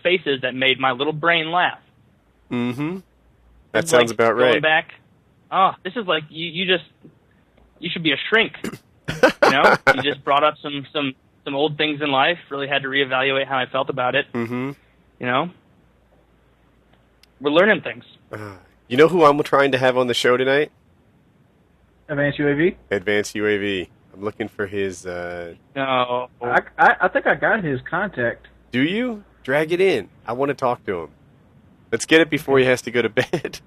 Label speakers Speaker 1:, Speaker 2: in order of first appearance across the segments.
Speaker 1: faces that made my little brain laugh.
Speaker 2: Mm-hmm. That sounds about right.
Speaker 1: Going back, this is like you should be a shrink. You know, you just brought up some old things in life. Really had to reevaluate how I felt about it.
Speaker 2: Mm-hmm.
Speaker 1: You know, we're learning things.
Speaker 2: You know who I'm trying to have on the show tonight?
Speaker 3: AdvancedUAV?
Speaker 2: AdvancedUAV. I'm looking for his...
Speaker 1: No.
Speaker 3: I think I got his contact.
Speaker 2: Do you? Drag it in. I want to talk to him. Let's get it before he has to go to bed.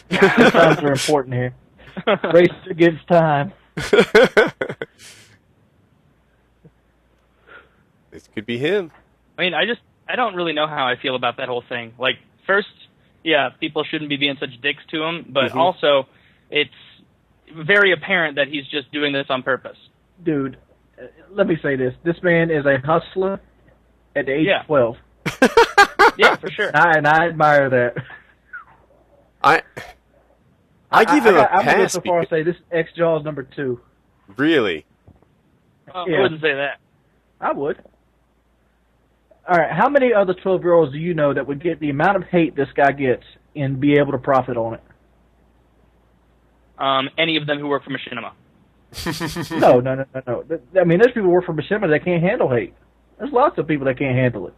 Speaker 3: Times are important here. Race against time.
Speaker 2: This could be him.
Speaker 1: I mean, I don't really know how I feel about that whole thing. Like, first, yeah, people shouldn't be being such dicks to him, but also, it's very apparent that he's just doing this on purpose.
Speaker 3: Dude, let me say this. This man is a hustler at the age of 12.
Speaker 1: Yeah, for sure.
Speaker 3: And I admire that.
Speaker 2: I give him a
Speaker 3: I'm going to go
Speaker 2: pass.
Speaker 3: so far as say this is X-Jaws number 2.
Speaker 2: Really?
Speaker 1: I wouldn't say that.
Speaker 3: I would. All right, how many other 12-year-olds do you know that would get the amount of hate this guy gets and be able to profit on it?
Speaker 1: Any of them who work for Machinima.
Speaker 3: No. I mean, there's people who work for Machinima that can't handle hate. There's lots of people that can't handle it.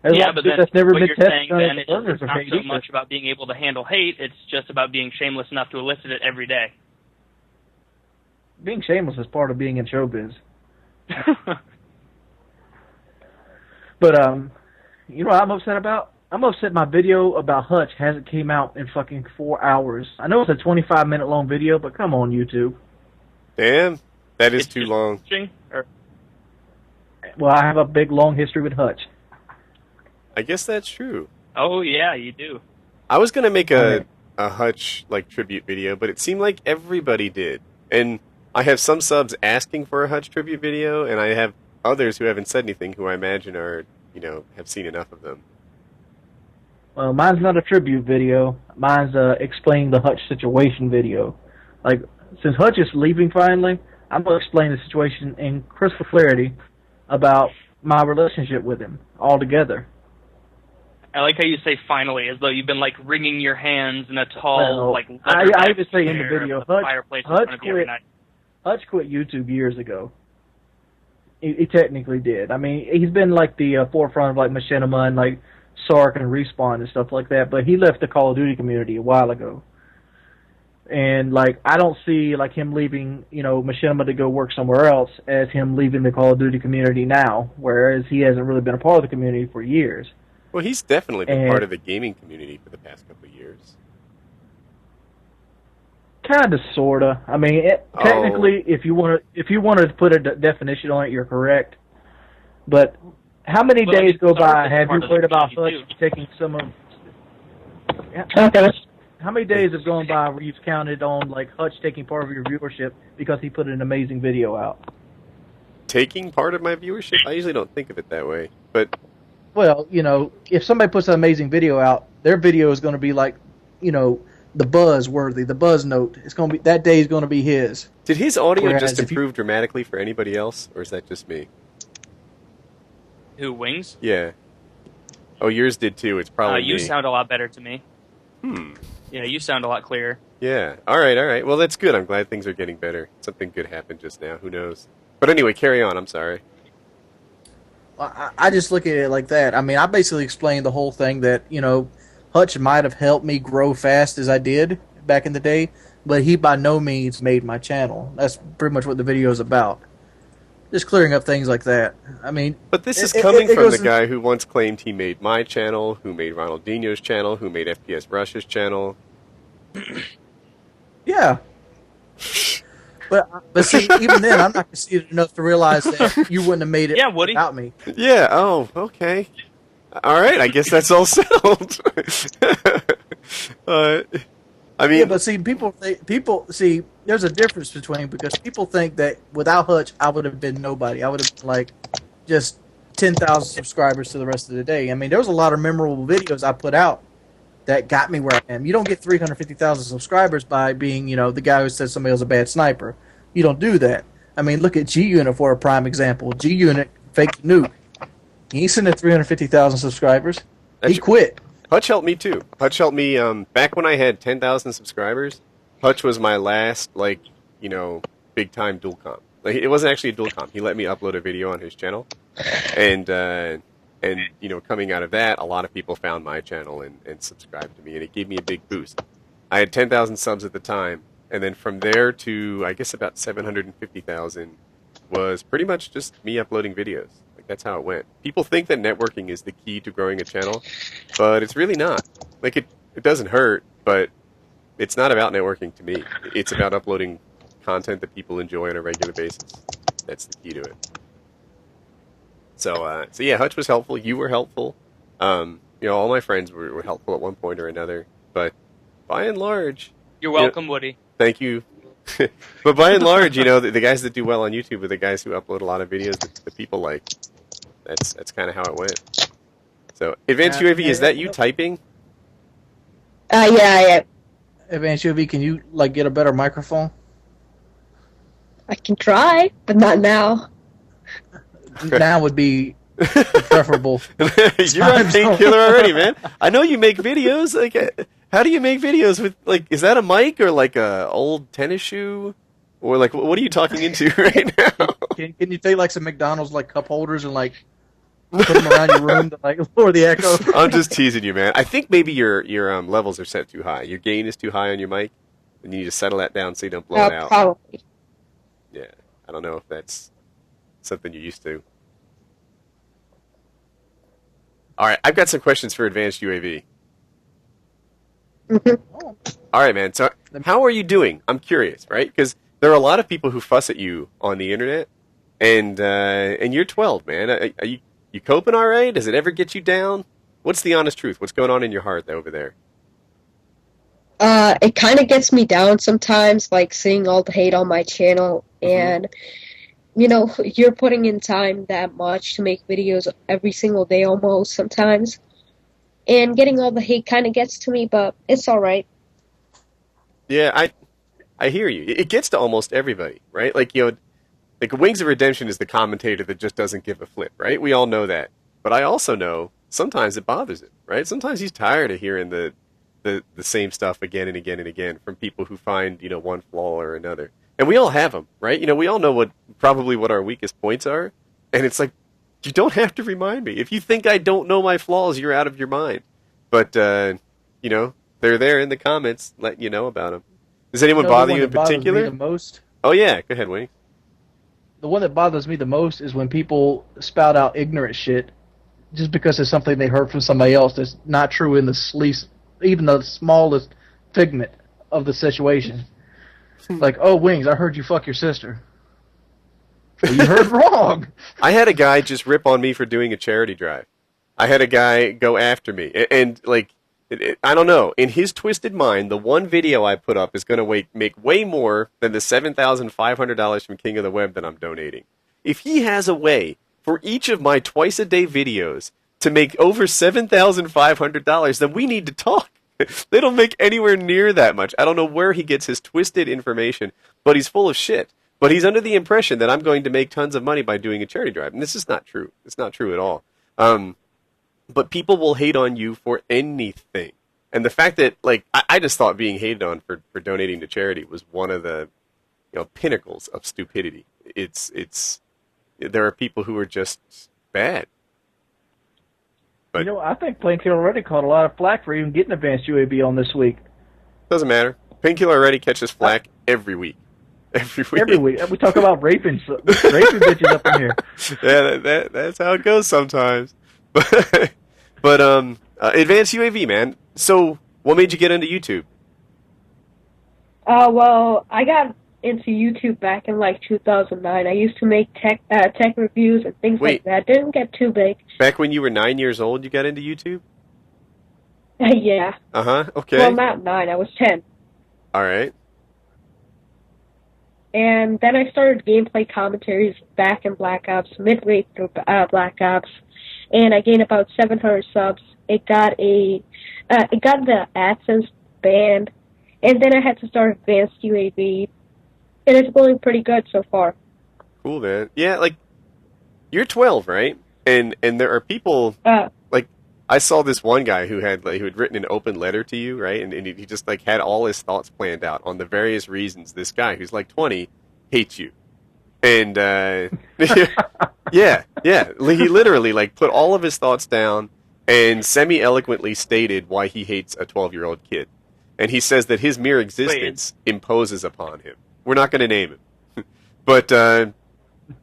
Speaker 1: Yeah, but then
Speaker 3: that's never
Speaker 1: what
Speaker 3: been
Speaker 1: you're
Speaker 3: tested
Speaker 1: saying
Speaker 3: on
Speaker 1: then is
Speaker 3: learners
Speaker 1: it's
Speaker 3: of
Speaker 1: not
Speaker 3: hate
Speaker 1: so
Speaker 3: either.
Speaker 1: much about being able to handle hate, it's just about being shameless enough to elicit it every day.
Speaker 3: Being shameless is part of being in showbiz. But, you know what I'm upset about? I'm upset my video about Hutch hasn't came out in fucking 4 hours. I know it's a 25-minute long video, but come on, YouTube.
Speaker 2: Damn, that is too long.
Speaker 3: Well, I have a big, long history with Hutch.
Speaker 2: I guess that's true.
Speaker 1: Oh, yeah, you do.
Speaker 2: I was going to make a Hutch tribute video, but it seemed like everybody did. And I have some subs asking for a Hutch tribute video, and I have others who haven't said anything who I imagine are, have seen enough of them.
Speaker 3: Well, mine's not a tribute video. Mine's explaining the Hutch situation video. Like, since Hutch is leaving finally, I'm going to explain the situation in crystal clarity about my relationship with him altogether.
Speaker 1: I like how you say finally, as though you've been, wringing your hands in a tall,
Speaker 3: I even say in the video, Hutch quit YouTube years ago. He technically did. I mean, he's been, the forefront of, Machinima and, Sark and Respawn and stuff like that, but he left the Call of Duty community a while ago. And, I don't see, him leaving, Machinima to go work somewhere else as him leaving the Call of Duty community now, whereas he hasn't really been a part of the community for years.
Speaker 2: Well, he's definitely been part of the gaming community for the past couple of years.
Speaker 3: Kind of, sort of. I mean, technically, if you wanted to put a definition on it, you're correct. But how many days go by have you heard about Hutch taking some of... How many days have gone by where you've counted on, Hutch taking part of your viewership because he put an amazing video out?
Speaker 2: Taking part of my viewership? I usually don't think of it that way, but...
Speaker 3: Well, if somebody puts an amazing video out, their video is going to be the buzz worthy, the buzz note. It's going to be that day is going to be his.
Speaker 2: Did his audio just improve dramatically for anybody else, or is that just me?
Speaker 1: Who, Wings?
Speaker 2: Yeah. Oh, yours did too. It's probably
Speaker 1: you
Speaker 2: me.
Speaker 1: sound a lot better to me. Yeah, you sound a lot clearer.
Speaker 2: Yeah. All right. Well, that's good. I'm glad things are getting better. Something good happened just now. Who knows? But anyway, carry on. I'm sorry.
Speaker 3: I just look at it like that. I mean, I basically explained the whole thing that, Hutch might have helped me grow fast as I did back in the day, but he by no means made my channel. That's pretty much what the video is about. Just clearing up things like that. I mean...
Speaker 2: But this is coming from the guy who once claimed he made my channel, who made Ronaldinho's channel, who made FPS Rush's channel.
Speaker 3: Yeah. But see, even then, I'm not conceited enough to realize that you wouldn't have made it without me.
Speaker 2: Yeah, oh, okay. All right, I guess that's all settled. I mean...
Speaker 3: Yeah, but see, see, there's a difference because people think that without Hutch, I would have been nobody. I would have been, just 10,000 subscribers to the rest of the day. I mean, there was a lot of memorable videos I put out that got me where I am. You don't get 350,000 subscribers by being, the guy who says somebody was a bad sniper. You don't do that. I mean, look at G-Unit for a prime example. G-Unit faked nuke. He's sitting at 350,000 subscribers.
Speaker 2: That's
Speaker 3: He quit.
Speaker 2: Hutch helped me too. Hutch helped me back when I had 10,000 subscribers. Hutch was my last big time dual comp. Like it wasn't actually a dual comp. He let me upload a video on his channel, and coming out of that, a lot of people found my channel and subscribed to me, and it gave me a big boost. I had 10,000 subs at the time, and then from there to I guess about 750,000 was pretty much just me uploading videos. That's how it went. People think that networking is the key to growing a channel, but it's really not. Like, it doesn't hurt, but it's not about networking to me. It's about uploading content that people enjoy on a regular basis. That's the key to it. So yeah, Hutch was helpful. You were helpful. All my friends were helpful at one point or another. But by and large...
Speaker 1: You're welcome, Woody.
Speaker 2: Thank you. But by and large, the guys that do well on YouTube are the guys who upload a lot of videos that people like. That's kind of how it went. So, AdvancedUAV, is that you typing?
Speaker 4: Yeah, I am.
Speaker 3: AdvancedUAV, can you get a better microphone?
Speaker 4: I can try, but not now.
Speaker 3: Now would be preferable.
Speaker 2: You're on Painkiller already, man. I know you make videos. Like, how do you make videos with is that a mic or like a old tennis shoe, or like what are you talking into right now?
Speaker 3: Can you take some McDonald's cup holders and put them around your room to lower the echo?
Speaker 2: I'm just teasing you, man. I think maybe your levels are set too high. Your gain is too high on your mic, and you need to settle that down so you don't blow it out.
Speaker 4: Probably.
Speaker 2: Yeah, I don't know if that's something you're used to. All right, I've got some questions for AdvancedUAV. All right, man. So, how are you doing? I'm curious, right? Because there are a lot of people who fuss at you on the internet, and you're 12, man. Are you coping all right? Does it ever get you down? What's the honest truth? What's going on in your heart over there?
Speaker 4: It kind of gets me down sometimes, seeing all the hate on my channel, and you're putting in time that much to make videos every single day almost sometimes. And getting all the hate kind of gets to me, but it's all right.
Speaker 2: Yeah, I hear you. It gets to almost everybody, right? Wings of Redemption is the commentator that just doesn't give a flip, right? We all know that. But I also know sometimes it bothers him, right? Sometimes he's tired of hearing the same stuff again and again and again from people who find, one flaw or another. And we all have them, right? We all know probably what our weakest points are. And it's like, you don't have to remind me. If you think I don't know my flaws, you're out of your mind. But, they're there in the comments letting you know about them. Does anyone bother you in particular?
Speaker 3: The most?
Speaker 2: Oh, yeah. Go ahead, Wayne.
Speaker 3: The one that bothers me the most is when people spout out ignorant shit just because it's something they heard from somebody else that's not true in even the smallest figment of the situation. Oh, Wings, I heard you fuck your sister. Well, you heard wrong.
Speaker 2: I had a guy just rip on me for doing a charity drive. I had a guy go after me. And I don't know. In his twisted mind, the one video I put up is going to make way more than the $7,500 from King of the Web that I'm donating. If he has a way for each of my twice-a-day videos to make over $7,500, then we need to talk. They don't make anywhere near that much. I don't know where he gets his twisted information, but he's full of shit. But he's under the impression that I'm going to make tons of money by doing a charity drive. And this is not true. It's not true at all. But people will hate on you for anything. And the fact that, I just thought being hated on for donating to charity was one of the, pinnacles of stupidity. There are people who are just bad. But,
Speaker 3: I think Painkiller already caught a lot of flack for even getting AdvancedUAV on this week.
Speaker 2: Doesn't matter. Painkiller already catches flack every week.
Speaker 3: Every week. We talk about raping bitches up in here.
Speaker 2: Yeah, that's how it goes sometimes. But AdvancedUAV, man. So, what made you get into YouTube?
Speaker 4: Well, I got into YouTube back in 2009. I used to make tech reviews and things like that. Didn't get too big.
Speaker 2: Back when you were 9 years old, you got into YouTube?
Speaker 4: Yeah.
Speaker 2: Okay.
Speaker 4: Well, not 9. I was 10.
Speaker 2: All right.
Speaker 4: And then I started gameplay commentaries back in Black Ops, midway through Black Ops, and I gained about 700 subs. It got the AdSense banned, and then I had to start AdvancedUAV, and it's going pretty good so far.
Speaker 2: Cool, man. Yeah, you're 12, right? and there are people like I saw this one guy who had written an open letter to you, right? And he just like had all his thoughts planned out on the various reasons this guy who's like 20 hates you. And yeah, he literally like put all of his thoughts down and semi-eloquently stated why he hates a 12-year-old kid. And he says that his mere existence imposes upon him. We're not going to name him, but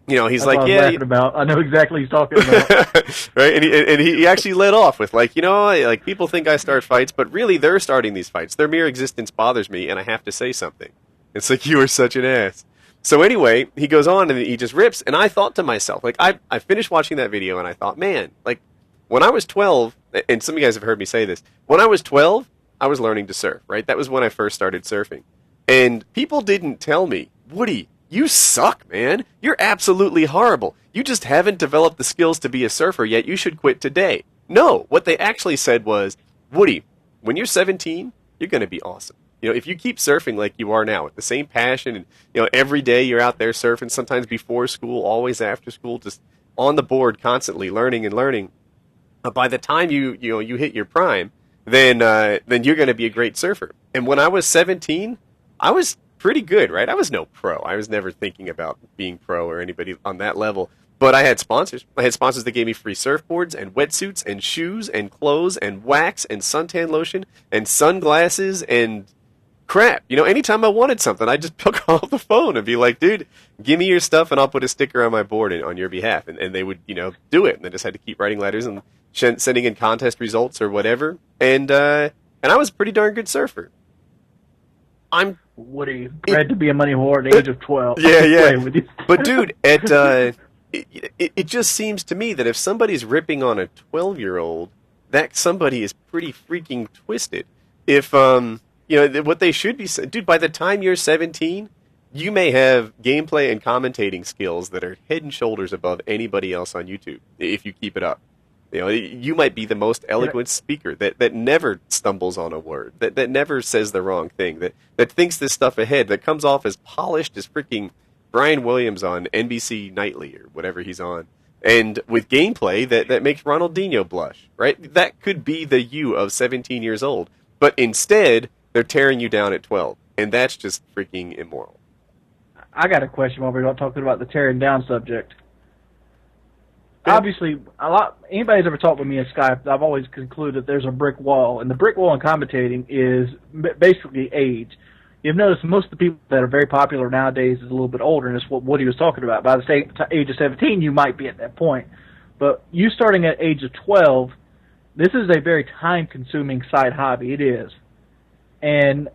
Speaker 2: you know, he's
Speaker 3: That's
Speaker 2: like,
Speaker 3: what
Speaker 2: yeah,
Speaker 3: laughing about. I know exactly what he's talking about.
Speaker 2: right? And he actually led off with like, you know, like people think I start fights, but really they're starting these fights. Their mere existence bothers me, and I have to say something. It's like, you are such an ass. So anyway, he goes on and he just rips, and I thought to myself, like, I finished watching that video, and I thought, man, like, when I was 12, and some of you guys have heard me say this, when I was 12, I was learning to surf, right? That was when I first started surfing. And people didn't tell me, Woody, you suck, man. You're absolutely horrible. You just haven't developed the skills to be a surfer yet. You should quit today. No, what they actually said was, Woody, when you're 17, you're going to be awesome. You know, if you keep surfing like you are now with the same passion and, you know, every day you're out there surfing, sometimes before school, always after school, just on the board constantly learning and learning, by the time you hit your prime, then you're going to be a great surfer. And when I was 17, I was pretty good, right? I was no pro. I was never thinking about being pro or anybody on that level. But I had sponsors. I had sponsors that gave me free surfboards and wetsuits and shoes and clothes and wax and suntan lotion and sunglasses and crap. You know, anytime I wanted something, I'd just pick off the phone and be like, dude, give me your stuff and I'll put a sticker on my board on your behalf. And they would, you know, do it. And I just had to keep writing letters and sending in contest results or whatever. And I was a pretty darn good surfer. I'm
Speaker 3: Woody, bred to be a money whore at the age of 12.
Speaker 2: Yeah. But dude, it just seems to me that if somebody's ripping on a 12-year-old, that somebody is pretty freaking twisted. If you know what they should be saying, dude, by the time you're 17, you may have gameplay and commentating skills that are head and shoulders above anybody else on YouTube if you keep it up. You know, you might be the most eloquent speaker that never stumbles on a word, that never says the wrong thing, that thinks this stuff ahead, that comes off as polished as freaking Brian Williams on NBC Nightly or whatever he's on, and with gameplay that makes Ronaldinho blush, right? That could be the you of 17 years old, but instead they're tearing you down at 12, and that's just freaking immoral.
Speaker 3: I got a question while we're not talking about the tearing down subject.
Speaker 2: Yeah.
Speaker 3: Obviously, anybody's ever talked with me in Skype, I've always concluded there's a brick wall, and the brick wall in commentating is basically age. You've noticed most of the people that are very popular nowadays is a little bit older, and it's what Woody was talking about. By the age of 17, you might be at that point. But you starting at age of 12, this is a very time-consuming side hobby. It is. And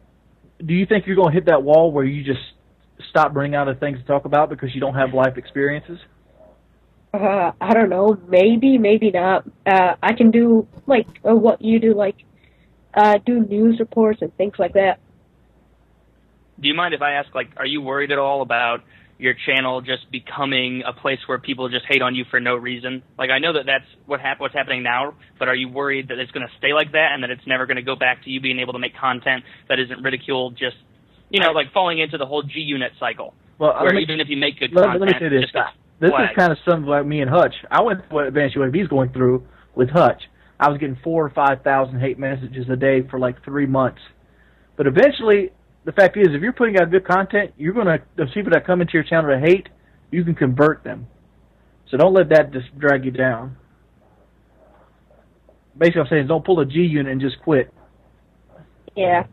Speaker 3: do you think you're going to hit that wall where you just stop bringing out the things to talk about because you don't have life experiences?
Speaker 4: I don't know. Maybe, maybe not. I can do, like, what you do, like, do news reports and things like that.
Speaker 1: Do you mind if I ask, like, are you worried at all about your channel just becoming a place where people just hate on you for no reason? Like, I know that that's what's happening now, but are you worried that it's going to stay like that and that it's never going to go back to you being able to make content that isn't ridiculed, just, you know, like falling into the whole G-Unit cycle, where even if you make good content,
Speaker 3: let me say this. This is kind of something like me and Hutch. I went through what AdvancedUAV is going through with Hutch. I was getting 4,000 or 5,000 hate messages a day for like 3 months. But eventually, the fact is, if you're putting out good content, you're going to, the people that come into your channel to hate, you can convert them. So don't let that just drag you down. Basically, I'm saying don't pull a G unit and just quit.
Speaker 4: Yeah.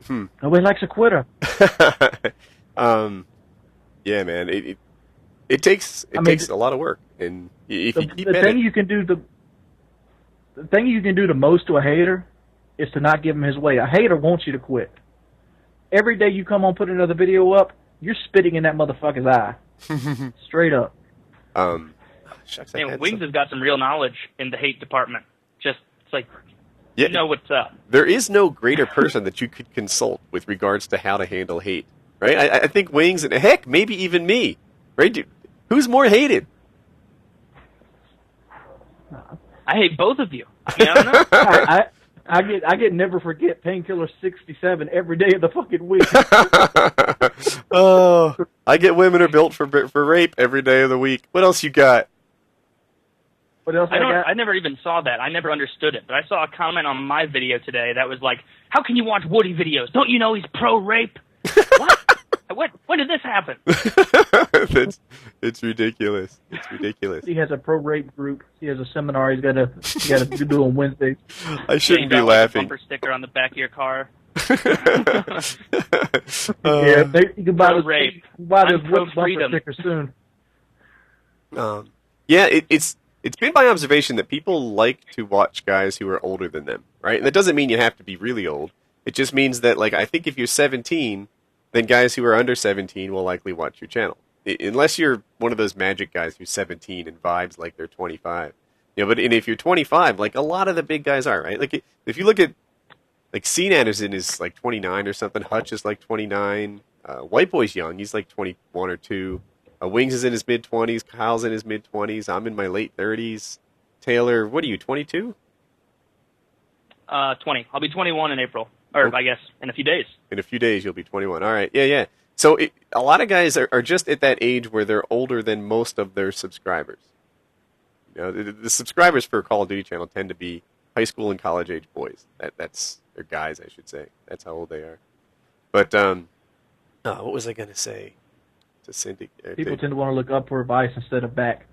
Speaker 3: Nobody likes a quitter.
Speaker 2: Yeah, man. It takes a lot of work, and if you keep
Speaker 3: the thing you can do the thing you can do the most to a hater is to not give him his way. A hater wants you to quit. Every day you come on, put another video up, you're spitting in that motherfucker's eye, straight up.
Speaker 2: Shucks,
Speaker 1: Man, Wings has got some real knowledge in the hate department. Just it's like,
Speaker 2: yeah,
Speaker 1: you know what's up.
Speaker 2: There is no greater person that you could consult with regards to how to handle hate. Right? I think Wings, and heck, maybe even me. Right? Dude, who's more hated?
Speaker 1: I hate both of you. I don't know.
Speaker 3: I get never forget Painkiller 67 every day of the fucking week.
Speaker 2: Oh, I get women are built for rape every day of the week. What else you got?
Speaker 3: What else I got?
Speaker 1: I never even saw that. I never understood it. But I saw a comment on my video today that was like, "How can you watch Woody videos? Don't you know he's pro-rape?" What? When did this happen?
Speaker 2: It's ridiculous. It's ridiculous.
Speaker 3: He has a pro-rape group. He has a seminar he's got to do on Wednesdays.
Speaker 2: I shouldn't be
Speaker 1: Like
Speaker 2: laughing.
Speaker 1: a bumper sticker on the back of your car.
Speaker 3: You can buy this bumper
Speaker 1: freedom.
Speaker 3: sticker soon.
Speaker 2: Yeah, it's been my observation that people like to watch guys who are older than them, right? And that doesn't mean you have to be really old. It just means that, like, I think if you're 17, then guys who are under 17 will likely watch your channel. Unless you're one of those magic guys who's 17 and vibes like they're 25. But if you're 25, like, a lot of the big guys are, right? Like, if you look at, like, Scene Anderson is, like, 29 or something. Hutch is, like, 29. White Boy's young. He's, like, 21 or 2. Wings is in his mid-20s. Kyle's in his mid-20s. I'm in my late 30s. Taylor, what are you, 22?
Speaker 1: 20. I'll be 21 in April. Or, I guess, in a few days.
Speaker 2: In a few days, you'll be 21. All right. Yeah. So a lot of guys are just at that age where they're older than most of their subscribers. The subscribers for a Call of Duty channel tend to be high school and college-age boys. That's or guys, I should say. That's how old they are. But, what was I going to say?
Speaker 3: People tend to want to look up for advice instead of back.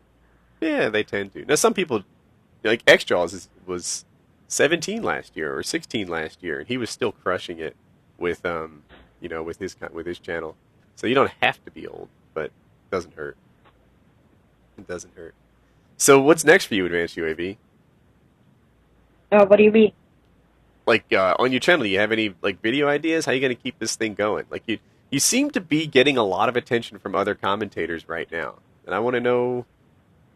Speaker 2: Yeah, they tend to. Now, some people, like Xjaws was 17 last year or 16 last year, and he was still crushing it with with his channel. So you don't have to be old, but it doesn't hurt. It doesn't hurt. So what's next for you, Advanced UAV?
Speaker 4: What do you mean?
Speaker 2: Like on your channel, do you have any like video ideas? How are you going to keep this thing going? Like you seem to be getting a lot of attention from other commentators right now, and I want to know,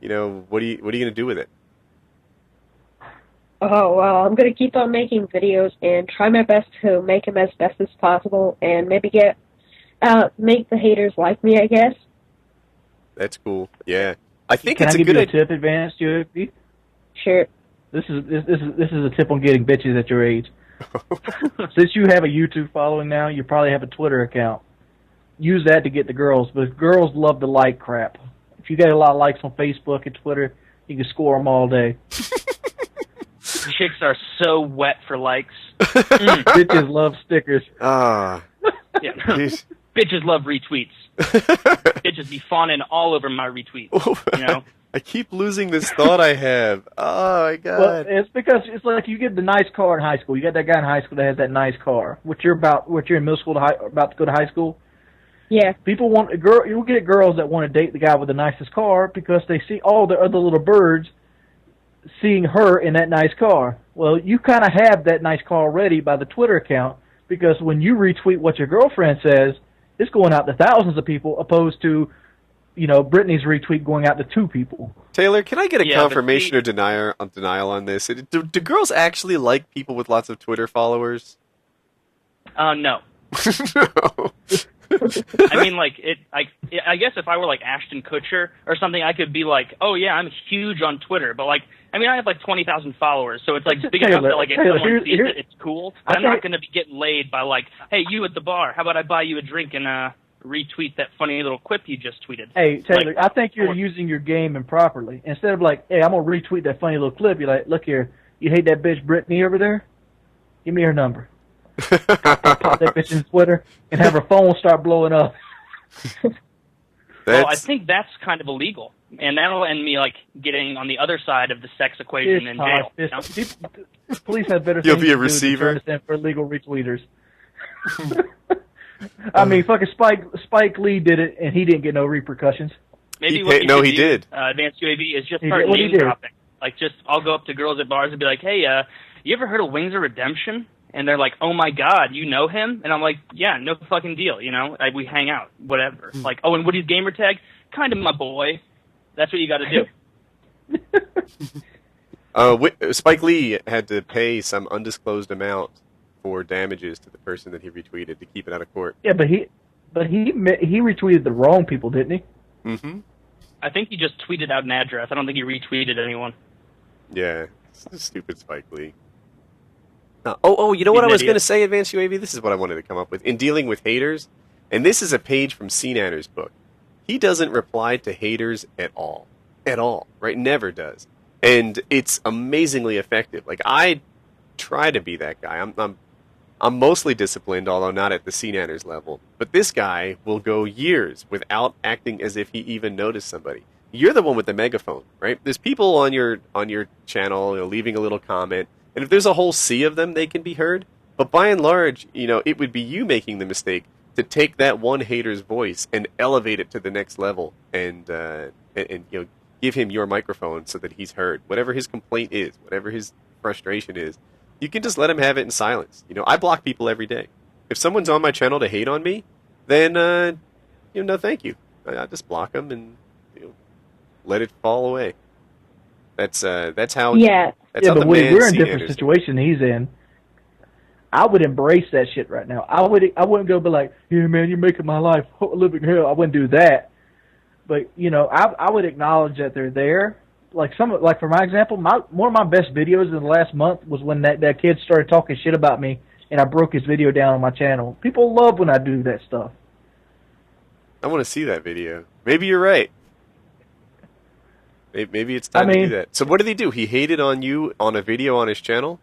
Speaker 2: what are you going to do with it?
Speaker 4: Oh, well, I'm going to keep on making videos and try my best to make them as best as possible and maybe make the haters like me, I guess. That's
Speaker 2: cool. Yeah. I think
Speaker 3: Can
Speaker 2: it's
Speaker 3: I give
Speaker 2: a good
Speaker 3: you a tip, Advanced UAV?
Speaker 4: Sure.
Speaker 3: This is a tip on getting bitches at your age. Since you have a YouTube following now, you probably have a Twitter account. Use that to get the girls, but girls love the like crap. If you get a lot of likes on Facebook and Twitter, you can score them all day.
Speaker 1: Chicks are so wet for likes.
Speaker 3: Bitches love stickers.
Speaker 1: Yeah. Bitches love retweets. Bitches be fawning all over my retweets.
Speaker 2: I keep losing this thought I have. Oh my god.
Speaker 3: Well, it's because it's like you get the nice car in high school. You got that guy in high school that has that nice car. You're in middle school about to go to high school.
Speaker 4: Yeah.
Speaker 3: People want a girl. You'll get girls that want to date the guy with the nicest car because they see all the other little birds seeing her in that nice car. Well, you kind of have that nice car already by the Twitter account because when you retweet what your girlfriend says, it's going out to thousands of people opposed to, Brittany's retweet going out to 2 people.
Speaker 2: Taylor, can I get a confirmation or denial on this? Do girls actually like people with lots of Twitter followers?
Speaker 1: No.
Speaker 2: No.
Speaker 1: I mean, I guess if I were like Ashton Kutcher or something, I could be like, oh yeah, I'm huge on Twitter, but I have like 20 followers, so it's like big enough that if someone sees it, it's cool. But I'm not going to be getting laid by like, hey, you at the bar, how about I buy you a drink and retweet that funny little quip you just tweeted?
Speaker 3: Hey, Taylor, I think you're using your game improperly. Instead of like, hey, I'm going to retweet that funny little clip, you're like, look here, you hate that bitch Brittany over there? Give me her number. I'll pop that bitch in Twitter and have her phone start blowing up.
Speaker 1: Well, I think that's kind of illegal, and that'll end me getting on the other side of the sex equation in jail.
Speaker 3: Police have better
Speaker 2: You'll
Speaker 3: things
Speaker 2: be a
Speaker 3: to
Speaker 2: receiver
Speaker 3: do than for illegal retweeters. I mean, fucking Spike Lee did it, and he didn't get no repercussions.
Speaker 1: Maybe he did. Advanced UAV is just start name dropping. I'll go up to girls at bars and be like, hey, you ever heard of Wings of Redemption? And they're like, oh my god, you know him? And I'm like, yeah, no fucking deal, we hang out, whatever. Like, oh, and Woody's gamer tag? Kind of my boy. That's what you got to
Speaker 2: do. Spike Lee had to pay some undisclosed amount for damages to the person that he retweeted to keep it out of court.
Speaker 3: Yeah, but he retweeted the wrong people, didn't he?
Speaker 2: Mm-hmm.
Speaker 1: I think he just tweeted out an address. I don't think he retweeted anyone.
Speaker 2: Yeah, it's stupid Spike Lee. You know what I
Speaker 1: He's an
Speaker 2: was going to
Speaker 1: idiot.
Speaker 2: say, Advanced UAV? This is what I wanted to come up with. In dealing with haters, and this is a page from CNATR's book, he doesn't reply to haters at all. At all, right? Never does. And it's amazingly effective. Like, I try to be that guy. I'm mostly disciplined, although not at the CNATR's level. But this guy will go years without acting as if he even noticed somebody. You're the one with the megaphone, right? There's people on your channel, leaving a little comment, and if there's a whole sea of them, they can be heard. But by and large, it would be you making the mistake to take that one hater's voice and elevate it to the next level, and give him your microphone so that he's heard. Whatever his complaint is, whatever his frustration is, you can just let him have it in silence. I block people every day. If someone's on my channel to hate on me, then no, thank you. I just block them and let it fall away. That's how.
Speaker 3: Yeah,
Speaker 2: That's how
Speaker 3: but
Speaker 2: the
Speaker 3: Woody,
Speaker 2: man
Speaker 3: we're in a
Speaker 2: CNATR's
Speaker 3: different situation he's in. I would embrace that shit right now. I wouldn't go be like, yeah, man, you're making my life a living hell. I wouldn't do that. But I would acknowledge that they're there. Like for my example, one of my best videos in the last month was when that kid started talking shit about me, and I broke his video down on my channel. People love when I do that stuff.
Speaker 2: I want to see that video. Maybe you're right. Maybe it's time to do that. So what did he do? He hated on you on a video on his channel?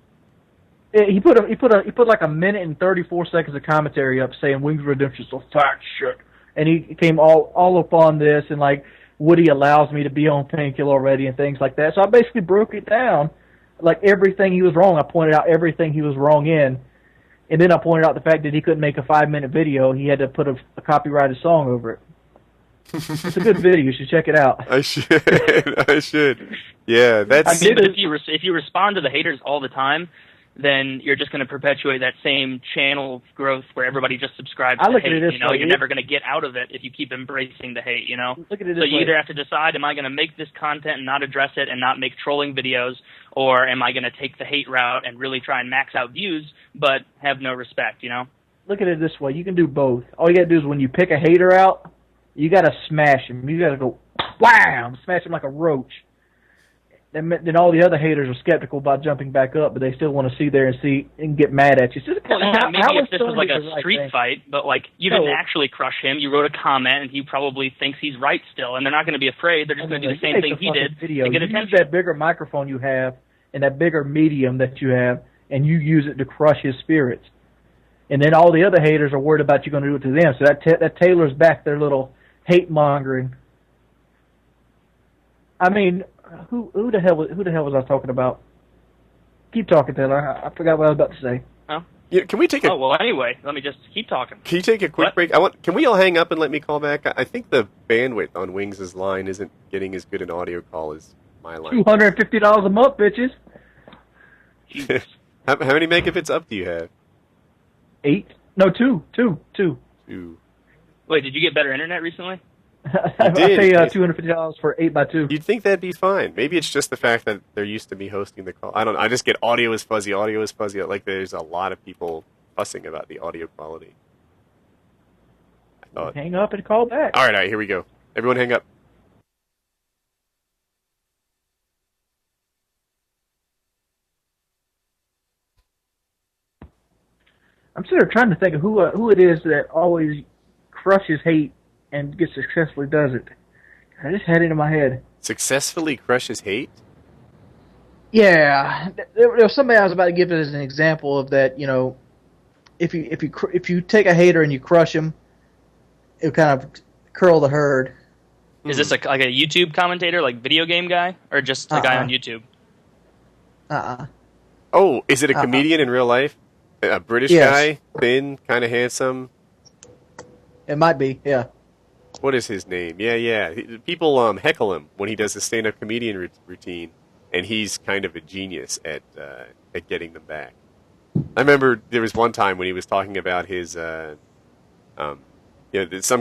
Speaker 3: He put like a minute and 34 seconds of commentary up saying Wings of Redemption's so fat shit, and he came all up on this, and like Woody allows me to be on Painkiller already and things like that. So I basically broke it down, like everything he was wrong. I pointed out everything he was wrong in, and then I pointed out the fact that he couldn't make a 5-minute video. He had to put a copyrighted song over it. It's a good video. You should check it out.
Speaker 2: I should. Yeah, that's.
Speaker 1: But if you respond to the haters all the time, then you're just going to perpetuate that same channel growth where everybody just subscribes to hate. You're never going to get out of it if you keep embracing the hate.
Speaker 3: Look at it
Speaker 1: so you either have to decide: am I going to make this content and not address it and not make trolling videos, or am I going to take the hate route and really try and max out views but have no respect?
Speaker 3: Look at it this way: you can do both. All you got to do is when you pick a hater out, you got to smash him. You got to go wham, smash him like a roach. Then all the other haters are skeptical about jumping back up, but they still want to see there and get mad at you.
Speaker 1: Maybe if this was like a street fight, but like you didn't actually crush him, you wrote a comment, and he probably thinks he's right still, and they're not going to be afraid. They're just going to do the same thing he did to get attention.
Speaker 3: Use that bigger microphone you have and that bigger medium that you have, and you use it to crush his spirits. And then all the other haters are worried about you going to do it to them, so that tailors back their little hate mongering. I mean, who the hell was I talking about? Keep talking, Taylor. I forgot what I was about to say.
Speaker 1: Oh.
Speaker 2: Yeah, can we take a?
Speaker 1: Oh well. Anyway, let me just keep talking.
Speaker 2: Can you take a quick break? Can we all hang up and let me call back? I think the bandwidth on Wings' line isn't getting as good an audio call as my line.
Speaker 3: $250 a month, bitches.
Speaker 2: How many megabits up do you have?
Speaker 3: 8? No, 2.
Speaker 2: 2.
Speaker 1: Wait, did you get better internet recently?
Speaker 3: I pay $250 for 8x2.
Speaker 2: You'd think that'd be fine. Maybe it's just the fact that they're used to me hosting the call. I don't know. I just get audio is fuzzy. Like there's a lot of people fussing about the audio quality.
Speaker 3: Hang up and call back.
Speaker 2: All right, here we go. Everyone hang up.
Speaker 3: I'm sort of trying to think of who it is that always crushes hate and successfully does it. I just had it in my head.
Speaker 2: Successfully crushes hate?
Speaker 3: Yeah, there was somebody I was about to give it as an example of that. If you take a hater and you crush him, it'll kind of curl the herd.
Speaker 1: Is this like a YouTube commentator, like video game guy, or just a guy on YouTube?
Speaker 2: Oh, is it a comedian in real life? A British guy, thin, kind of handsome.
Speaker 3: It might be, yeah.
Speaker 2: What is his name? Yeah. People heckle him when he does the stand-up comedian routine, and he's kind of a genius at getting them back. I remember there was one time when he was talking about his, some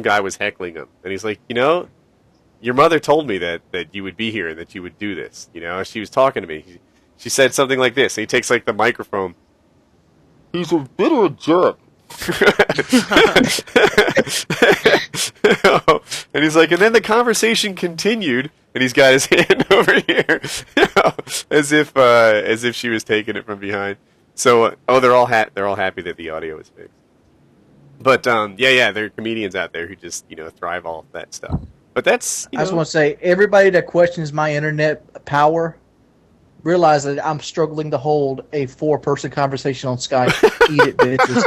Speaker 2: guy was heckling him, and he's like, your mother told me that you would be here and that you would do this. She was talking to me. She said something like this, and he takes like the microphone. He's a bit of a jerk. And he's like, and then the conversation continued, and he's got his hand over here, as if she was taking it from behind. So, they're all happy that the audio is fixed. But yeah, there are comedians out there who just thrive off that stuff. But that's
Speaker 3: I just want to say, everybody that questions my internet power, realize that I'm struggling to hold a 4-person conversation on Skype. Eat it, bitches.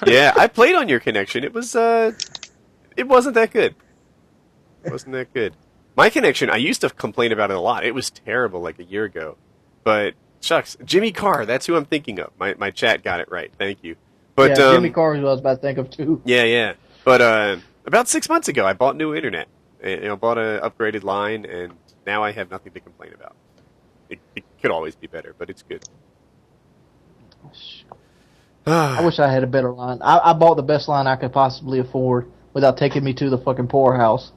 Speaker 2: Yeah, I played on your connection. It wasn't that good. It wasn't that good. My connection, I used to complain about it a lot. It was terrible like a year ago. But shucks, Jimmy Carr, that's who I'm thinking of. My chat got it right. Thank you. But
Speaker 3: yeah, Jimmy Carr is what I was about to think of too.
Speaker 2: Yeah. But about 6 months ago, I bought new internet. Bought an upgraded line, and now I have nothing to complain about. It could always be better, but it's good.
Speaker 3: I wish I had a better line. I bought the best line I could possibly afford without taking me to the fucking poorhouse.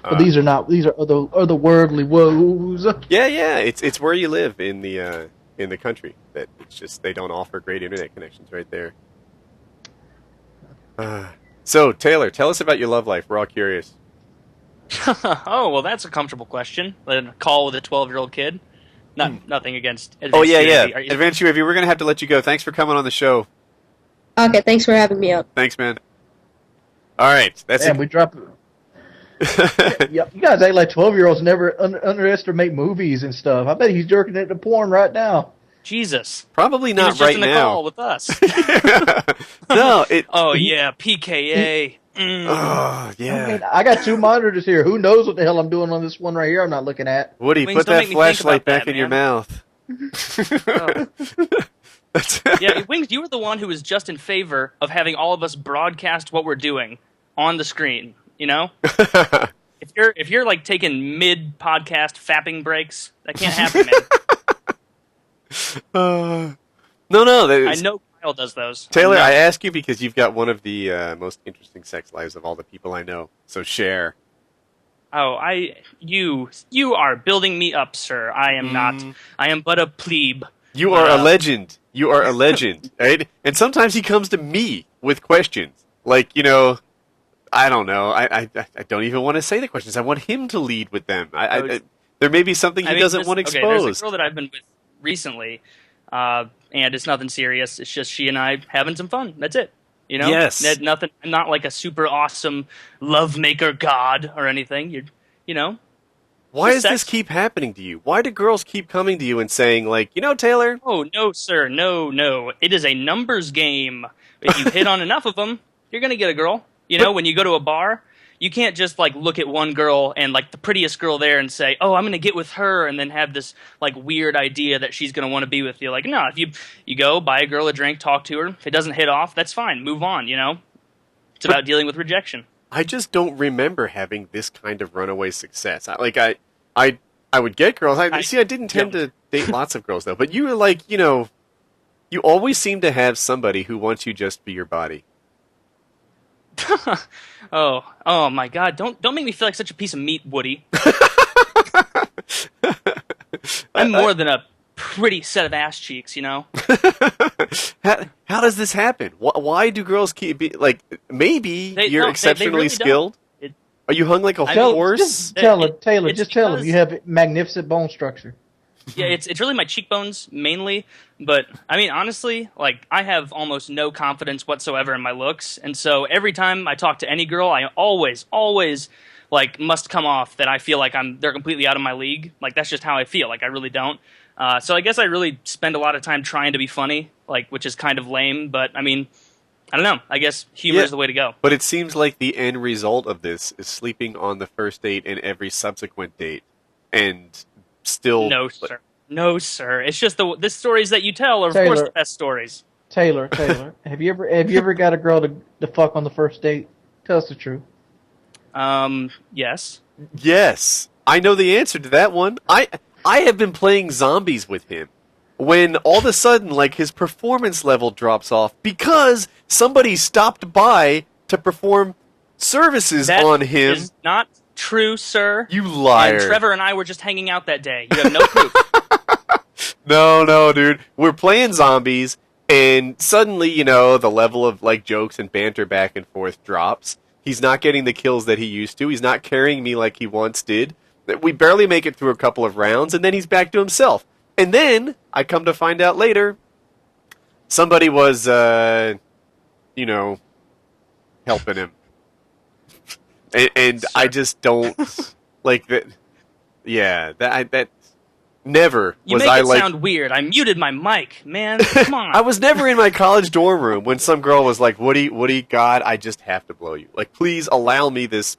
Speaker 3: But these are otherworldly woes.
Speaker 2: Yeah. It's where you live in the country that it's just they don't offer great internet connections right there. So Taylor, tell us about your love life. We're all curious.
Speaker 1: Oh, well, that's a comfortable question. A call with a 12-year-old kid. Nothing against
Speaker 2: AdvancedUAV. Oh yeah. AdvancedUAV, we're gonna have to let you go. Thanks for coming on the show.
Speaker 4: Okay, thanks for having me up.
Speaker 2: Thanks, man. All right, that's it.
Speaker 3: We drop. You guys act like 12-year-olds never underestimate movies and stuff. I bet he's jerking into porn right now.
Speaker 1: Jesus.
Speaker 2: Probably not
Speaker 1: he was
Speaker 2: right
Speaker 1: just in the
Speaker 2: now.
Speaker 1: Call with us.
Speaker 2: No.
Speaker 1: Oh yeah, PKA.
Speaker 2: Oh yeah.
Speaker 3: I got 2 monitors here. Who knows what the hell I'm doing on this one right here? I'm not looking at.
Speaker 2: Woody,
Speaker 1: Wings,
Speaker 2: put that flashlight back in
Speaker 1: man.
Speaker 2: your mouth.
Speaker 1: Yeah, Wings, you were the one who was just in favor of having all of us broadcast what we're doing on the screen. If you're like taking mid podcast fapping breaks, that can't happen, man.
Speaker 2: No.
Speaker 1: I know Kyle does those.
Speaker 2: Taylor, I ask you because you've got one of the most interesting sex lives of all the people I know. So share.
Speaker 1: Oh, you are building me up, sir. I am not. I am but a plebe.
Speaker 2: You are a legend. You are a legend, right? And sometimes he comes to me with questions, like I don't know. I don't even want to say the questions. I want him to lead with them. There may be something he doesn't want exposed.
Speaker 1: Okay, there's a girl that I've been with recently, and it's nothing serious. It's just she and I having some fun. That's it.
Speaker 2: Yes.
Speaker 1: Nothing. I'm not like a super awesome love maker god or anything.
Speaker 2: Why does this keep happening to you? Why do girls keep coming to you and saying, like, Taylor?
Speaker 1: Oh, no, sir. No. It is a numbers game. If you hit on enough of them, you're going to get a girl. When you go to a bar, you can't just, like, look at one girl and, like, the prettiest girl there and say, oh, I'm going to get with her, and then have this, like, weird idea that she's going to want to be with you. Like, no, if you go, buy a girl a drink, talk to her. If it doesn't hit off, that's fine. Move on, It's about dealing with rejection.
Speaker 2: I just don't remember having this kind of runaway success. I would get girls. I didn't tend to date lots of girls, though. But you were like, you always seem to have somebody who wants you just for your body.
Speaker 1: Oh my God! Don't make me feel like such a piece of meat, Woody. I'm more than a pretty set of ass cheeks,
Speaker 2: How does this happen? Why do girls keep maybe you're exceptionally
Speaker 1: really
Speaker 2: skilled? Are you hung like a horse?
Speaker 3: Just tell him, Taylor. Just tell him you have magnificent bone structure.
Speaker 1: Yeah, it's really my cheekbones mainly, but I mean honestly, like I have almost no confidence whatsoever in my looks, and so every time I talk to any girl, I always like must come off that I feel like they're completely out of my league. Like that's just how I feel. Like I really don't. So I guess I really spend a lot of time trying to be funny, like which is kind of lame, but I mean, I don't know. I guess humor is the way to go.
Speaker 2: But it seems like the end result of this is sleeping on the first date and every subsequent date, and still
Speaker 1: no sir it's just the stories that you tell are of course the best stories.
Speaker 3: Taylor, have you ever got a girl to fuck on the first date? Tell us the truth.
Speaker 1: Yes
Speaker 2: I know the answer to that one. I have been playing zombies with him when all of a sudden like his performance level drops off because somebody stopped by to perform services on him.
Speaker 1: That is not true, sir.
Speaker 2: You liar.
Speaker 1: And Trevor and I were just hanging out that day. You have no proof.
Speaker 2: No, dude. We're playing zombies, and suddenly, the level of, like, jokes and banter back and forth drops. He's not getting the kills that he used to. He's not carrying me like he once did. We barely make it through a couple of rounds, and then he's back to himself. And then I come to find out later, somebody was, helping him. And I just don't like that. Yeah, that never
Speaker 1: you
Speaker 2: was
Speaker 1: make
Speaker 2: I
Speaker 1: it
Speaker 2: like.
Speaker 1: sound weird. I muted my mic, man. Come on.
Speaker 2: I was never in my college dorm room when some girl was like, Woody, God, I just have to blow you. Like, please allow me this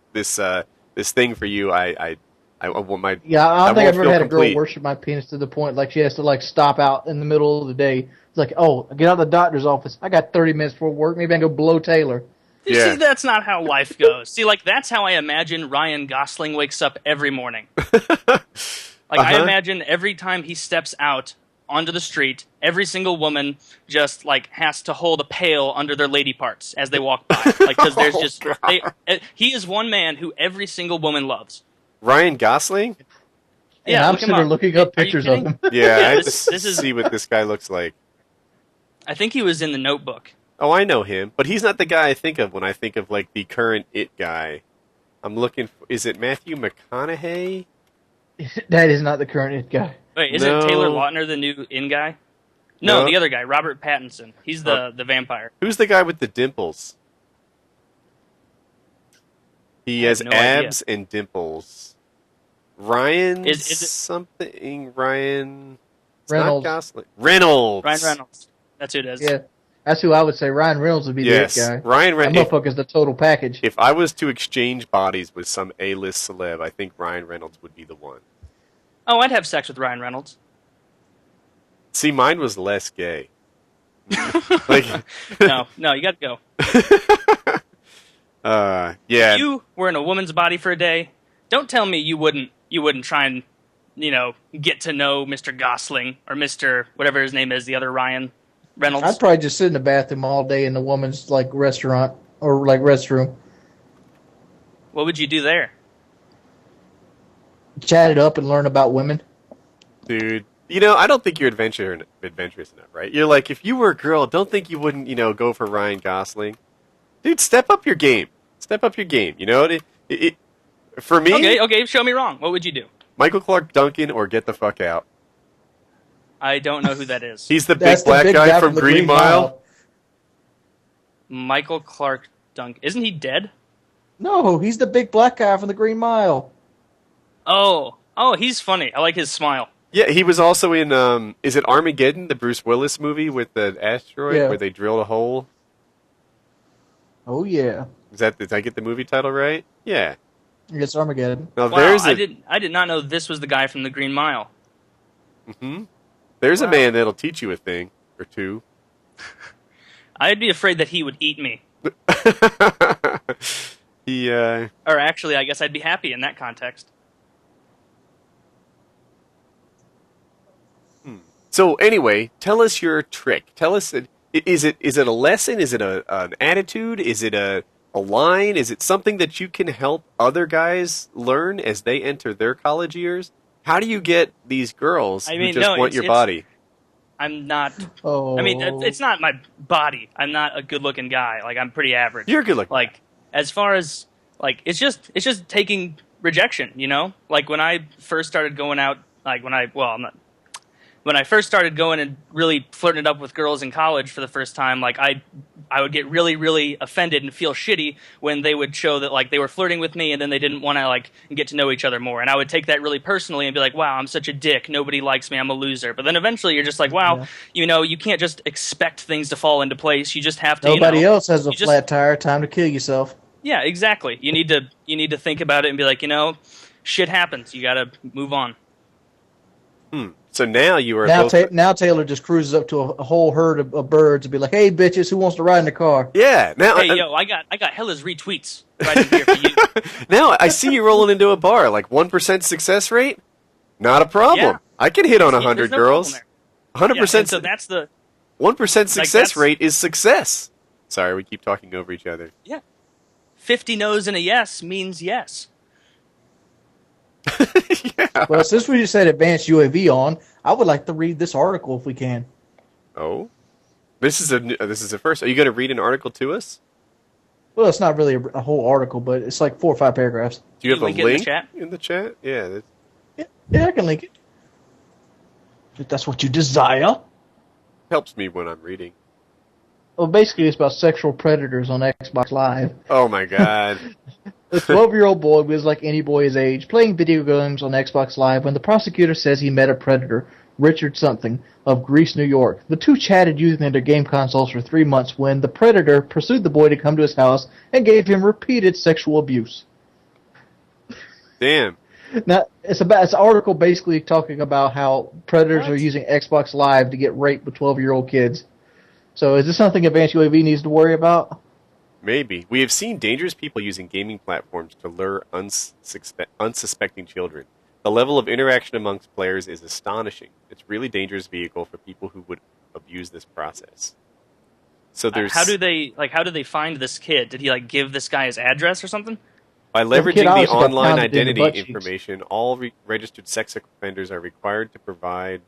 Speaker 2: thing for you. I want my.
Speaker 5: Yeah, I don't think I've ever had
Speaker 2: complete.
Speaker 5: a girl worship my penis to the point like she has to like stop out in the middle of the day. It's like, oh, get out of the doctor's office. I got 30 minutes before work. Maybe I can go blow Taylor.
Speaker 1: You see, that's not how life goes. See, like, that's how I imagine Ryan Gosling wakes up every morning. Like, I imagine every time he steps out onto the street, every single woman just, like, has to hold a pail under their lady parts as they walk by. Like, because there's just... he is one man who every single woman loves.
Speaker 2: Ryan Gosling?
Speaker 5: Yeah, I'm sitting there looking up pictures of him.
Speaker 2: Yeah, I have to see what this guy looks like.
Speaker 1: I think he was in The Notebook.
Speaker 2: Oh, I know him, but he's not the guy I think of when I think of, like, the current It guy. I'm looking for... Is it Matthew McConaughey?
Speaker 5: That is not the current It guy.
Speaker 1: Wait, isn't Taylor Lautner the new In guy? No, the other guy, Robert Pattinson. He's the vampire.
Speaker 2: Who's the guy with the dimples? He has abs and dimples. Ryan
Speaker 1: is it
Speaker 2: something? Ryan...
Speaker 5: Reynolds.
Speaker 2: Not Gosling. Reynolds!
Speaker 1: Ryan Reynolds. That's who it is.
Speaker 5: Yeah. That's who I would say. Ryan Reynolds would be the It guy.
Speaker 2: Ryan
Speaker 5: Reynolds. That motherfucker's the total package.
Speaker 2: If I was to exchange bodies with some A-list celeb, I think Ryan Reynolds would be the one.
Speaker 1: Oh, I'd have sex with Ryan Reynolds.
Speaker 2: See, mine was less gay. Like,
Speaker 1: no, you got to go.
Speaker 2: Yeah.
Speaker 1: If you were in a woman's body for a day, don't tell me you wouldn't try and, get to know Mr. Gosling or Mr. whatever his name is, the other Ryan Reynolds.
Speaker 5: I'd probably just sit in the bathroom all day in the woman's like restaurant or like restroom.
Speaker 1: What would you do there?
Speaker 5: Chat it up and learn about women.
Speaker 2: Dude, I don't think you're adventurous enough, right? You're like, if you were a girl, don't think you wouldn't, go for Ryan Gosling. Dude, step up your game. Step up your game. For me...
Speaker 1: Okay, show me wrong. What would you do?
Speaker 2: Michael Clark Duncan or get the fuck out.
Speaker 1: I don't know who that is.
Speaker 2: He's the big black guy from Green Mile.
Speaker 1: Michael Clark Duncan. Isn't he dead?
Speaker 5: No, he's the big black guy from the Green Mile.
Speaker 1: Oh, he's funny. I like his smile.
Speaker 2: Yeah, he was also in, is it Armageddon, the Bruce Willis movie with the asteroid where they drilled a hole?
Speaker 5: Oh, yeah.
Speaker 2: Did I get the movie title right? Yeah.
Speaker 5: It's Armageddon.
Speaker 2: Now,
Speaker 1: I did not know this was the guy from the Green Mile.
Speaker 2: Mm-hmm. There's a man that'll teach you a thing or two.
Speaker 1: I'd be afraid that he would eat me. Or actually, I guess I'd be happy in that context.
Speaker 2: So anyway, tell us your trick. Tell us, is it a lesson? Is it an attitude? Is it a line? Is it something that you can help other guys learn as they enter their college years? How do you get these girls who just want your body?
Speaker 1: I'm not...
Speaker 5: Oh.
Speaker 1: I mean, it's not my body. I'm not a good-looking guy. Like, I'm pretty average.
Speaker 2: You're good-looking.
Speaker 1: Like, as far as... Like, it's just taking rejection, Like, when I first started going out... Like, when I first started going and really flirting it up with girls in college for the first time, like, I would get really, really offended and feel shitty when they would show that, like, they were flirting with me and then they didn't want to, like, get to know each other more. And I would take that really personally and be like, wow, I'm such a dick. Nobody likes me. I'm a loser. But then eventually you're just like, wow, you can't just expect things to fall into place. You just have to,
Speaker 5: Nobody else has a flat tire. Time to kill yourself.
Speaker 1: Yeah, exactly. You need to think about it and be like, shit happens. You got to move on.
Speaker 2: So now you are
Speaker 5: now Taylor just cruises up to a whole herd of birds and be like, "Hey, bitches, who wants to ride in the car?"
Speaker 2: Yeah. Now,
Speaker 1: I got Hella's retweets right in here for you.
Speaker 2: Now I see you rolling into a bar. Like 1% success rate, not a problem. Yeah. I can hit on 100 girls. 100%.
Speaker 1: So that's the
Speaker 2: 1% success rate is success. Sorry, we keep talking over each other.
Speaker 1: Yeah. 50 no's and a yes means yes.
Speaker 2: Yeah.
Speaker 5: Well, since we just said AdvancedUAV on, I would like to read this article if we can.
Speaker 2: Oh, this is a first. Are you going to read an article to us?
Speaker 5: Well, it's not really a whole article, but it's like 4 or 5 paragraphs.
Speaker 2: Do you have a link
Speaker 1: in
Speaker 2: in the chat? Yeah.
Speaker 5: Yeah, I can link it. If that's what you desire.
Speaker 2: Helps me when I'm reading.
Speaker 5: Well, basically, it's about sexual predators on Xbox Live.
Speaker 2: Oh my god.
Speaker 5: A 12-year-old boy was like any boy his age, playing video games on Xbox Live when the prosecutor says he met a predator, Richard something, of Greece, New York. The two chatted using their game consoles for 3 months when the predator pursued the boy to come to his house and gave him repeated sexual abuse.
Speaker 2: Damn.
Speaker 5: Now, it's an article basically talking about how predators are using Xbox Live to get raped with 12-year-old kids. So is this something AdvancedUAV needs to worry about?
Speaker 2: Maybe. We have seen dangerous people using gaming platforms to lure unsuspecting children. The level of interaction amongst players is astonishing. It's a really dangerous vehicle for people who would abuse this process. So there's
Speaker 1: how do they find this kid? Did he give this guy his address or something?
Speaker 2: By leveraging the online identity information, all registered sex offenders are required to provide.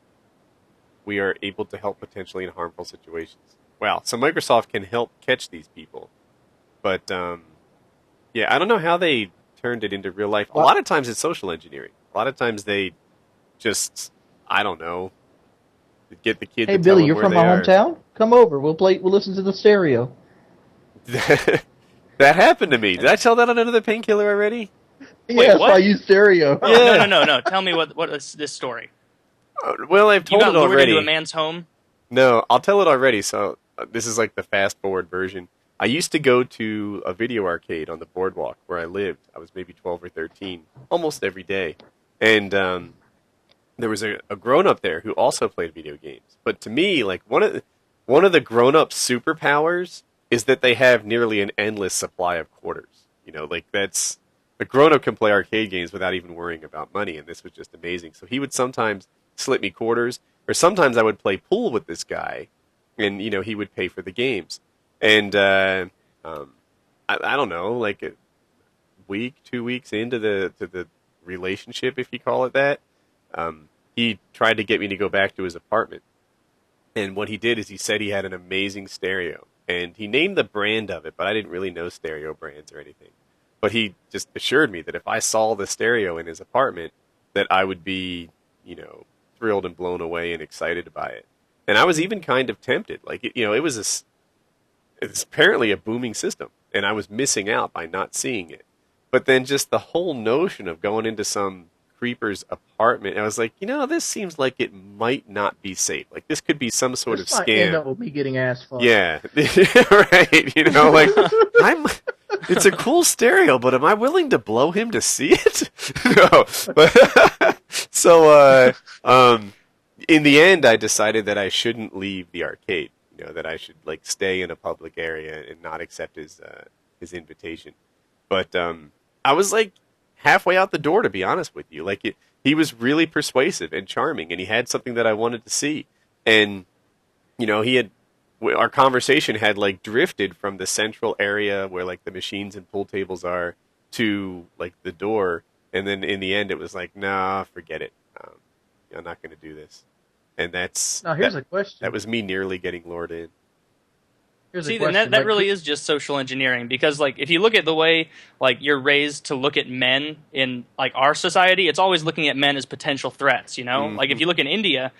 Speaker 2: We are able to help potentially in harmful situations. Wow, so Microsoft can help catch these people. But, yeah, I don't know how they turned it into real life. A lot of times it's social engineering. A lot of times they just, I don't know, get the kid to tell them where they are.
Speaker 5: Hey, Billy, you're from my hometown? Come over. We'll listen to the stereo.
Speaker 2: That happened to me. Did I tell that on another Painkiller already?
Speaker 5: Yes, I use stereo.
Speaker 1: Oh, no. Tell me what is this story?
Speaker 2: Well, I've told it already. You got lured
Speaker 1: into a man's home?
Speaker 2: No, I'll tell it already. So this is like the fast-forward version. I used to go to a video arcade on the boardwalk where I lived. I was maybe 12 or 13, almost every day. And there was a grown-up there who also played video games. But to me, like one of the grown-up superpowers is that they have nearly an endless supply of quarters. You know, like that's a grown-up can play arcade games without even worrying about money, and this was just amazing. So he would sometimes slip me quarters, or sometimes I would play pool with this guy, and he would pay for the games. And I don't know, like a week, 2 weeks into the relationship, if you call it that, he tried to get me to go back to his apartment. And what he did is he said he had an amazing stereo. And he named the brand of it, but I didn't really know stereo brands or anything. But he just assured me that if I saw the stereo in his apartment, that I would be, thrilled and blown away and excited by it. And I was even kind of tempted. Like, it's apparently a booming system, and I was missing out by not seeing it. But then just the whole notion of going into some creeper's apartment, I was like, this seems like it might not be safe. Like, this could be some sort of scam.
Speaker 5: End up with me getting ass fucked.
Speaker 2: Yeah, right. It's a cool stereo, but am I willing to blow him to see it? No. But so, in the end, I decided that I shouldn't leave the arcade. That I should stay in a public area and not accept his invitation. But I was halfway out the door, to be honest with you. He was really persuasive and charming, and he had something that I wanted to see. And our conversation had drifted from the central area where the machines and pool tables are to the door, and then in the end it was nah, forget it. I'm not going to do this. And
Speaker 5: here's a question.
Speaker 2: That was me nearly getting lured in.
Speaker 1: See, then that really is just social engineering, because if you look at the way you're raised to look at men in our society, it's always looking at men as potential threats. Mm-hmm. If you look in India,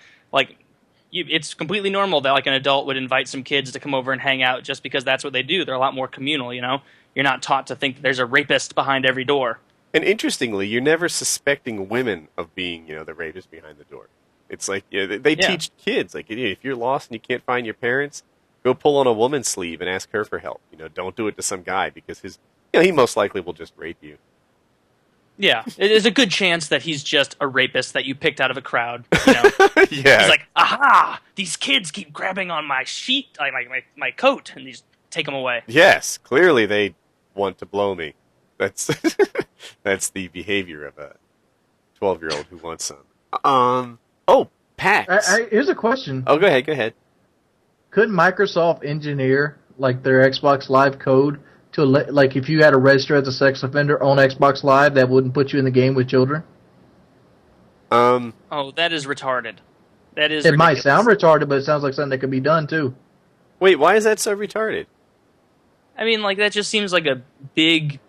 Speaker 1: it's completely normal that an adult would invite some kids to come over and hang out just because that's what they do. They're a lot more communal. You're not taught to think there's a rapist behind every door.
Speaker 2: And interestingly, you're never suspecting women of being the rapist behind the door. It's they teach kids if you're lost and you can't find your parents, go pull on a woman's sleeve and ask her for help. Don't do it to some guy because he most likely will just rape you.
Speaker 1: Yeah, there's a good chance that he's just a rapist that you picked out of a crowd.
Speaker 2: Yeah.
Speaker 1: He's aha! These kids keep grabbing on my sheet, my coat, and these take them away.
Speaker 2: Yes, clearly they want to blow me. That's that's the behavior of a 12-year-old who wants some. Oh, PAX.
Speaker 5: Here's a question.
Speaker 2: Oh, go ahead.
Speaker 5: Couldn't Microsoft engineer their Xbox Live code to if you had to register as a sex offender on Xbox Live, that wouldn't put you in the game with children?
Speaker 1: Oh, that is retarded. That is.
Speaker 5: It
Speaker 1: ridiculous.
Speaker 5: might sound retarded, but it sounds like something that could be done too.
Speaker 2: Wait, why is that so retarded?
Speaker 1: I mean, that just seems like a big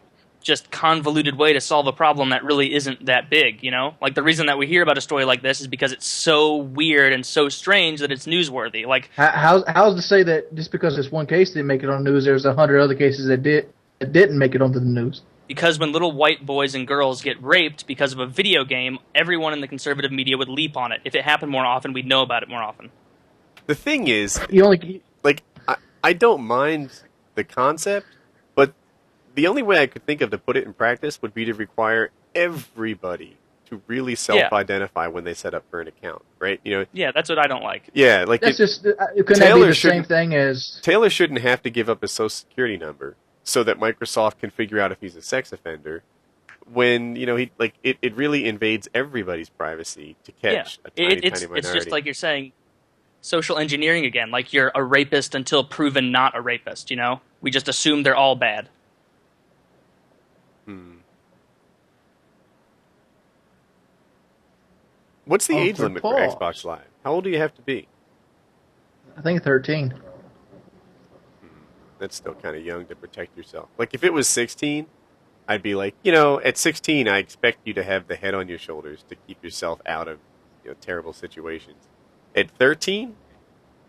Speaker 1: just convoluted way to solve a problem that really isn't that big, you know? Like, the reason that we hear about a story like this is because it's so weird and so strange that it's newsworthy. Like,
Speaker 5: how's to say that just because this one case didn't make it on the news, there's 100 other cases that didn't make it onto the news?
Speaker 1: Because when little white boys and girls get raped because of a video game, everyone in the conservative media would leap on it. If it happened more often, we'd know about it more often.
Speaker 2: The thing is,
Speaker 5: like,
Speaker 2: I don't mind the concept, but the only way I could think of to put it in practice would be to require everybody to really self-identify when they set up for an account, right? You know.
Speaker 1: Yeah, that's what I don't like.
Speaker 2: Yeah, like
Speaker 5: it couldn't that be the same thing as
Speaker 2: Taylor shouldn't have to give up his social security number so that Microsoft can figure out if he's a sex offender. When it really invades everybody's privacy to catch a tiny minority.
Speaker 1: It's just like you're saying, social engineering again. Like, you're a rapist until proven not a rapist. You know, we just assume they're all bad.
Speaker 2: What's the age limit for Xbox Live? How old do you have to be?
Speaker 5: I think 13.
Speaker 2: That's still kind of young to protect yourself. Like, if it was 16, I'd be like, at 16, I expect you to have the head on your shoulders to keep yourself out of terrible situations. At 13,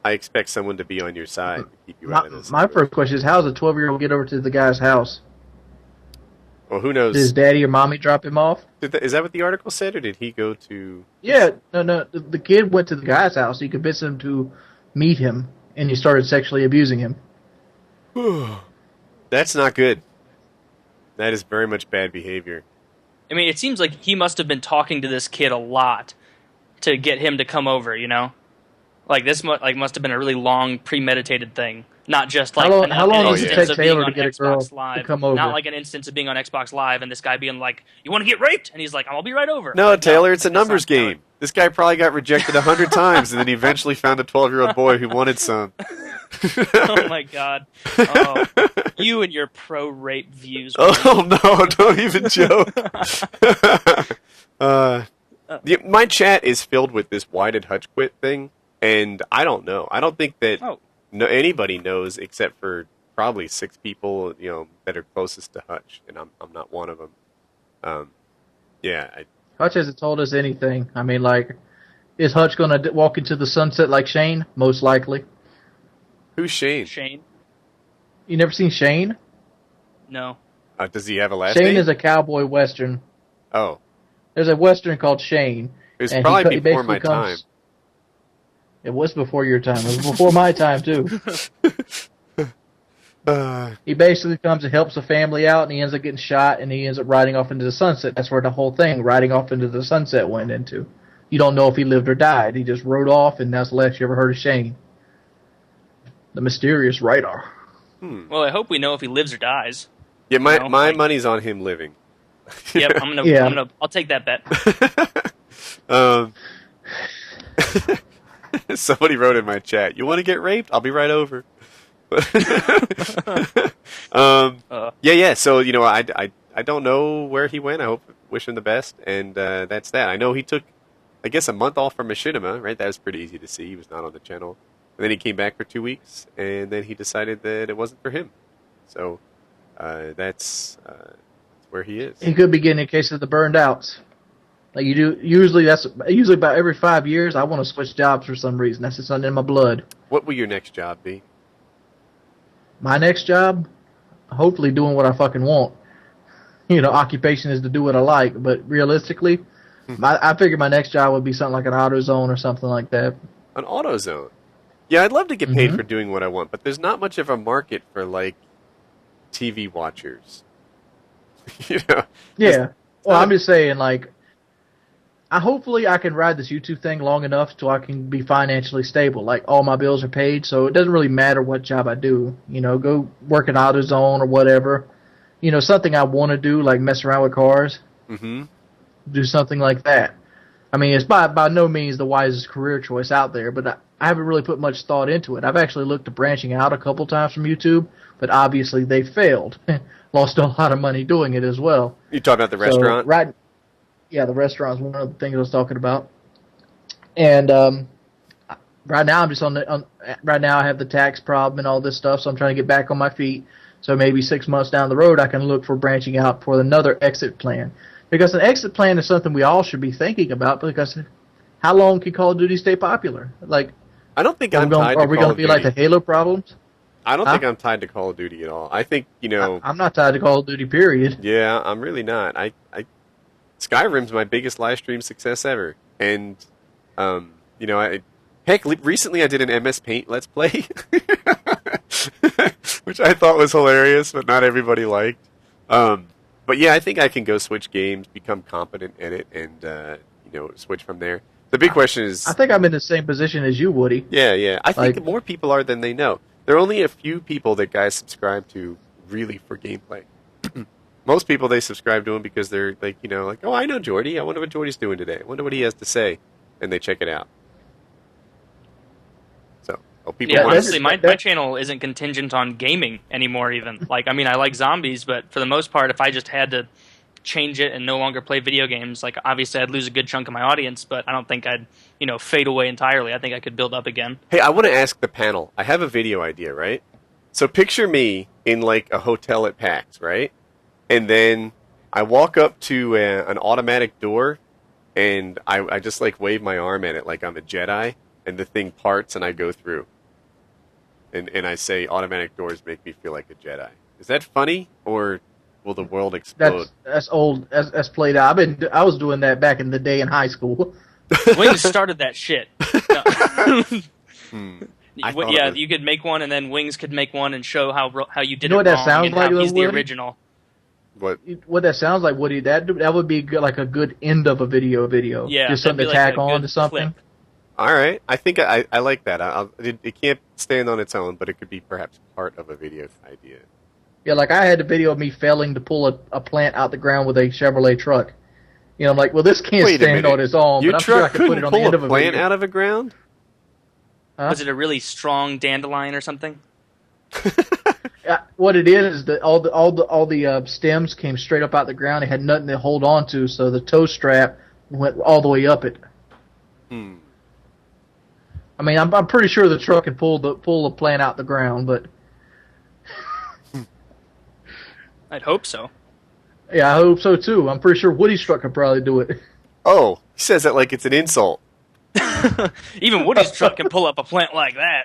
Speaker 2: I expect someone to be on your side to keep you out of this.
Speaker 5: My first question is, how does a 12-year-old get over to the guy's house?
Speaker 2: Well, who knows?
Speaker 5: Did his daddy or mommy drop him off?
Speaker 2: Is that what the article said, or did he go to...
Speaker 5: Yeah, no. The kid went to the guy's house. He convinced him to meet him, and he started sexually abusing him.
Speaker 2: That's not good. That is very much bad behavior.
Speaker 1: I mean, it seems like he must have been talking to this kid a lot to get him to come over, you know? Like, this must have been a really long, premeditated thing. Not just like
Speaker 5: how long does it take
Speaker 1: of being
Speaker 5: Taylor
Speaker 1: on
Speaker 5: to get a girl
Speaker 1: Xbox Live.
Speaker 5: to come over?
Speaker 1: Not like an instance of being on Xbox Live and this guy being like, "You want to get raped?" And he's like, "I'll be right over."
Speaker 2: No,
Speaker 1: like,
Speaker 2: Taylor, it's a numbers game. This guy probably got rejected 100 times, and then he eventually found a 12-year-old boy who wanted some.
Speaker 1: Oh my God! Oh, you and your pro-rape views.
Speaker 2: Oh no! Don't even joke. My chat is filled with this "Why did Hutch quit?" thing, and I don't know. I don't think that anybody knows except for probably 6 people, that are closest to Hutch, and I'm not one of them.
Speaker 5: Hutch hasn't told us anything. I mean, like, is Hutch going to walk into the sunset like Shane? Most likely.
Speaker 2: Who's Shane?
Speaker 1: Shane.
Speaker 5: You never seen Shane?
Speaker 1: No.
Speaker 2: Does he have a last
Speaker 5: name?
Speaker 2: name?
Speaker 5: Shane is a cowboy western.
Speaker 2: Oh.
Speaker 5: There's a western called Shane.
Speaker 2: It was probably before my time.
Speaker 5: It was before your time. It was before my time, too. He basically comes and helps a family out, and he ends up getting shot, and he ends up riding off into the sunset. That's where the whole thing, riding off into the sunset, went into. You don't know if he lived or died. He just rode off, and that's the last you ever heard of Shane. The mysterious writer.
Speaker 1: Well, I hope we know if he lives or dies.
Speaker 2: Yeah, my money's on him living.
Speaker 1: Yep, I'll take that bet.
Speaker 2: Somebody wrote in my chat, "You want to get raped? I'll be right over." Yeah. So I don't know where he went. I wish him the best, and that's that. I know he took, I guess, a month off from Machinima. Right, that was pretty easy to see. He was not on the channel, and then he came back for 2 weeks, and then he decided that it wasn't for him. So that's where he is.
Speaker 5: He could be getting a case of the burned outs. Like you do, usually about every 5 years, I want to switch jobs for some reason. That's just something in my blood.
Speaker 2: What will your next job be?
Speaker 5: My next job? Hopefully doing what I fucking want. Occupation is to do what I like, but realistically, I figure my next job would be something like an AutoZone or something like that.
Speaker 2: An AutoZone? Yeah, I'd love to get paid for doing what I want, but there's not much of a market for, like, TV watchers.
Speaker 5: Yeah. Well, I'm just saying, like, hopefully I can ride this YouTube thing long enough so I can be financially stable. Like, all my bills are paid, so it doesn't really matter what job I do. Go work in AutoZone or whatever. Something I want to do, like mess around with cars. Mm-hmm. Do something like that. I mean, it's by no means the wisest career choice out there, but I haven't really put much thought into it. I've actually looked at branching out a couple times from YouTube, but obviously they failed. Lost a lot of money doing it as well.
Speaker 2: You talking about the restaurant?
Speaker 5: Yeah, the restaurant is one of the things I was talking about. And right now I'm just right now I have the tax problem and all this stuff, so I'm trying to get back on my feet. So maybe 6 months down the road, I can look for branching out for another exit plan. Because an exit plan is something we all should be thinking about, because how long can Call of Duty stay popular? Like,
Speaker 2: I don't think I'm tied to Call of Duty.
Speaker 5: Are we going to be like the Halo problems?
Speaker 2: I don't think I'm tied to Call of Duty at all. I think,
Speaker 5: I'm not tied to Call of Duty, period.
Speaker 2: Yeah, I'm really not. Skyrim's my biggest live stream success ever. And, recently I did an MS Paint Let's Play. Which I thought was hilarious, but not everybody liked. But yeah, I think I can go switch games, become competent in it, and, switch from there. The big question is...
Speaker 5: I think I'm in the same position as you, Woody.
Speaker 2: Yeah. I think more people are than they know. There are only a few people that guys subscribe to really for gameplay. Most people, they subscribe to him because they're oh, I know Jordy. I wonder what Jordy's doing today. I wonder what he has to say. And they check it out. So,
Speaker 1: honestly, my channel isn't contingent on gaming anymore even. I like zombies, but for the most part, if I just had to change it and no longer play video games, obviously I'd lose a good chunk of my audience, but I don't think I'd fade away entirely. I think I could build up again.
Speaker 2: Hey, I want to ask the panel. I have a video idea, right? So picture me in a hotel at PAX, right? And then I walk up to an automatic door, and I just wave my arm at it like I'm a Jedi, and the thing parts and I go through. And I say automatic doors make me feel like a Jedi. Is that funny, or will the world explode?
Speaker 5: That's old. That's played out. I was doing that back in the day in high school.
Speaker 1: Wings started that shit. No. You could make one, and then Wings could make one and show how you did it wrong.
Speaker 5: That sounds like?
Speaker 1: He's the original.
Speaker 5: What that sounds like, Woody? That would be good, a good end of a video.
Speaker 1: Yeah,
Speaker 5: just something to tack on to something.
Speaker 1: Clip.
Speaker 2: All right, I think I like that. It can't stand on its own, but it could be perhaps part of a video idea.
Speaker 5: Yeah, I had a video of me failing to pull a plant out the ground with a Chevrolet truck. I'm like, well, this can't stand on its own, but I'm sure I could put it on the end of a video.
Speaker 2: Your truck couldn't pull a plant out of the ground?
Speaker 5: Huh?
Speaker 1: Was it a really strong dandelion or something?
Speaker 5: What it is that all the stems came straight up out the ground. It had nothing to hold on to, so the toe strap went all the way up it. I mean, I'm pretty sure the truck can pull the plant out the ground, but
Speaker 1: I'd hope so.
Speaker 5: Yeah, I hope so too. I'm pretty sure Woody's truck could probably do it.
Speaker 2: Oh, he says that like it's an insult.
Speaker 1: Even Woody's truck can pull up a plant like that.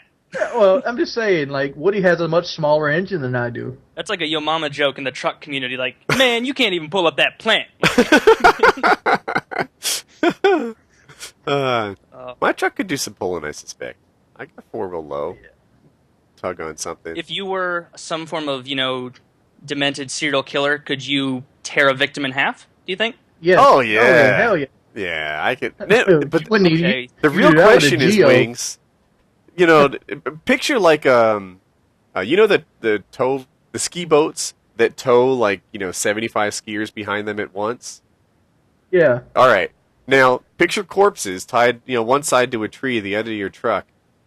Speaker 5: Well, I'm just saying, Woody has a much smaller engine than I do.
Speaker 1: That's like a yo mama joke in the truck community. Man, you can't even pull up that plant.
Speaker 2: My truck could do some pulling, I suspect. I got a 4-wheel low. Tug on something.
Speaker 1: If you were some form of, demented serial killer, could you tear a victim in half, do you think?
Speaker 5: Yeah.
Speaker 2: Oh, yeah.
Speaker 5: Oh, yeah. Hell yeah.
Speaker 2: Yeah, I could. But
Speaker 1: okay.
Speaker 2: The real question is, Wings, picture the ski boats that tow 75 skiers behind them at once?
Speaker 5: Yeah.
Speaker 2: All right. Now, picture corpses tied, one side to a tree, the other to your truck.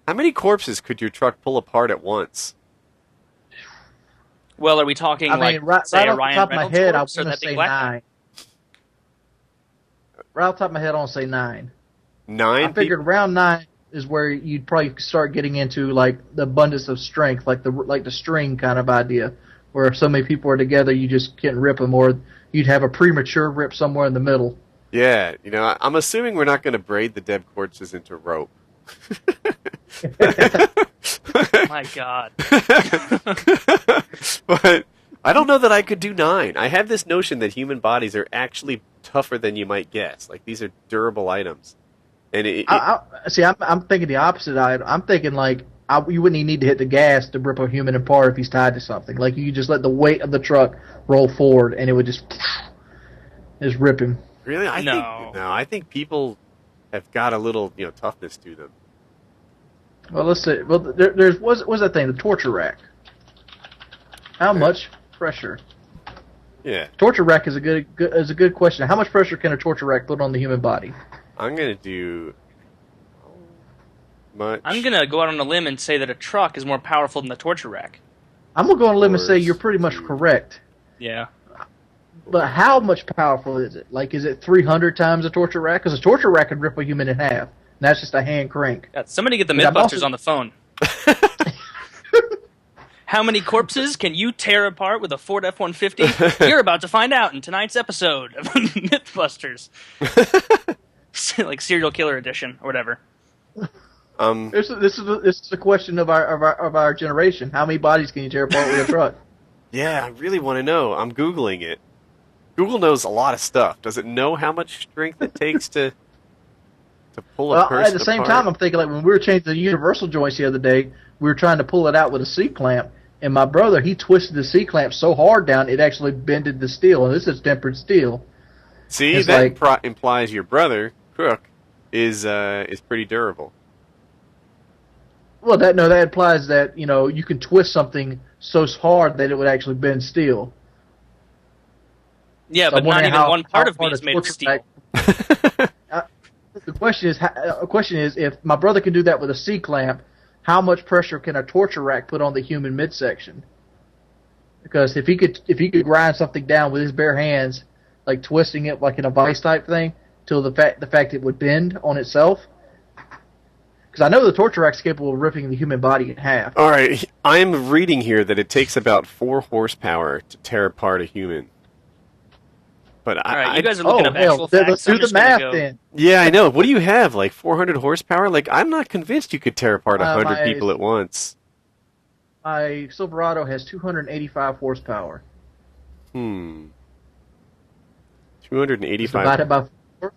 Speaker 2: How many corpses could your truck pull apart at once?
Speaker 1: Well, are we talking
Speaker 5: right
Speaker 1: say
Speaker 5: off
Speaker 1: a
Speaker 5: the
Speaker 1: Ryan
Speaker 5: top of my
Speaker 1: Reynolds
Speaker 5: head, I
Speaker 1: corpse,
Speaker 5: want
Speaker 1: or
Speaker 5: to
Speaker 1: that big
Speaker 5: say
Speaker 1: black
Speaker 5: 9. Right off the top of my head, I want to say 9.
Speaker 2: 9?
Speaker 5: I figured around 9 is where you'd probably start getting into the abundance of strength, the string kind of idea, where if so many people are together, you just can't rip them, or you'd have a premature rip somewhere in the middle.
Speaker 2: Yeah, I'm assuming we're not going to braid the dead corpses into rope.
Speaker 1: My God.
Speaker 2: But I don't know that I could do 9. I have this notion that human bodies are actually tougher than you might guess. These are durable items. And
Speaker 5: I'm thinking the opposite. I'm thinking you wouldn't even need to hit the gas to rip a human apart if he's tied to something. You just let the weight of the truck roll forward, and it would just rip him.
Speaker 2: Really? I think people have got a little, toughness to them.
Speaker 5: Well, let's see. Well, what's that thing? The torture rack. How much pressure?
Speaker 2: Yeah.
Speaker 5: Torture rack is a good question. How much pressure can a torture rack put on the human body?
Speaker 2: I'm gonna do much.
Speaker 1: I'm gonna go out on a limb and say that a truck is more powerful than the torture rack.
Speaker 5: I'm gonna go on a limb and say you're pretty much correct.
Speaker 1: Yeah.
Speaker 5: But how much powerful is it? Is it 300 times a torture rack? Because a torture rack could rip a human in half. And that's just a hand crank.
Speaker 1: Somebody get the Mythbusters on the phone. How many corpses can you tear apart with a Ford F-150? You're about to find out in tonight's episode of Mythbusters. Like serial killer edition or whatever.
Speaker 5: This is a question of our generation. How many bodies can you tear apart with a truck?
Speaker 2: Yeah, I really want to know. I'm Googling it. Google knows a lot of stuff. Does it know how much strength it takes to pull a person apart?
Speaker 5: At the same time, I'm thinking, like, when we were changing the universal joints the other day, we were trying to pull it out with a C-clamp, and my brother, he twisted the C-clamp so hard down, it actually bended the steel, and this is tempered steel.
Speaker 2: See, it's that implies your brother, Crook, is pretty durable.
Speaker 5: Well, that implies that, you can twist something so hard that it would actually bend steel.
Speaker 1: Yeah,
Speaker 5: so
Speaker 1: but not even one part of me is made of steel.
Speaker 5: The question is, if my brother can do that with a C-clamp, how much pressure can a torture rack put on the human midsection? Because if he could grind something down with his bare hands, like twisting it like in a vice type thing, till the fact it would bend on itself. Because I know the torture rack's capable of ripping the human body in half.
Speaker 2: All right, I'm reading here that it takes about 4 horsepower to tear apart a human. But
Speaker 1: all right, you guys are looking up actual facts.
Speaker 5: Let's do the math then.
Speaker 2: Yeah, I know. What do you have? Like 400 horsepower? Like, I'm not convinced you could tear apart 100 people at once.
Speaker 5: My Silverado has 285 horsepower.
Speaker 2: 285.
Speaker 5: Divided by 4.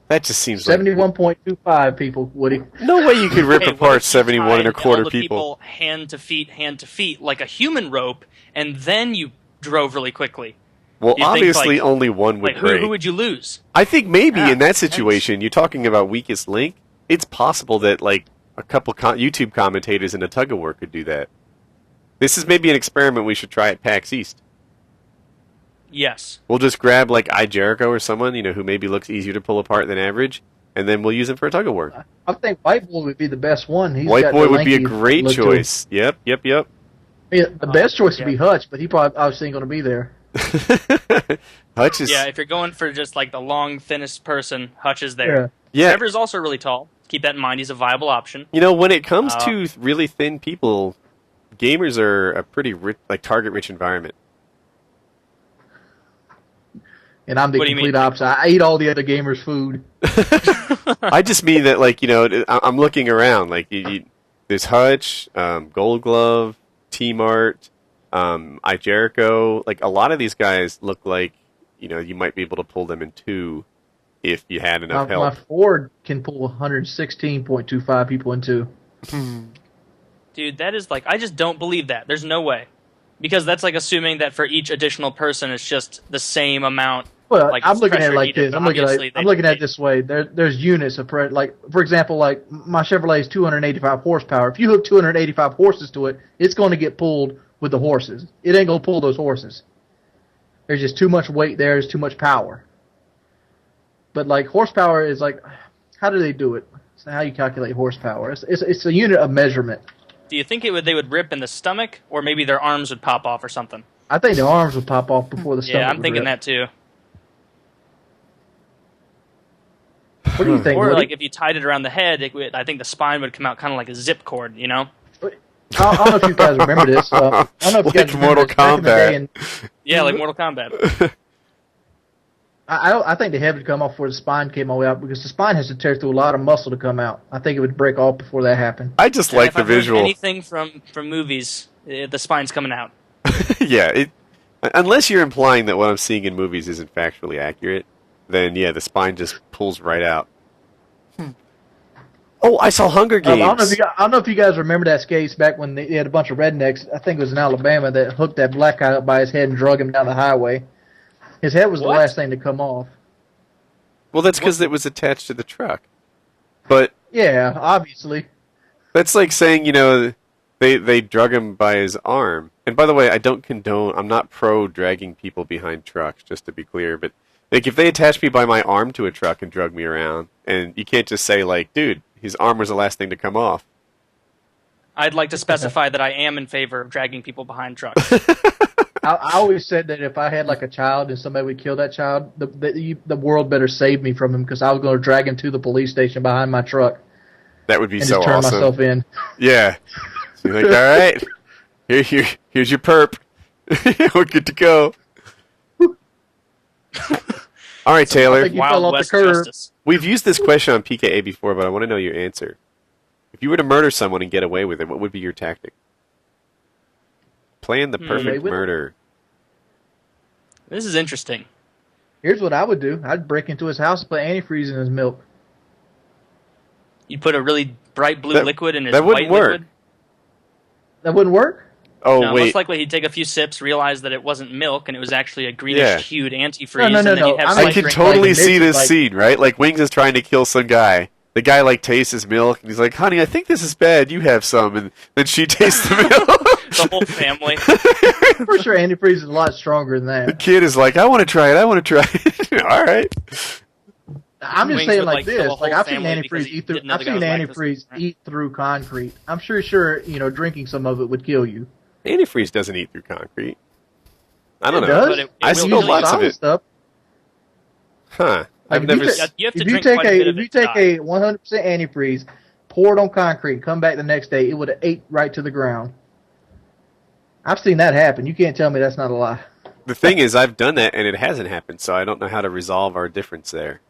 Speaker 2: That just seems
Speaker 5: 71.25 people, Woody.
Speaker 2: No way you could rip apart 71 and a quarter
Speaker 1: all the people hand to feet, like a human rope, and then you drove really quickly.
Speaker 2: Well, obviously only one would break.
Speaker 1: Who would you lose?
Speaker 2: I think maybe in that situation, you're talking about weakest link, it's possible that like a couple YouTube commentators in a tug-of-war could do that. This is maybe an experiment we should try at PAX East.
Speaker 1: Yes.
Speaker 2: We'll just grab like Jericho or someone, who maybe looks easier to pull apart than average, and then we'll use him for a tug-of-war.
Speaker 5: I think White Boy would be the best one.
Speaker 2: White Boy would be a great choice. Yep.
Speaker 5: Yeah, the best choice would be Hutch, but he probably obviously ain't going to be there.
Speaker 2: Hutch is...
Speaker 1: Yeah, if you're going for just like the long, thinnest person, Hutch is there.
Speaker 2: Yeah.
Speaker 1: Trevor's also really tall. Keep that in mind. He's a viable option.
Speaker 2: When it comes to really thin people, gamers are a pretty target-rich environment.
Speaker 5: And I'm the complete opposite. I eat all the other gamers' food.
Speaker 2: I just mean that, I'm looking around. There's Hutch, Gold Glove, T-Mart, Jericho. Like, a lot of these guys look like, you might be able to pull them in 2 if you had enough help.
Speaker 5: My Ford can pull 116.25 people in 2.
Speaker 1: Dude, that is I just don't believe that. There's no way. Because that's assuming that for each additional person, it's just the same amount.
Speaker 5: Well, I'm looking at it like this. I'm looking at it this way. There's units of for example, my Chevrolet is 285 horsepower. If you hook 285 horses to it, it's going to get pulled with the horses. It ain't going to pull those horses. There's just too much weight there. There's too much power. But horsepower is how do they do it? It's how you calculate horsepower. It's a unit of measurement.
Speaker 1: Do you think they would rip in the stomach, or maybe their arms would pop off or something?
Speaker 5: I think the arms would pop off before the stomach.
Speaker 1: Yeah, I'm thinking that too.
Speaker 5: What do you think?
Speaker 1: Or if you tied it around the head, I think the spine would come out kind of like a zip cord,
Speaker 5: I don't know if you guys remember this. I don't know if you guys remember
Speaker 2: Mortal Kombat.
Speaker 1: Yeah, like Mortal Kombat.
Speaker 5: I think the head would come off before the spine came all the way out, because the spine has to tear through a lot of muscle to come out. I think it would break off before that happened.
Speaker 2: I just like the visual.
Speaker 1: Anything from movies, the spine's coming out.
Speaker 2: Yeah, unless you're implying that what I'm seeing in movies isn't factually accurate, then yeah, the spine just pulls right out. Oh, I saw Hunger Games.
Speaker 5: I don't know if you guys remember that case back when they had a bunch of rednecks, I think it was in Alabama, that hooked that black guy up by his head and drug him down the highway. His head was the last thing to come off.
Speaker 2: Well, that's because it was attached to the truck. But
Speaker 5: yeah, obviously.
Speaker 2: That's like saying, they drug him by his arm. And by the way, I don't condone, I'm not pro dragging people behind trucks, just to be clear, but if they attached me by my arm to a truck and drug me around, and you can't just say dude, his arm was the last thing to come off.
Speaker 1: I'd like to specify that I am in favor of dragging people behind trucks.
Speaker 5: I always said that if I had a child and somebody would kill that child, the world better save me from him, because I was going to drag him to the police station behind my truck.
Speaker 2: That would be
Speaker 5: and
Speaker 2: so
Speaker 5: just turn
Speaker 2: awesome.
Speaker 5: myself in.
Speaker 2: Yeah. So you're all right. Here's your perp. We're good to go. All right, Taylor.
Speaker 5: Wild West justice.
Speaker 2: We've used this question on PKA before, but I want to know your answer. If you were to murder someone and get away with it, what would be your tactic? Plan the perfect murder.
Speaker 1: This is interesting.
Speaker 5: Here's what I would do. I'd break into his house and put antifreeze in his milk.
Speaker 1: You'd put a really bright blue liquid in his
Speaker 2: white liquid?
Speaker 5: That wouldn't work?
Speaker 2: Oh,
Speaker 1: no,
Speaker 2: wait.
Speaker 1: Most likely he'd take a few sips, realize that it wasn't milk, and it was actually a greenish-hued antifreeze.
Speaker 5: No.
Speaker 1: And then he'd have
Speaker 2: I can totally see this scene, right? Like, Wings is trying to kill some guy. The guy, like, tastes his milk, and he's like, honey, I think this is bad. You have some. And then she tastes the milk.
Speaker 1: The whole family.
Speaker 5: For sure, antifreeze is a lot stronger than that.
Speaker 2: The kid is like, I want to try it. All right.
Speaker 5: I'm just saying like this. Like, I've seen antifreeze eat through concrete. I'm sure, drinking some of it would kill you.
Speaker 2: Antifreeze doesn't eat through concrete. I don't know.
Speaker 5: Does?
Speaker 2: I spilled lots of it.
Speaker 5: Stuff.
Speaker 2: Huh.
Speaker 5: Like if you take a 100% antifreeze, pour it on concrete, come back the next day, it would have ate right to the ground. I've seen that happen. You can't tell me that's not a lie.
Speaker 2: The thing is, I've done that and it hasn't happened, so I don't know how to resolve our difference there.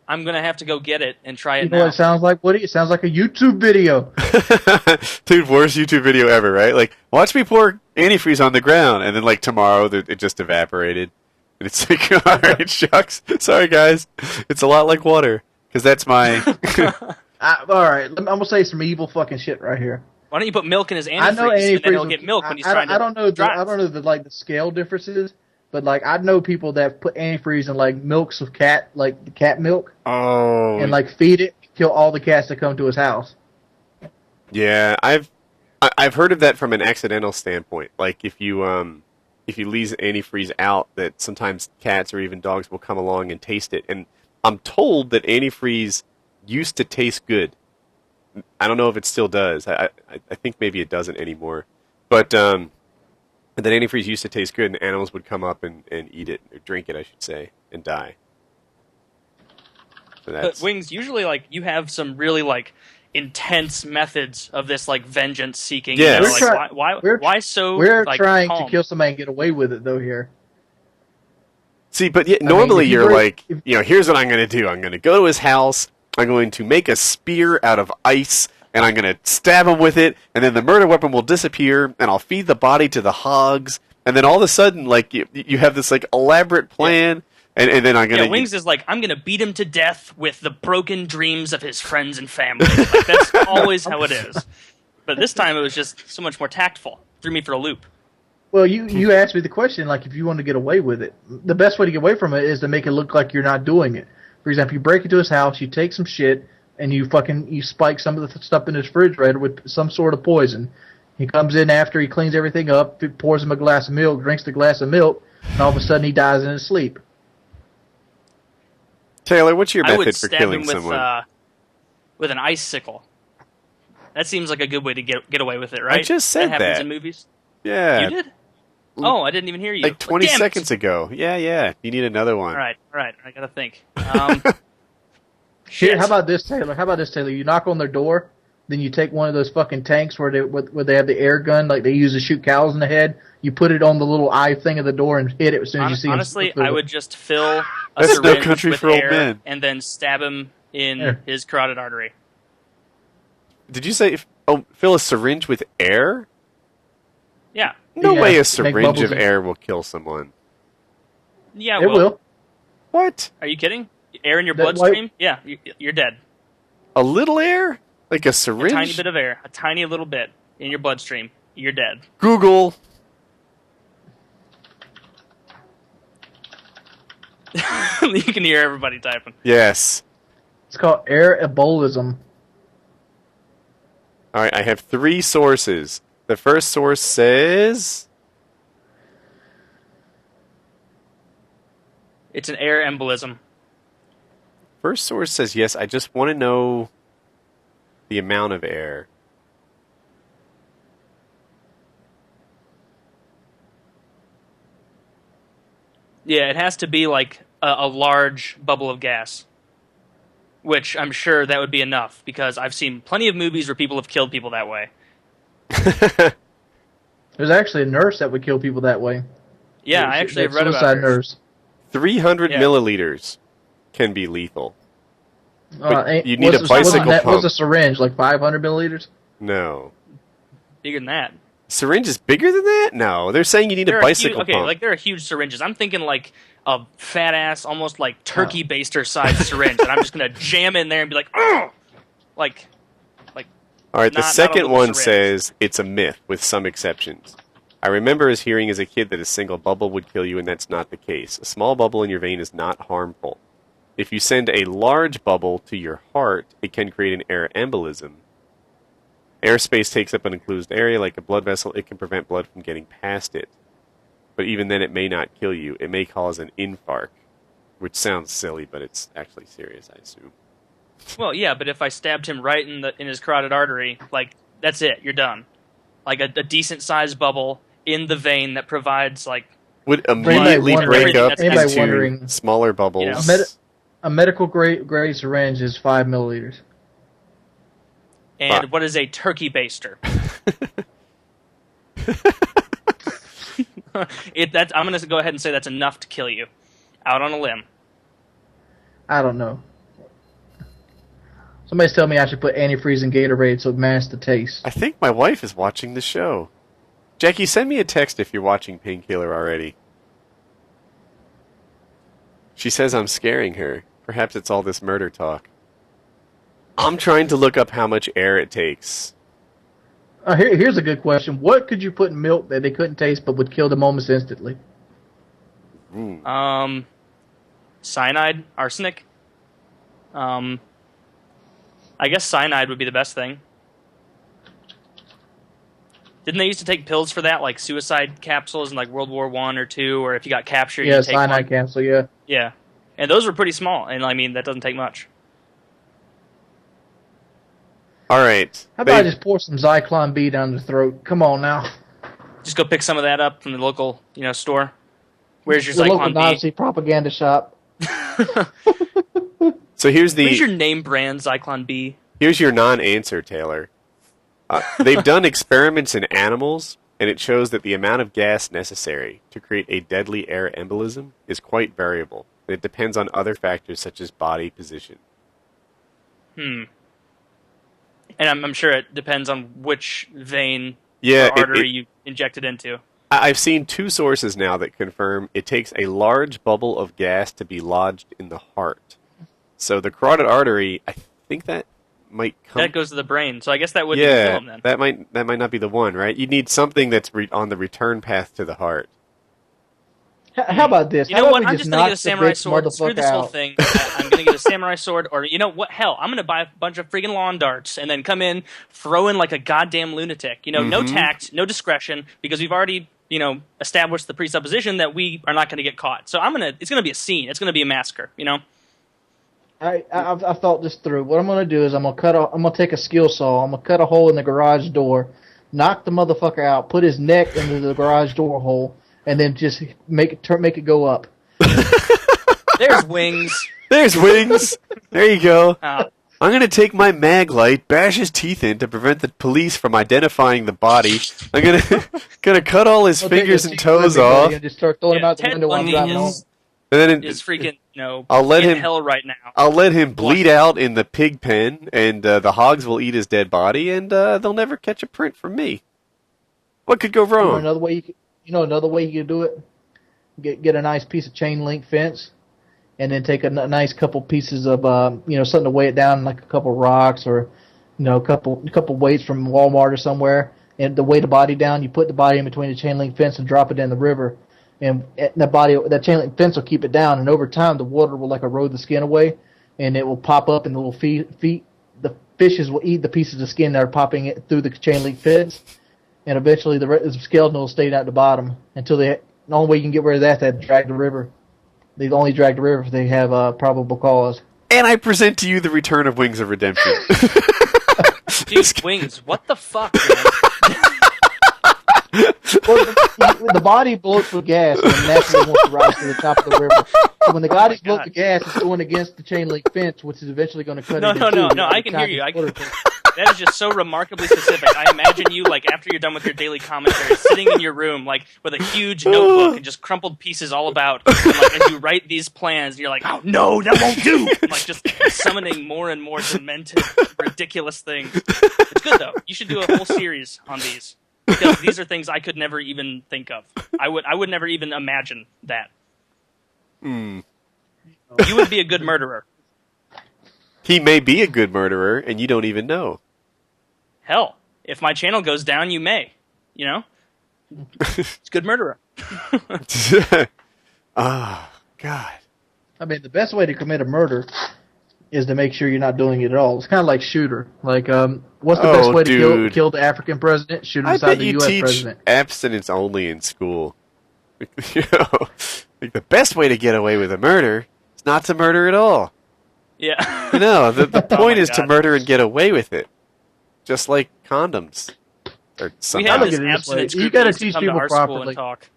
Speaker 1: I'm going to have to go get it and try it
Speaker 5: now. You know what it sounds like, Woody? It sounds like a YouTube video.
Speaker 2: Dude, worst YouTube video ever, right? Like, watch me pour antifreeze on the ground, and then, like, tomorrow it just evaporated. And it's like, all right, shucks. Sorry, guys. It's a lot like water, because that's my...
Speaker 5: all right, I'm going to say some evil fucking shit right here.
Speaker 1: Why don't you put milk in his antifreeze, and then he'll get milk when he's trying to...
Speaker 5: I don't know the scale differences. But, like, I know people that put antifreeze in, like, milks of cat, like, cat milk.
Speaker 2: Oh.
Speaker 5: And, like, feed it, kill all the cats that come to his house.
Speaker 2: Yeah, I've heard of that from an accidental standpoint. Like, if you leave antifreeze out, that sometimes cats or even dogs will come along and taste it. And I'm told that antifreeze used to taste good. I don't know if it still does. I think maybe it doesn't anymore. But, that antifreeze used to taste good, and animals would come up and eat it, or drink it, I should say, and die. So
Speaker 1: but Wings, usually, like, you have some really, like, intense methods of this, like, vengeance seeking.
Speaker 2: Yes.
Speaker 1: You know, like, why so?
Speaker 5: We're
Speaker 1: like,
Speaker 5: trying
Speaker 1: calm?
Speaker 5: to kill somebody and get away with it, though. Here.
Speaker 2: See, but normally you're like, here's what I'm going to do. I'm going to go to his house. I'm going to make a spear out of ice. And I'm going to stab him with it, and then the murder weapon will disappear, and I'll feed the body to the hogs, and then all of a sudden, like, you have this, like, elaborate plan, and then I'm going to...
Speaker 1: Yeah, Wings is like, I'm going to beat him to death with the broken dreams of his friends and family. Like, that's always how it is. But this time it was just so much more tactful. Threw me for a loop.
Speaker 5: Well, you asked me the question, like, if you want to get away with it. The best way to get away from it is to make it look like you're not doing it. For example, you break into his house, you take some shit, and you spike some of the stuff in his refrigerator with some sort of poison. He comes in after he cleans everything up, pours him a glass of milk, drinks the glass of milk, and all of a sudden he dies in his sleep.
Speaker 2: Taylor, what's your method for killing someone?
Speaker 1: With an icicle. That seems like a good way to get away with it, right?
Speaker 2: I just said
Speaker 1: that. happens in movies?
Speaker 2: Yeah.
Speaker 1: You did? Oh, I didn't even hear you.
Speaker 2: Like 20 seconds ago. Yeah. You need another one.
Speaker 1: All right. I gotta think.
Speaker 5: Here, how about this, Taylor? You knock on their door, then you take one of those fucking tanks where they have the air gun, like they use to shoot cows in the head. You put it on the little eye thing of the door and hit it as soon as you see him.
Speaker 1: Honestly, I would just fill a syringe with air and then stab him in his carotid artery.
Speaker 2: Did you say, fill a syringe with air?
Speaker 1: Yeah.
Speaker 2: No way a syringe of air will kill someone.
Speaker 1: Yeah,
Speaker 5: it will.
Speaker 2: What?
Speaker 1: Are you kidding? Air in your bloodstream? Yeah, you're dead.
Speaker 2: A little air? Like a syringe?
Speaker 1: A tiny bit of air. A tiny little bit in your bloodstream. You're dead.
Speaker 2: Google.
Speaker 1: You can hear everybody typing.
Speaker 2: Yes.
Speaker 5: It's called air embolism.
Speaker 2: All right, I have 3 sources. The first source says...
Speaker 1: It's an air embolism.
Speaker 2: First source says yes. I just want to know the amount of air.
Speaker 1: Yeah, it has to be like a large bubble of gas. Which I'm sure that would be enough, because I've seen plenty of movies where people have killed people that way.
Speaker 5: There's actually a nurse that would kill people that way.
Speaker 1: Yeah, I actually have read about
Speaker 5: suicide
Speaker 1: her.
Speaker 5: nurse.
Speaker 2: 300
Speaker 1: Yeah.
Speaker 2: milliliters can be lethal. But you need a
Speaker 5: What's
Speaker 2: bicycle pump.
Speaker 5: a syringe, like 500 milliliters?
Speaker 2: No.
Speaker 1: Bigger than that.
Speaker 2: Syringe is bigger than that? No. They're saying you need a bicycle pump.
Speaker 1: Like there are huge syringes. I'm thinking like a fat ass, almost like turkey baster sized syringe that I'm just gonna jam in there and be like, oh, like.
Speaker 2: All right, the
Speaker 1: not a
Speaker 2: second
Speaker 1: little
Speaker 2: one
Speaker 1: syringe.
Speaker 2: says it's a myth with some exceptions. I remember as hearing as a kid that a single bubble would kill you, and that's not the case. A small bubble in your vein is not harmful. If you send a large bubble to your heart, it can create an air embolism. Airspace takes up an enclosed area like a blood vessel. It can prevent blood from getting past it. But even then, it may not kill you. It may cause an infarct, which sounds silly, but it's actually serious, I assume.
Speaker 1: Well, yeah, but if I stabbed him right in his carotid artery, like that's it, you're done. Like a decent sized bubble in the vein that provides like
Speaker 2: Would immediately break up
Speaker 1: Anybody
Speaker 2: into
Speaker 5: wondering-
Speaker 2: smaller bubbles.
Speaker 1: You know.
Speaker 5: A medical grade syringe is 5 milliliters.
Speaker 1: and what is a turkey baster? I'm going to go ahead and say that's enough to kill you. Out on a limb.
Speaker 5: I don't know. Somebody's telling me I should put antifreeze in Gatorade so it masks the taste.
Speaker 2: I think my wife is watching the show. Jackie, send me a text if you're watching Painkiller already. She says I'm scaring her. Perhaps it's all this murder talk. I'm trying to look up how much air it takes.
Speaker 5: Here's a good question. What could you put in milk that they couldn't taste but would kill them almost instantly?
Speaker 1: Cyanide, arsenic. I guess cyanide would be the best thing. Didn't they used to take pills for that, like suicide capsules in like World War I or II, or if you got captured, you take
Speaker 5: cyanide
Speaker 1: one?
Speaker 5: capsule, yeah.
Speaker 1: Yeah, and those were pretty small, and I mean that doesn't take much.
Speaker 2: All right.
Speaker 5: How about I just pour some Zyklon B down the throat? Come on now.
Speaker 1: Just go pick some of that up from the local, store. Where's your
Speaker 5: The local
Speaker 1: Zyklon
Speaker 5: Nazi propaganda shop.
Speaker 1: B?
Speaker 2: So here's
Speaker 1: Where's your name brand, Zyklon B?
Speaker 2: Here's your non-answer, Taylor. They've done experiments in animals, and it shows that the amount of gas necessary to create a deadly air embolism is quite variable. And it depends on other factors such as body position.
Speaker 1: And I'm sure it depends on which vein
Speaker 2: Yeah,
Speaker 1: or artery you inject it into.
Speaker 2: I've seen two sources now that confirm it takes a large bubble of gas to be lodged in the heart. So the carotid artery, I think that might come...
Speaker 1: That goes to the brain, so I guess that wouldn't kill him then.
Speaker 2: that might not be the one, right? You need something that's on the return path to the heart.
Speaker 5: How about this?
Speaker 1: You know what? I'm just going to get a samurai sword. Screw this whole thing. I'm going to get a samurai sword, or you know what? Hell, I'm going to buy a bunch of friggin' lawn darts and then come in, throw in like a goddamn lunatic. No tact, no discretion, because we've already, established the presupposition that we are not going to get caught. So it's going to be a scene. It's going to be a massacre.
Speaker 5: I've thought this through. What I'm going to do is I'm going to take a skill saw. I'm going to cut a hole in the garage door, knock the motherfucker out, put his neck into the garage door hole, and then just make it go up.
Speaker 1: There's wings.
Speaker 2: There's wings. There you go.
Speaker 1: Oh.
Speaker 2: I'm going to take my mag light, bash his teeth in to prevent the police from identifying the body. I'm going to cut all his fingers and toes off.
Speaker 5: And just start throwing him out the
Speaker 1: Ted
Speaker 5: window while I'm
Speaker 1: Bundy
Speaker 5: driving home.
Speaker 2: And then
Speaker 1: is freaking,
Speaker 2: I'll let
Speaker 1: in
Speaker 2: him
Speaker 1: hell right now.
Speaker 2: I'll let him bleed out in the pig pen, and the hogs will eat his dead body, and they'll never catch a print from me. What could go wrong?
Speaker 5: Another way you could do it. Get a nice piece of chain link fence, and then take a nice couple pieces of something to weigh it down, like a couple rocks or a couple weights from Walmart or somewhere, and to weigh the body down. You put the body in between the chain link fence and drop it in the river. And that chain link fence will keep it down, and over time the water will erode the skin away, and it will pop up, and the little feet, the fishes will eat the pieces of skin that are popping it through the chain link fence, and eventually the skeleton will stay down at the bottom until the only way you can get rid of that is to drag the river. They only drag the river if they have probable cause.
Speaker 2: And I present to you the return of Wings of Redemption.
Speaker 1: Dude, wings, what the fuck, man?
Speaker 5: Well, the body bloats with gas and naturally wants to rise to the top of the river. So when the body bloats with gas, it's going against the chain link fence, which is eventually going to cut it in two.
Speaker 1: No, I can hear you. That is just so remarkably specific. I imagine you, like, after you're done with your daily commentary, sitting in your room, like, with a huge notebook and just crumpled pieces all about. And, like, as you write these plans, you're like, oh, no, that won't do! And, like, just summoning more and more demented, ridiculous things. It's good, though. You should do a whole series on these. Because these are things I could never even think of. I would never even imagine that. You would be a good murderer.
Speaker 2: He may be a good murderer, and you don't even know.
Speaker 1: Hell, if my channel goes down, you may. You know? It's a good murderer.
Speaker 2: Ah, God.
Speaker 5: I mean, the best way to commit a murder is to make sure you're not doing it at all. It's kind of like Shooter. Like, what's the best way to kill the African president? Shoot inside the U.S. president.
Speaker 2: Abstinence-only in school. You know, like the best way to get away with a murder is not to murder at all.
Speaker 1: Yeah.
Speaker 2: You know, the point is
Speaker 1: God.
Speaker 2: to murder and get away with it. Just like condoms. Or
Speaker 1: We have
Speaker 2: something.
Speaker 1: this abstinence group that used to come to our school and talk.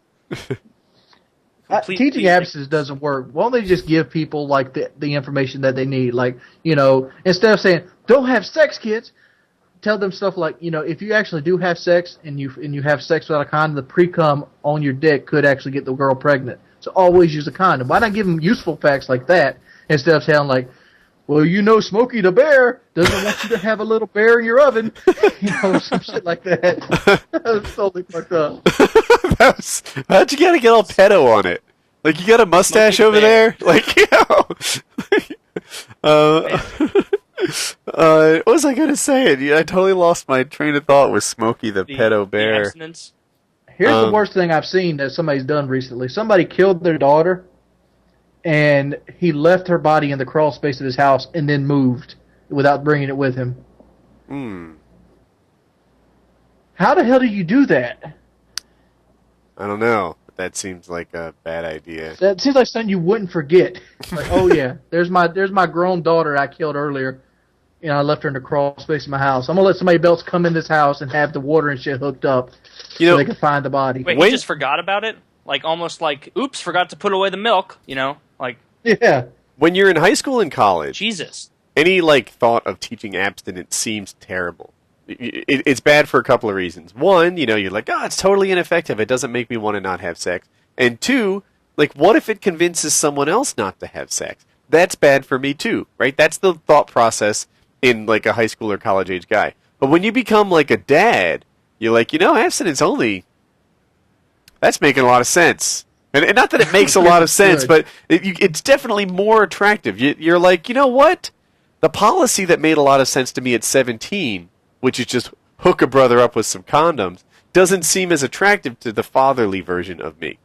Speaker 5: Teaching abstinence doesn't work. Why don't they just give people like the information that they need? Like, you know, instead of saying don't have sex, kids, tell them stuff like, you know, if you actually do have sex and you have sex without a condom, the pre-cum on your dick could actually get the girl pregnant. So always use a condom. Why not give them useful facts like that instead of saying like, well, you know, Smokey the Bear doesn't want you to have a little bear in your oven. You know, some shit like that. That's totally fucked up.
Speaker 2: How'd you gotta get all pedo on it? Like, you got a mustache over there? Like, you know. What was I gonna say? I totally lost my train of thought with Smokey the pedo bear.
Speaker 1: The abstinence.
Speaker 5: Here's the worst thing I've seen that somebody's done recently. Somebody killed their daughter, and he left her body in the crawl space of his house and then moved without bringing it with him. How the hell do you do that?
Speaker 2: I don't know. That seems like a bad idea.
Speaker 5: That seems like something you wouldn't forget. Like, oh yeah, there's my grown daughter I killed earlier. You know, I left her in the crawl space of my house. I'm gonna let somebody else come in this house and have the water and shit hooked up, so they can find the body.
Speaker 1: Wait, he just forgot about it? Like, almost like, oops, forgot to put away the milk, you know? Like,
Speaker 5: yeah.
Speaker 2: When you're in high school and college,
Speaker 1: Jesus.
Speaker 2: any, like, thought of teaching abstinence seems terrible. It's bad for a couple of reasons. One, you know, you're like, oh, it's totally ineffective. It doesn't make me want to not have sex. And two, like, what if it convinces someone else not to have sex? That's bad for me, too, right? That's the thought process in, like, a high school or college-age guy. But when you become, like, a dad, you're like, you know, abstinence only, that's making a lot of sense. And not that it makes a lot of sense, but it's definitely more attractive. You're like, you know what? The policy that made a lot of sense to me at 17, which is just hook a brother up with some condoms, doesn't seem as attractive to the fatherly version of me.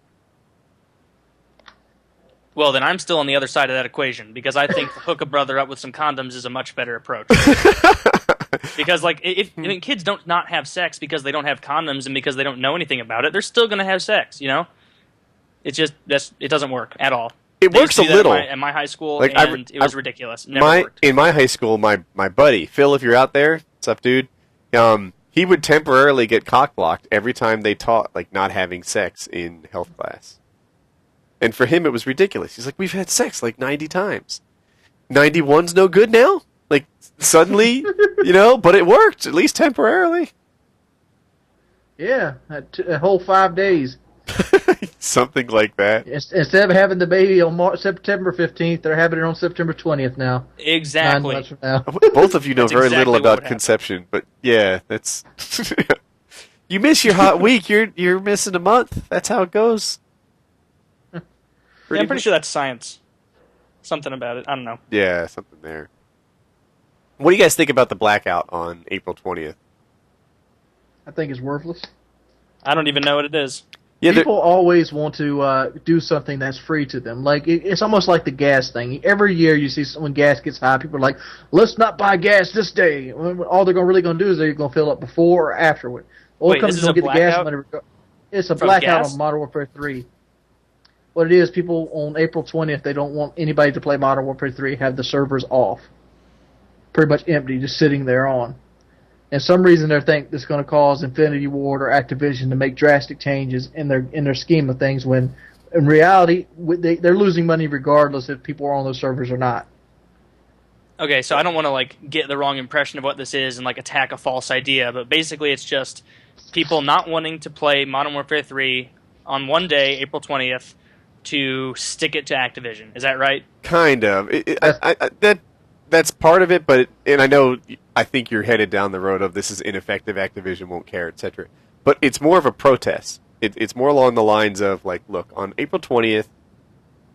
Speaker 1: Well, then I'm still on the other side of that equation, because I think hook a brother up with some condoms is a much better approach. Because, like, I mean, kids don't not have sex because they don't have condoms and because they don't know anything about it. They're still going to have sex, you know? It's just, it doesn't work at all.
Speaker 2: It works a little.
Speaker 1: At my high school,
Speaker 2: like,
Speaker 1: and it was ridiculous. Never worked.
Speaker 2: In my high school, my buddy, Phil, if you're out there, what's up, dude? He would temporarily get cock-blocked every time they taught, like, not having sex in health class. And for him, it was ridiculous. He's like, we've had sex, like, 90 times. 91's no good now? Like, suddenly, you know, but it worked, at least temporarily.
Speaker 5: Yeah, a whole 5 days.
Speaker 2: Something like that.
Speaker 5: Instead of having the baby on September 15th, they're having it on September 20th now.
Speaker 1: Exactly.
Speaker 5: 9 months from now.
Speaker 2: Both of you know very
Speaker 1: exactly
Speaker 2: little about conception, but yeah, that's... You miss your hot week, you're missing a month. That's how it goes.
Speaker 1: Yeah, I'm pretty sure that's science. Something about it. I don't know.
Speaker 2: Yeah, something there. What do you guys think about the blackout on April 20th?
Speaker 5: I think it's worthless.
Speaker 1: I don't even know what it is.
Speaker 2: Yeah,
Speaker 5: people always want to do something that's free to them. Like it's almost like the gas thing. Every year you see when gas gets high, people are like, "Let's not buy gas this day." All they're really going to do is they're going to fill up before or afterward.
Speaker 1: Wait, this is a blackout?
Speaker 5: It's a blackout on Modern Warfare 3. What it is, people on April 20th, they don't want anybody to play Modern Warfare 3. Have the servers off, pretty much empty, just sitting there on. And some reason they think this is going to cause Infinity Ward or Activision to make drastic changes in their scheme of things, when in reality they're losing money regardless if people are on those servers or not.
Speaker 1: Okay, so I don't want to like get the wrong impression of what this is and like attack a false idea, but basically it's just people not wanting to play Modern Warfare 3 on one day, April 20th, to stick it to Activision. Is that right?
Speaker 2: Kind of. That's part of it, but I think you're headed down the road of this is ineffective, Activision won't care, etc. But it's more of a protest. It's more along the lines of like, look, on April 20th,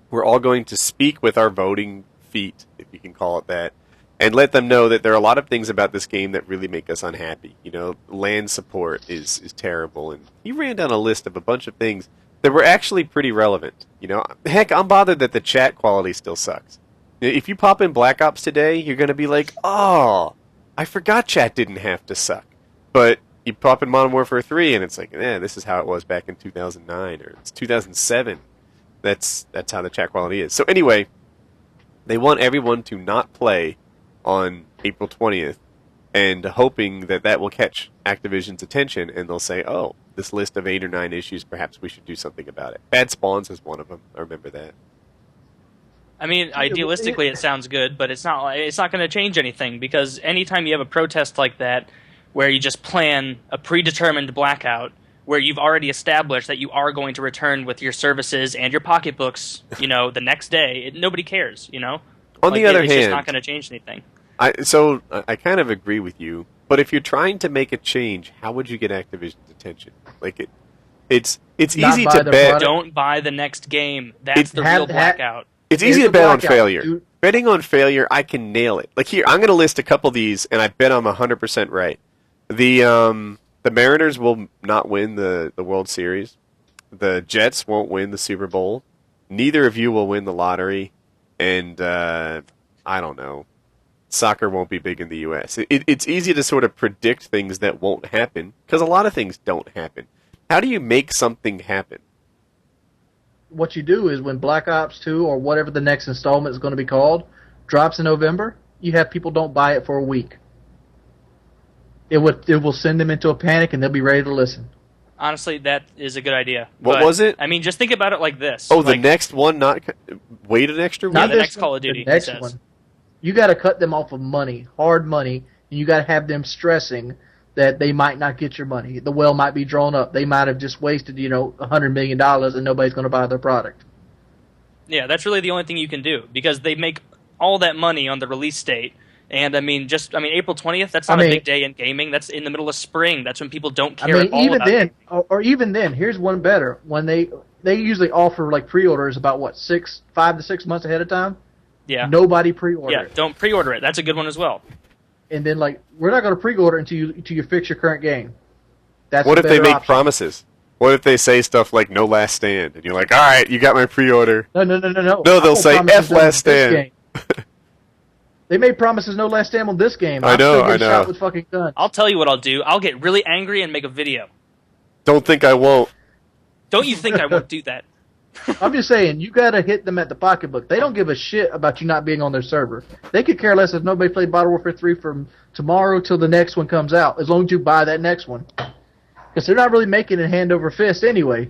Speaker 2: we're all going to speak with our voting feet, if you can call it that, and let them know that there are a lot of things about this game that really make us unhappy. You know, land support is terrible, and he ran down a list of a bunch of things that were actually pretty relevant. You know, heck, I'm bothered that the chat quality still sucks. If you pop in Black Ops today, you're going to be like, oh, I forgot chat didn't have to suck. But you pop in Modern Warfare 3, and it's like, this is how it was back in 2009, or it's 2007. That's how the chat quality is. So anyway, they want everyone to not play on April 20th, and hoping that that will catch Activision's attention, and they'll say, oh, this list of 8 or 9 issues, perhaps we should do something about it. Bad Spawns is one of them. I remember that.
Speaker 1: I mean, idealistically, it sounds good, but it's not going to change anything, because anytime you have a protest like that, where you just plan a predetermined blackout, where you've already established that you are going to return with your services and your pocketbooks, the next day, nobody cares,
Speaker 2: On the other hand,
Speaker 1: it's just not going to change anything.
Speaker 2: I kind of agree with you, but if you're trying to make a change, how would you get Activision's attention? Like it's easy to bet.
Speaker 1: Don't buy the next game. That's the real blackout.
Speaker 2: It's easy to bet on failure. Dude. Betting on failure, I can nail it. Like here, I'm going to list a couple of these, and I bet I'm 100% right. The Mariners will not win the World Series. The Jets won't win the Super Bowl. Neither of you will win the lottery, and I don't know. Soccer won't be big in the U.S. It's easy to sort of predict things that won't happen, because a lot of things don't happen. How do you make something happen?
Speaker 5: What you do is when Black Ops 2 or whatever the next installment is going to be called drops in November, you have people don't buy it for a week. It will send them into a panic, and they'll be ready to listen.
Speaker 1: Honestly, that is a good idea.
Speaker 2: What was it?
Speaker 1: I mean, just think about it like this.
Speaker 2: Oh, the next one, not wait an extra week?
Speaker 1: Yeah, the next Call of Duty.
Speaker 5: The next one. You got to cut them off of money, hard money, and you got to have them stressing that they might not get your money. The well might be drawn up. They might have just wasted, $100 million, and nobody's going to buy their product.
Speaker 1: Yeah, that's really the only thing you can do, because they make all that money on the release date. And April 20th, that's not a big day in gaming. That's in the middle of spring. That's when people don't care at all about it.
Speaker 5: Even then, here's one better. When they usually offer like pre-orders about 5 to 6 months ahead of time.
Speaker 1: Yeah.
Speaker 5: Nobody pre-order it.
Speaker 1: Yeah, don't pre-order it. That's a good one as well.
Speaker 5: And then we're not going to pre-order until you fix your current game. That's
Speaker 2: what if they make
Speaker 5: option.
Speaker 2: promises? What if they say stuff like "No Last Stand" and you're like, "All right, you got my pre-order"?
Speaker 5: No.
Speaker 2: No, they'll say "F Last Stand."
Speaker 5: They made promises no Last Stand on this game.
Speaker 2: I know.
Speaker 5: Shot with fucking guns.
Speaker 1: I'll tell you what I'll do. I'll get really angry and make a video.
Speaker 2: Don't think I won't.
Speaker 1: Don't you think I won't do that?
Speaker 5: I'm just saying, you got to hit them at the pocketbook. They don't give a shit about you not being on their server. They could care less if nobody played Modern Warfare 3 from tomorrow till the next one comes out, as long as you buy that next one. Because they're not really making it hand over fist anyway.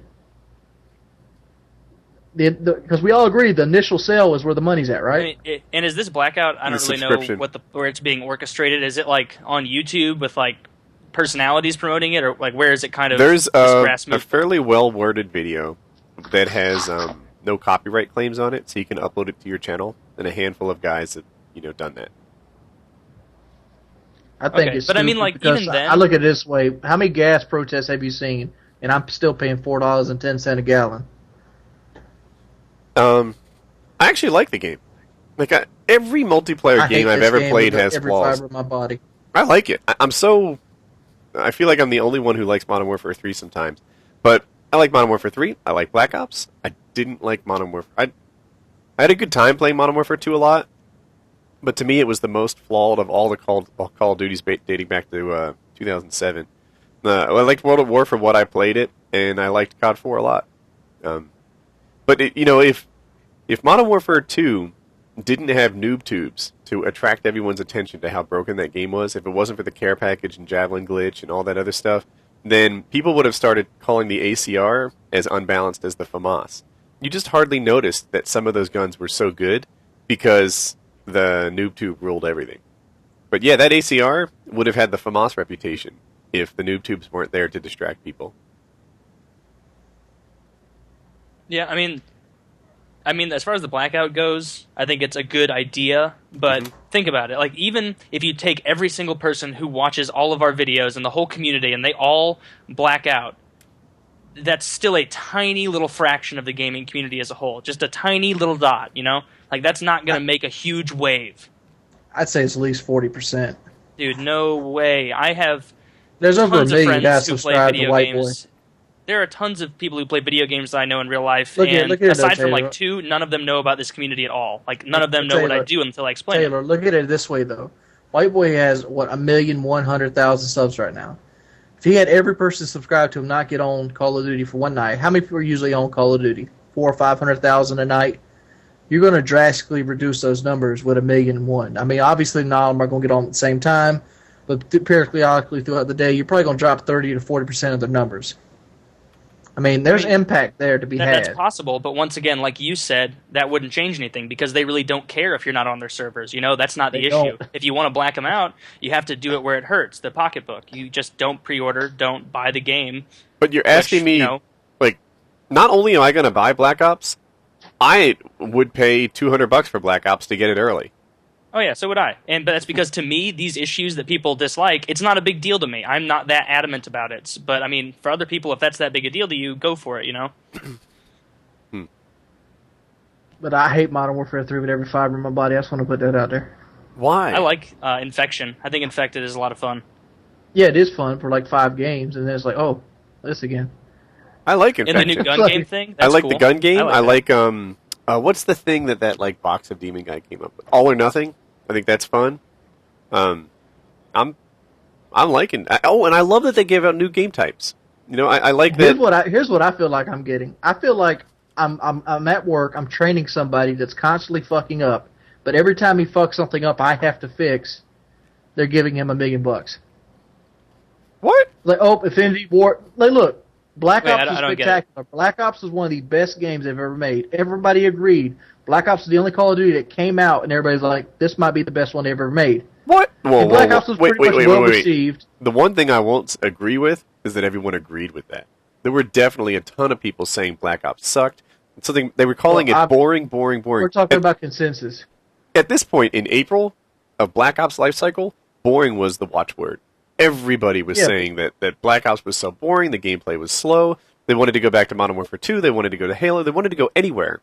Speaker 5: Because we all agree the initial sale is where the money's at, right?
Speaker 1: And is this blackout? I don't really know where it's being orchestrated. Is it like on YouTube with like personalities promoting it, or like where is it kind of?
Speaker 2: There's a fairly well worded video that has no copyright claims on it, so you can upload it to your channel, and a handful of guys have done that.
Speaker 5: I think it's. But I mean, like even then, I look at it this way: how many gas protests have you seen? And I'm still paying $4.10 a gallon.
Speaker 2: I actually like the game. Like every multiplayer game I've ever played has
Speaker 5: every
Speaker 2: flaws.
Speaker 5: Fiber of my body.
Speaker 2: I like it. I feel like I'm the only one who likes Modern Warfare 3 sometimes, but I like Modern Warfare 3. I like Black Ops. I didn't like Modern Warfare. I had a good time playing Modern Warfare 2 a lot, but to me it was the most flawed of all the Call of Duties dating back to 2007. I liked World at War for what I played it, and I liked COD 4 a lot. But if Modern Warfare 2 didn't have noob tubes to attract everyone's attention to how broken that game was, if it wasn't for the care package and Javelin glitch and all that other stuff, then people would have started calling the ACR as unbalanced as the FAMAS. You just hardly noticed that some of those guns were so good because the NoobTube ruled everything. But yeah, that ACR would have had the FAMAS reputation if the NoobTubes weren't there to distract people.
Speaker 1: Yeah, I mean, as far as the blackout goes, I think it's a good idea, but think about it. Like, even if you take every single person who watches all of our videos and the whole community and they all black out, that's still a tiny little fraction of the gaming community as a whole. Just a tiny little dot, you know? Like, that's not going to make a huge wave.
Speaker 5: I'd say it's at least 40%.
Speaker 1: Dude, no way. I have
Speaker 5: There's over a
Speaker 1: tons of
Speaker 5: million
Speaker 1: friends
Speaker 5: guys
Speaker 1: who play
Speaker 5: subscribed to
Speaker 1: video
Speaker 5: White Boy.
Speaker 1: games. There are tons of people who play video games that I know in real life,
Speaker 5: Look
Speaker 1: and
Speaker 5: at it,
Speaker 1: aside from
Speaker 5: Taylor.
Speaker 1: like 2, none of them know about this community at all. Like, none of them know what I
Speaker 5: Taylor,
Speaker 1: do until I explain it.
Speaker 5: Taylor, look at it this way, though. White Boy has, 1,100,000 subs right now. If he had every person subscribed to him not get on Call of Duty for one night, how many people are usually on Call of Duty? 400,000 or 500,000 a night? You're going to drastically reduce those numbers with 1,000,001. I mean, obviously not all of them are going to get on at the same time, but periodically throughout the day, you're probably going to drop 30 to 40% of their numbers. I mean, there's impact there to be had.
Speaker 1: That's possible, but once again, like you said, that wouldn't change anything because they really don't care if you're not on their servers. You know, that's not the issue.
Speaker 5: Don't.
Speaker 1: If you want to black them out, you have to do it where it hurts, the pocketbook. You just don't pre-order, don't buy the game.
Speaker 2: But you're asking me, like, not only am I going to buy Black Ops, I would pay $200 for Black Ops to get it early.
Speaker 1: Oh yeah, so would I. But that's because to me, these issues that people dislike, it's not a big deal to me. I'm not that adamant about it. But I mean, for other people, if that's that big a deal to you, go for it, you know?
Speaker 5: But I hate Modern Warfare 3 with every fiber in my body. I just want to put that out there.
Speaker 2: Why?
Speaker 1: I like Infection. I think Infected is a lot of fun.
Speaker 5: Yeah, it is fun for like 5 games, and then it's like, oh, this again.
Speaker 2: I like
Speaker 1: And
Speaker 2: Infection.
Speaker 1: the new gun game thing,
Speaker 2: I
Speaker 1: that's
Speaker 2: like
Speaker 1: cool.
Speaker 2: the gun game. I
Speaker 1: like
Speaker 2: like what's the thing that like Box of Demon guy came up with? All or Nothing. I think that's fun. I'm liking. And I love that they gave out new game types. You know, I like that.
Speaker 5: Here's what I feel like I'm getting. I feel like I'm at work. I'm training somebody that's constantly fucking up, but every time he fucks something up, I have to fix. They're giving him $1 million.
Speaker 2: What?
Speaker 5: Like, oh, Infinity War. Like, look, Black Ops is
Speaker 1: I don't get it.
Speaker 5: spectacular. Black Ops is one of the best games they've ever made. Everybody agreed. Black Ops is the only Call of Duty that came out, and everybody's like, this might be the best one they've ever made.
Speaker 2: What?
Speaker 5: And Black Ops was pretty much well received.
Speaker 2: The one thing I won't agree with is that everyone agreed with that. There were definitely a ton of people saying Black Ops sucked. Something they were calling it boring.
Speaker 5: We're talking about consensus.
Speaker 2: At this point in April of Black Ops life cycle, boring was the watchword. Everybody was saying that Black Ops was so boring, the gameplay was slow. They wanted to go back to Modern Warfare 2. They wanted to go to Halo. They wanted to go anywhere.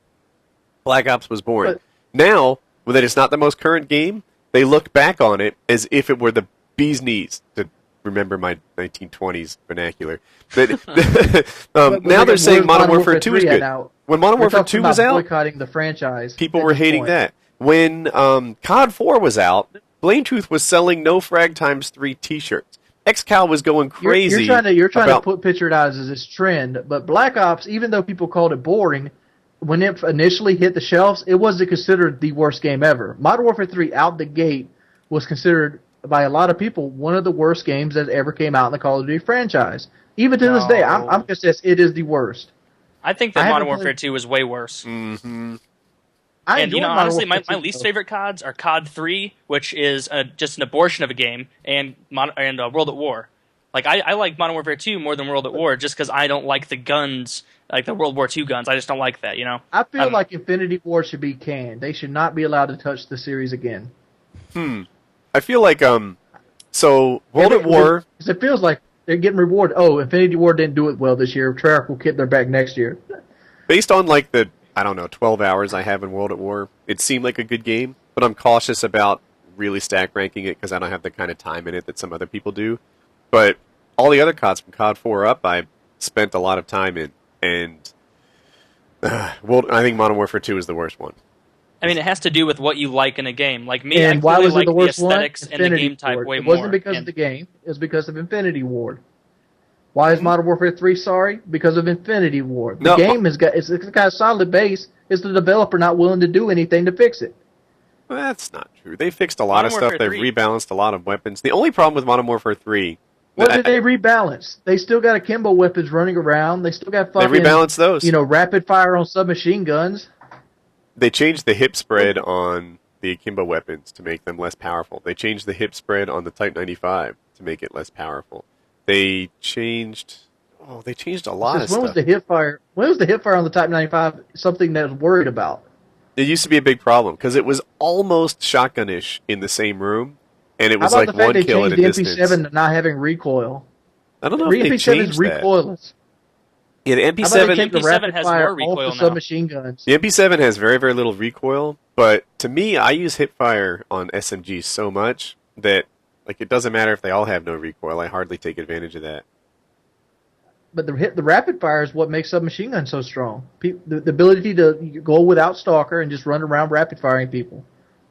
Speaker 2: Black Ops was boring.
Speaker 5: But
Speaker 2: now, that it's not the most current game, they look back on it as if it were the bee's knees, to remember my 1920s vernacular. Now they're saying Modern Warfare 2 is good. When Modern Warfare 2 was out,
Speaker 5: boycotting the franchise.
Speaker 2: people were hating that. When CoD 4 was out, Blame Truth was selling No Frag x3 t-shirts. XCal was going crazy.
Speaker 5: You're trying to picture it out as this trend, but Black Ops, even though people called it boring, when it initially hit the shelves, it wasn't considered the worst game ever. Modern Warfare 3 out the gate was considered by a lot of people one of the worst games that ever came out in the Call of Duty franchise. Even to this day, I'm going to say it is the worst.
Speaker 1: I think that Modern Warfare 2 is way worse.
Speaker 2: Mm-hmm.
Speaker 1: And, honestly, my least favorite CODs are COD 3, which is just an abortion of a game, and World at War. Like, I like Modern Warfare 2 more than World at War just because I don't like the guns, like the World War II guns. I just don't like that, you know?
Speaker 5: I feel like Infinity War should be canned. They should not be allowed to touch the series again.
Speaker 2: I feel like, so World at War...
Speaker 5: It feels like they're getting rewarded. Oh, Infinity War didn't do it well this year. Treyarch will get their back next year.
Speaker 2: Based on, like, the, 12 hours I have in World at War, it seemed like a good game, but I'm cautious about really stack ranking it because I don't have the kind of time in it that some other people do. But all the other CODs from COD 4 up, I spent a lot of time in, and I think Modern Warfare 2 is the worst one.
Speaker 1: I mean, it has to do with what you like in a game. Like me,
Speaker 5: and
Speaker 1: I
Speaker 5: why
Speaker 1: really
Speaker 5: was it
Speaker 1: like
Speaker 5: the
Speaker 1: the
Speaker 5: worst
Speaker 1: aesthetics
Speaker 5: one?
Speaker 1: and the
Speaker 5: Infinity
Speaker 1: game type
Speaker 5: Ward.
Speaker 1: way
Speaker 5: It
Speaker 1: more.
Speaker 5: wasn't because of the game. It was because of Infinity Ward. Why is Modern Warfare 3 sorry? Because of Infinity Ward. The game it's got a solid base. It's the developer not willing to do anything to fix it.
Speaker 2: Well, that's not true. They fixed a lot of stuff. They've
Speaker 1: 3.
Speaker 2: rebalanced a lot of weapons. The only problem with Modern Warfare 3...
Speaker 5: What did they rebalance? They still got akimbo weapons running around. They still got fucking...
Speaker 2: They rebalanced those.
Speaker 5: Rapid fire on submachine guns.
Speaker 2: They changed the hip spread on the akimbo weapons to make them less powerful. They changed the hip spread on the Type 95 to make it less powerful. They changed a lot of stuff.
Speaker 5: When was the hip fire on the Type 95 something that was worried about?
Speaker 2: It used to be a big problem because it was almost shotgun-ish in the same room, and it was
Speaker 5: How
Speaker 2: like
Speaker 5: about the fact
Speaker 2: one
Speaker 5: they
Speaker 2: kill at
Speaker 5: changed
Speaker 2: a
Speaker 5: the
Speaker 2: distance.
Speaker 5: MP7 to not having recoil?
Speaker 2: I don't know
Speaker 5: The
Speaker 2: if they
Speaker 5: MP7 is
Speaker 2: changed that.
Speaker 5: recoilless.
Speaker 2: Yeah, the
Speaker 5: How about they
Speaker 2: MP7.
Speaker 5: take the
Speaker 1: MP7
Speaker 5: rapid
Speaker 1: has
Speaker 5: fire
Speaker 1: more recoil
Speaker 5: off the
Speaker 1: now.
Speaker 5: submachine guns?
Speaker 2: The MP7 has very, very little recoil, but to me, I use hipfire on SMGs so much that it doesn't matter if they all have no recoil. I hardly take advantage of that.
Speaker 5: But the rapid fire is what makes submachine guns so strong. The ability to go without stalker and just run around rapid firing people.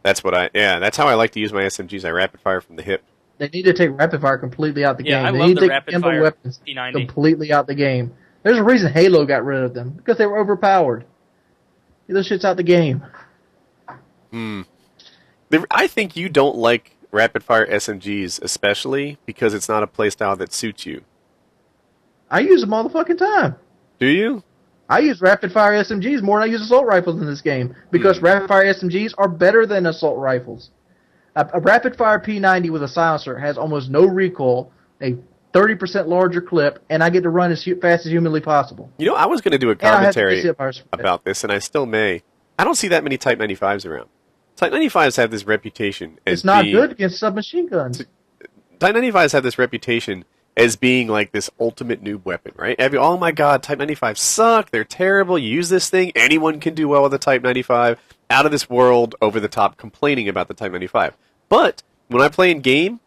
Speaker 2: That's how I like to use my SMGs. I rapid fire from the hip.
Speaker 5: They need to take rapid fire completely out the game.
Speaker 1: I
Speaker 5: They
Speaker 1: love
Speaker 5: need
Speaker 1: the
Speaker 5: to take
Speaker 1: rapid
Speaker 5: akimbo
Speaker 1: fire
Speaker 5: weapons
Speaker 1: P90.
Speaker 5: completely out the game. There's a reason Halo got rid of them, because they were overpowered. Those shit's out the game.
Speaker 2: I think you don't like rapid fire SMGs, especially because it's not a playstyle that suits you.
Speaker 5: I use them all the fucking time.
Speaker 2: Do you?
Speaker 5: I use rapid fire SMGs more than I use assault rifles in this game, because rapid fire SMGs are better than assault rifles. A rapid fire P90 with a silencer has almost no recoil, a 30% larger clip, and I get to run as fast as humanly possible.
Speaker 2: You know, I was going to do a
Speaker 5: And I have to
Speaker 2: commentary
Speaker 5: base it
Speaker 2: about this, and I still may. I don't see that many Type 95s around. Type 95s have this reputation as
Speaker 5: It's not
Speaker 2: being...
Speaker 5: good against submachine guns.
Speaker 2: Type 95s have this reputation as being like this ultimate noob weapon, right? Oh my god, Type 95s suck, they're terrible, you use this thing, anyone can do well with a Type 95, out of this world, over the top, complaining about the Type 95. But, when I play in game,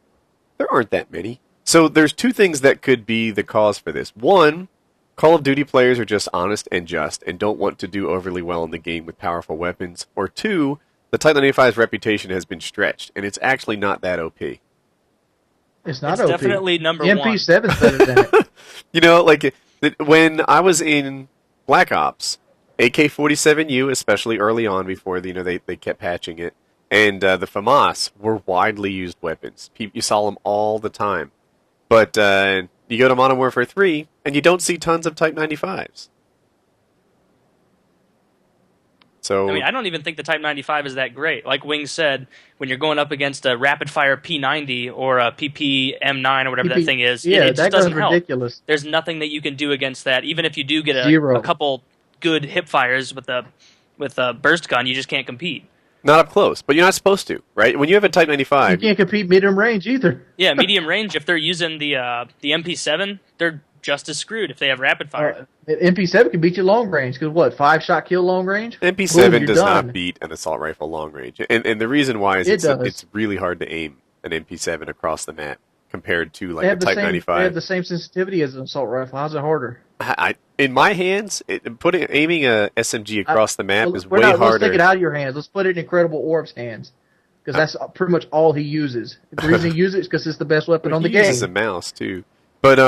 Speaker 2: there aren't that many. So there's two things that could be the cause for this. One, Call of Duty players are just honest and just, and don't want to do overly well in the game with powerful weapons. Or two, the Type 95's reputation has been stretched, and it's actually not that OP.
Speaker 5: It's not
Speaker 1: It's
Speaker 5: OP.
Speaker 1: definitely number
Speaker 5: the
Speaker 1: one.
Speaker 5: MP7's better than it.
Speaker 2: You know, when I was in Black Ops, AK-47U, especially early on before they kept patching it, and the FAMAS were widely used weapons. You saw them all the time. But you go to Modern Warfare 3, and you don't see tons of Type 95s. So,
Speaker 1: I mean, I don't even think the Type 95 is that great. Like Wing said, when you're going up against a rapid-fire P90 or a PPM9 or whatever that thing is,
Speaker 5: yeah,
Speaker 1: it just
Speaker 5: that
Speaker 1: doesn't
Speaker 5: gun's
Speaker 1: help.
Speaker 5: ridiculous.
Speaker 1: There's nothing that you can do against that. Even if you do get
Speaker 5: Zero.
Speaker 1: a couple good hip fires with a burst gun, you just can't compete.
Speaker 2: not up close, but you're not supposed to, right? When you have a Type 95...
Speaker 5: You can't compete medium range either.
Speaker 1: Yeah, medium range, if they're using the MP7, they're just as screwed if they have rapid fire.
Speaker 5: MP7 can beat you long range, because what, 5-shot kill long range?
Speaker 2: MP7
Speaker 5: Boom,
Speaker 2: does
Speaker 5: you're
Speaker 2: not
Speaker 5: done.
Speaker 2: beat an assault rifle long range. And the reason why is it's really hard to aim an MP7 across the map compared to like a Type 95.
Speaker 5: They have the same sensitivity as an assault rifle. How's it harder?
Speaker 2: In my hands, aiming a SMG across the map is way harder.
Speaker 5: Let's take it out of your hands. Let's put it in Incredible Orb's hands. Because that's pretty much all he uses. The reason he uses it is because it's the best weapon on the game.
Speaker 2: He uses a mouse, too. But,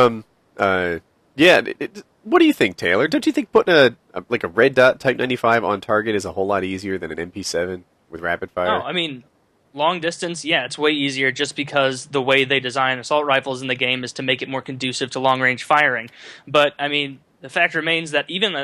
Speaker 2: yeah, what do you think, Taylor? Don't you think putting a red dot Type 95 on target is a whole lot easier than an MP7 with rapid fire?
Speaker 1: Oh, I mean, long distance, yeah, it's way easier just because the way they design assault rifles in the game is to make it more conducive to long-range firing. But, I mean, the fact remains that even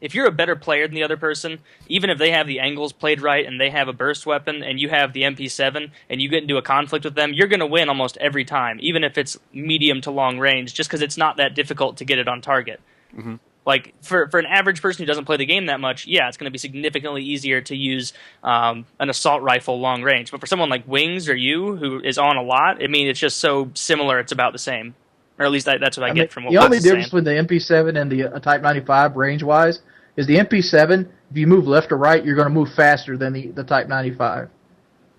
Speaker 1: if you're a better player than the other person, even if they have the angles played right and they have a burst weapon and you have the MP7 and you get into a conflict with them, you're going to win almost every time, even if it's medium to long range, just because it's not that difficult to get it on target.
Speaker 2: Mm-hmm.
Speaker 1: Like, for an average person who doesn't play the game that much, yeah, it's going to be significantly easier to use an assault rifle long range. But for someone like Wings or you, who is on a lot, I mean, it's just so similar, it's about the same. Or at least that's what I get from what
Speaker 5: the only
Speaker 1: Wes is
Speaker 5: difference
Speaker 1: saying.
Speaker 5: between the MP7 and the Type 95 range-wise is the MP7, if you move left or right, you're going to move faster than the Type 95.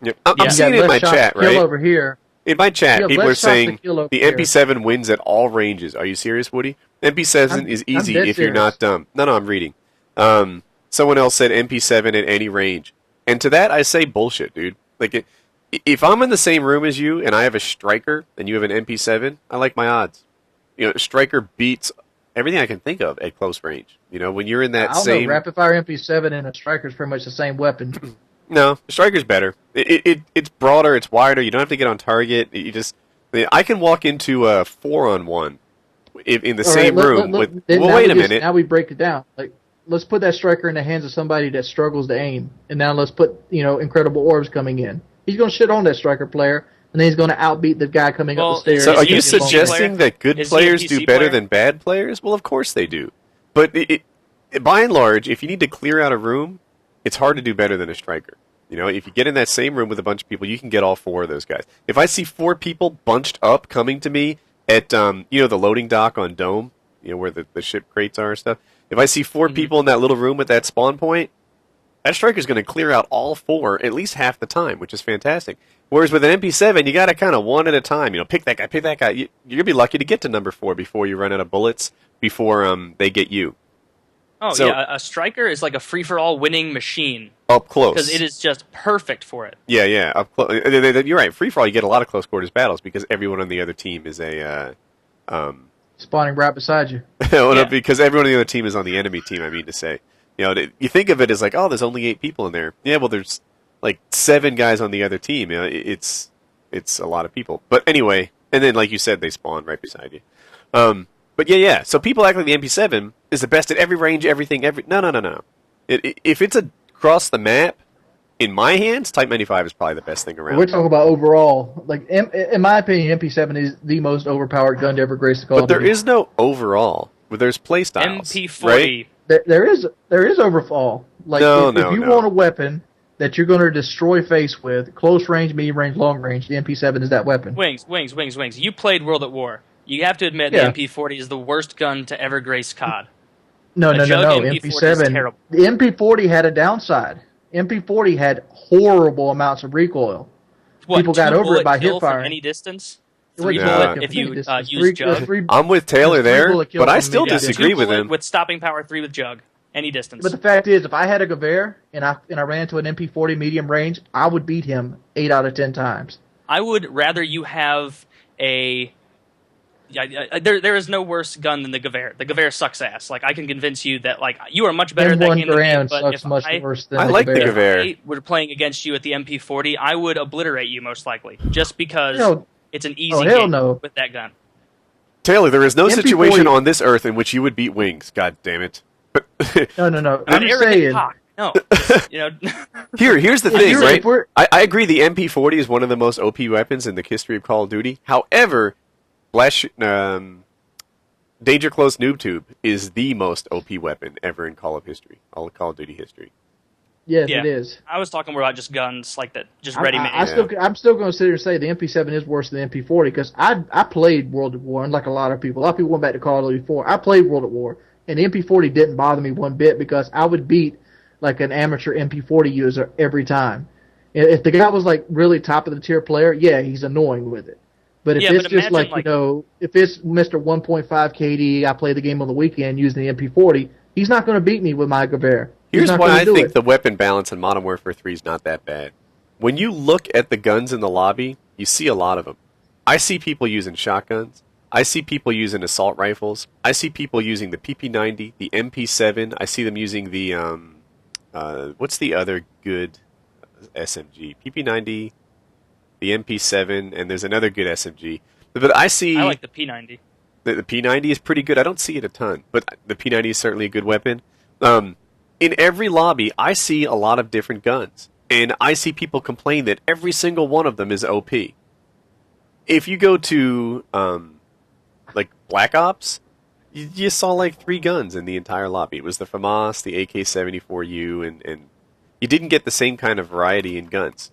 Speaker 2: Yep. I'm seeing it in my chat, right?
Speaker 5: Over here.
Speaker 2: In my chat, people are saying the
Speaker 5: here.
Speaker 2: MP7 wins at all ranges. Are you serious, Woody? MP7 is easy if you're not dumb. No, I'm reading. Someone else said MP7 at any range. And to that, I say bullshit, dude. Like, if I'm in the same room as you and I have a striker and you have an MP7, I like my odds. You know, striker beats everything I can think of at close range. You know, when you're in that same...
Speaker 5: rapid fire MP7 and a striker is pretty much the same weapon.
Speaker 2: No, the striker's better. It's broader, it's wider, you don't have to get on target. I can walk into a 4-on-1 in the same room with... Well, wait a minute.
Speaker 5: Now we break it down. Like, let's put that striker in the hands of somebody that struggles to aim, and now let's put incredible orbs coming in. He's going to shit on that striker player, and then he's going to outbeat the guy coming up the stairs.
Speaker 2: So are you suggesting that good players do better than bad players? Well, of course they do. But by and large, if you need to clear out a room, it's hard to do better than a striker. If you get in that same room with a bunch of people, you can get all 4 of those guys. If I see 4 people bunched up coming to me at the loading dock on Dome, where the ship crates are and stuff, if I see 4 people in that little room at that spawn point, that striker's going to clear out all 4 at least half the time, which is fantastic. Whereas with an MP7, you got to kind of one at a time. Pick that guy. You're going to be lucky to get to number 4 before you run out of bullets, before they get you.
Speaker 1: Oh, so, yeah, a striker is like a free-for-all winning machine.
Speaker 2: Up close.
Speaker 1: Because it is just perfect for it.
Speaker 2: Yeah, up close. You're right. Free-for-all, you get a lot of close quarters battles because everyone on the other team is a...
Speaker 5: spawning right beside you.
Speaker 2: No, because everyone on the other team is on the enemy team, I mean to say. You think of it as like, oh, there's only 8 people in there. Yeah, well, there's like 7 guys on the other team. It's a lot of people. But anyway, and then like you said, they spawn right beside you. But yeah. So people act like the MP7 is the best at every range, everything, No. If it's across the map, in my hands, Type 95 is probably the best thing around.
Speaker 5: We're talking about overall. Like, in my opinion, MP7 is the most overpowered gun to ever grace the Call of Duty.
Speaker 2: But there is no overall. There's playstyles.
Speaker 1: MP40.
Speaker 2: Right?
Speaker 5: There is overall. Like, if you want a weapon that you're going to destroy face with, close range, medium range, long range, the MP7 is that weapon.
Speaker 1: Wings. You played World at War. You have to admit the MP40 is the worst gun to ever grace COD.
Speaker 5: No. MP7. The MP40 had a downside. MP40 had horrible amounts of recoil. People got over it by hipfire.
Speaker 1: From any distance? 3 bullet if you use Jug?
Speaker 2: I'm with Taylor there, but I still disagree with him.
Speaker 1: With stopping power 3 with Jug. Any distance.
Speaker 5: But the fact is, if I had a Gewehr and I ran into an MP40 medium range, I would beat him 8 out of 10 times.
Speaker 1: I would rather you have a... there is no worse gun than the Gewehr. The Gewehr sucks ass. Like, I can convince you that you are much better at that game than me. But if
Speaker 2: I like the Gewehr.
Speaker 1: If I were playing against you at the MP40, I would obliterate you most likely, just because it's an easy game with that gun.
Speaker 2: Taylor, there is no situation on this earth in which you would beat Wings. God damn it!
Speaker 5: No. I'm just saying.
Speaker 1: No,
Speaker 2: Here's the thing, right? I agree. The MP40 is one of the most OP weapons in the history of Call of Duty. However, Danger Close Noob Tube is the most OP weapon ever in Call of Duty history.
Speaker 5: Yes, it is.
Speaker 1: I was talking more about just guns like that, just ready-made.
Speaker 5: I'm still going to sit here and say the MP7 is worse than the MP40 because I played World at War, unlike a lot of people. A lot of people went back to Call of Duty 4. I played World at War, and the MP40 didn't bother me one bit because I would beat like an amateur MP40 user every time. If the guy was like really top of the tier player, he's annoying with it. But if it's just if it's Mr. 1.5 KD, I play the game on the weekend using the MP40, he's not going to beat me with my Gewehr.
Speaker 2: Here's why I think the weapon balance in Modern Warfare 3 is not that bad. When you look at the guns in the lobby, you see a lot of them. I see people using shotguns. I see people using assault rifles. I see people using the PP90, the MP7. I see them using the, what's the other good SMG? PP90, the MP7, and there's another good SMG. But I
Speaker 1: like the P90.
Speaker 2: The P90 is pretty good. I don't see it a ton, but the P90 is certainly a good weapon. In every lobby, I see a lot of different guns, and I see people complain that every single one of them is OP. If you go to like Black Ops, you saw like 3 guns in the entire lobby. It was the FAMAS, the AK-74U, and you didn't get the same kind of variety in guns.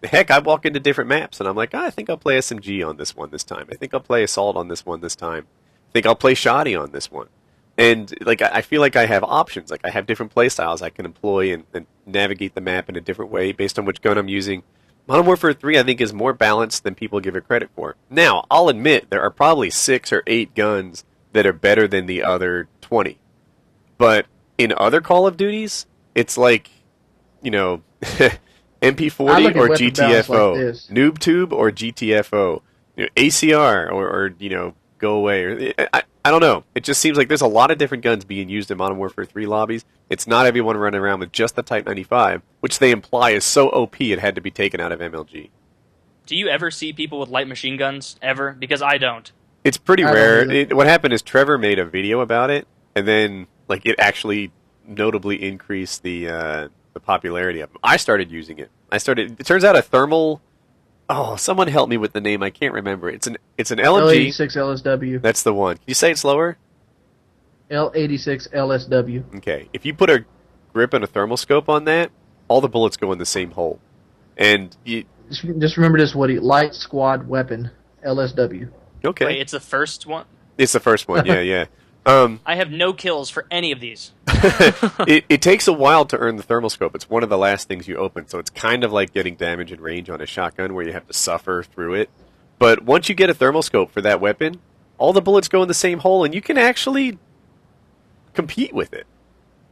Speaker 2: Heck, I walk into different maps, and I'm like, I think I'll play SMG on this one this time. I think I'll play Assault on this one this time. I think I'll play Shoddy on this one. And I feel like I have options. Like I have different playstyles I can employ and navigate the map in a different way based on which gun I'm using. Modern Warfare 3, I think, is more balanced than people give it credit for. Now, I'll admit there are probably 6 or 8 guns that are better than the other 20. But in other Call of Duties, it's like, MP40 or GTFO, Noob Tube or GTFO, ACR or go away. I don't know. It just seems like there's a lot of different guns being used in Modern Warfare 3 lobbies. It's not everyone running around with just the Type 95, which they imply is so OP it had to be taken out of MLG.
Speaker 1: Do you ever see people with light machine guns, ever? Because I don't.
Speaker 2: It's pretty rare. What happened is Trevor made a video about it, and then it actually notably increase the popularity of them. I started using it. It turns out a thermal. Oh, someone help me with the name. I can't remember. It's an LMG.
Speaker 5: L86 LSW.
Speaker 2: That's the one. Can you say it slower?
Speaker 5: L86 LSW.
Speaker 2: Okay. If you put a grip and a thermal scope on that, all the bullets go in the same hole. And
Speaker 5: just remember this, Woody. Light squad weapon, LSW.
Speaker 2: Okay.
Speaker 1: Wait, it's the first one?
Speaker 2: It's the first one, yeah.
Speaker 1: I have no kills for any of these.
Speaker 2: It takes a while to earn the thermal scope. It's one of the last things you open, so it's kind of like getting damage and range on a shotgun where you have to suffer through it. But once you get a thermal scope for that weapon, all the bullets go in the same hole, and you can actually compete with it.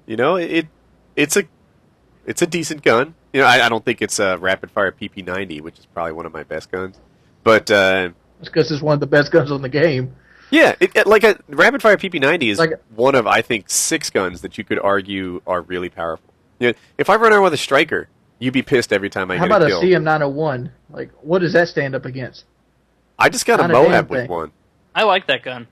Speaker 2: You know, it's a decent gun. You know, I don't think it's a rapid fire PP90, which is probably one of my best guns. But
Speaker 5: it's because it's one of the best guns on the game.
Speaker 2: Yeah, like a rapid fire PP90 is like one of, I think, 6 guns that you could argue are really powerful. You know, if I run around with a striker, you'd be pissed every time I get a kill.
Speaker 5: How about a CM901? Like, what does that stand up against?
Speaker 2: I just got a Moab with one.
Speaker 1: I like that gun.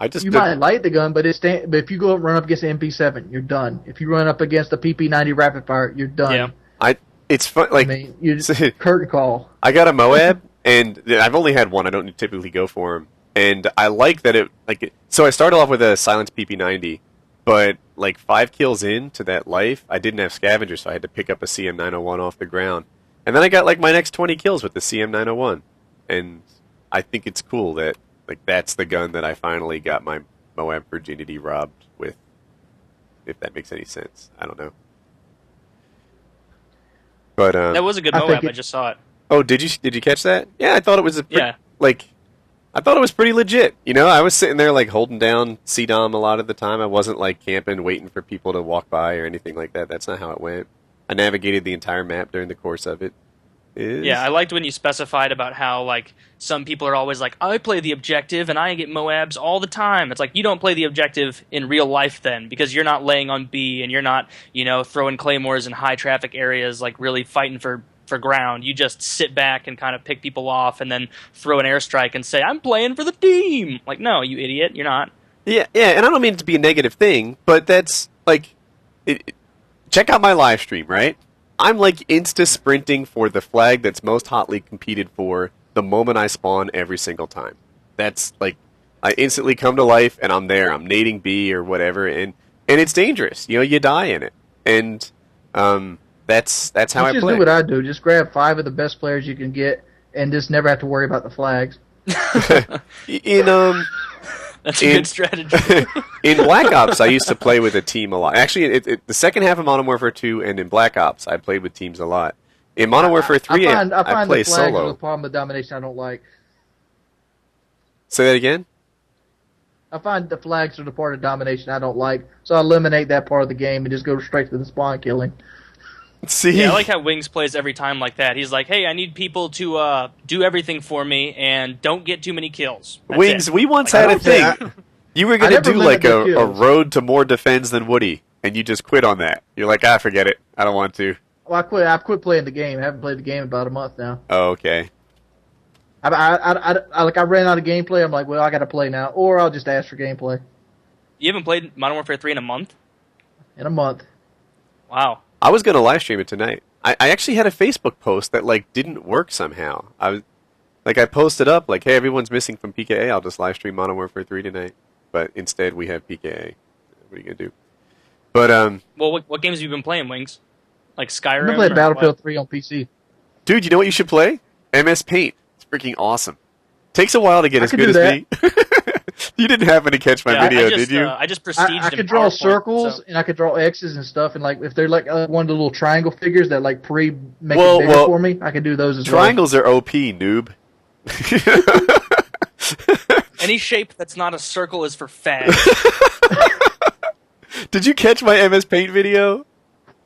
Speaker 5: You might like the gun, but but if you go run up against an MP7, you're done. If you run up against a PP90 rapid fire, you're done.
Speaker 2: Yeah. It's fun. Like,
Speaker 5: I mean, you just curtain call.
Speaker 2: I got a Moab, and I've only had one. I don't typically go for them. And I like that so I started off with a silenced PP90, but like 5 kills into that life, I didn't have scavenger, so I had to pick up a CM901 off the ground. And then I got like my next 20 kills with the CM901. And I think it's cool that like that's the gun that I finally got my Moab virginity robbed with. If that makes any sense. I don't know. But
Speaker 1: that was a good Moab, I just saw it.
Speaker 2: Oh, did you catch that? Yeah, I thought it was I thought it was pretty legit. You know, I was sitting there like holding down CDOM a lot of the time. I wasn't like camping, waiting for people to walk by or anything like that. That's not how it went. I navigated the entire map during the course of it.
Speaker 1: Yeah, I liked when you specified about how like some people are always like, I play the objective and I get Moabs all the time. It's like, you don't play the objective in real life then, because you're not laying on B and you're not, you know, throwing claymores in high traffic areas, like really fighting for ground. You just sit back and kind of pick people off and then throw an airstrike and say, I'm playing for the team. Like, no, you idiot, you're not.
Speaker 2: Yeah, and I don't mean it to be a negative thing, but that's like, check out my live stream, right? I'm like insta-sprinting for the flag that's most hotly competed for the moment I spawn every single time. That's like, I instantly come to life and I'm there. I'm nading B or whatever, and it's dangerous. You know, you die in it. And that's how I play.
Speaker 5: Just do what I do. Just grab 5 of the best players you can get and just never have to worry about the flags.
Speaker 1: That's a good strategy.
Speaker 2: In Black Ops, I used to play with a team a lot. Actually, the second half of Modern Warfare 2 and in Black Ops, I played with teams a lot. In Modern Warfare 3, I play
Speaker 5: the flags
Speaker 2: solo.
Speaker 5: Are the problem of domination I don't like.
Speaker 2: Say that again?
Speaker 5: I find the flags are the part of domination I don't like, so I eliminate that part of the game and just go straight to the spawn killing.
Speaker 2: See?
Speaker 1: Yeah, I like how Wings plays every time like that. He's like, hey, I need people to do everything for me and don't get too many kills. That's
Speaker 2: Wings,
Speaker 1: it.
Speaker 2: we once had a thing. You were going to do like a road to more defense than Woody, and you just quit on that. You're like, forget it. I don't want to.
Speaker 5: Well, I quit playing the game. I haven't played the game in about a month now.
Speaker 2: Oh, okay.
Speaker 5: I ran out of gameplay. I'm like, well, I got to play now, or I'll just ask for gameplay.
Speaker 1: You haven't played Modern Warfare 3 in a month?
Speaker 5: In a month.
Speaker 1: Wow.
Speaker 2: I was going to live stream it tonight. I actually had a Facebook post that like didn't work somehow. I posted up like, hey, everyone's missing from PKA. I'll just live stream Modern Warfare 3 tonight. But instead, we have PKA. What are you gonna do? But
Speaker 1: well, what games have you been playing, Wings? Like Skyrim?
Speaker 5: I've been playing Battlefield 3 on PC.
Speaker 2: Dude, you know what you should play? MS Paint. It's freaking awesome. Takes a while to get as good as me. You didn't happen to catch my video, did you?
Speaker 1: I just prestiged.
Speaker 5: I could draw circles and I could draw X's and stuff, and like if they're like one of the little triangle figures that like make it bigger for me, I could do those as well.
Speaker 2: Triangles are OP, noob.
Speaker 1: Any shape that's not a circle is for fags.
Speaker 2: Did you catch my MS Paint video?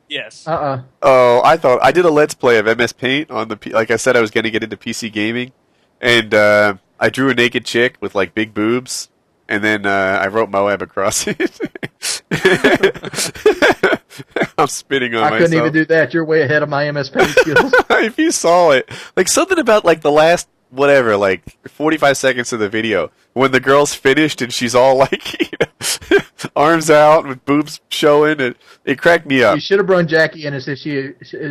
Speaker 1: Yes.
Speaker 2: Oh, I did a Let's Play of MS Paint on the like I said I was going to get into PC gaming, and I drew a naked chick with like big boobs, and then I wrote Moab across it. I'm spitting on myself.
Speaker 5: I couldn't even do that. You're way ahead of my MS Paint skills.
Speaker 2: If you saw it, like something about like the last whatever, like 45 seconds of the video, when the girl's finished and she's all like, arms out with boobs showing, it cracked me up.
Speaker 5: You should have brought Jackie in as if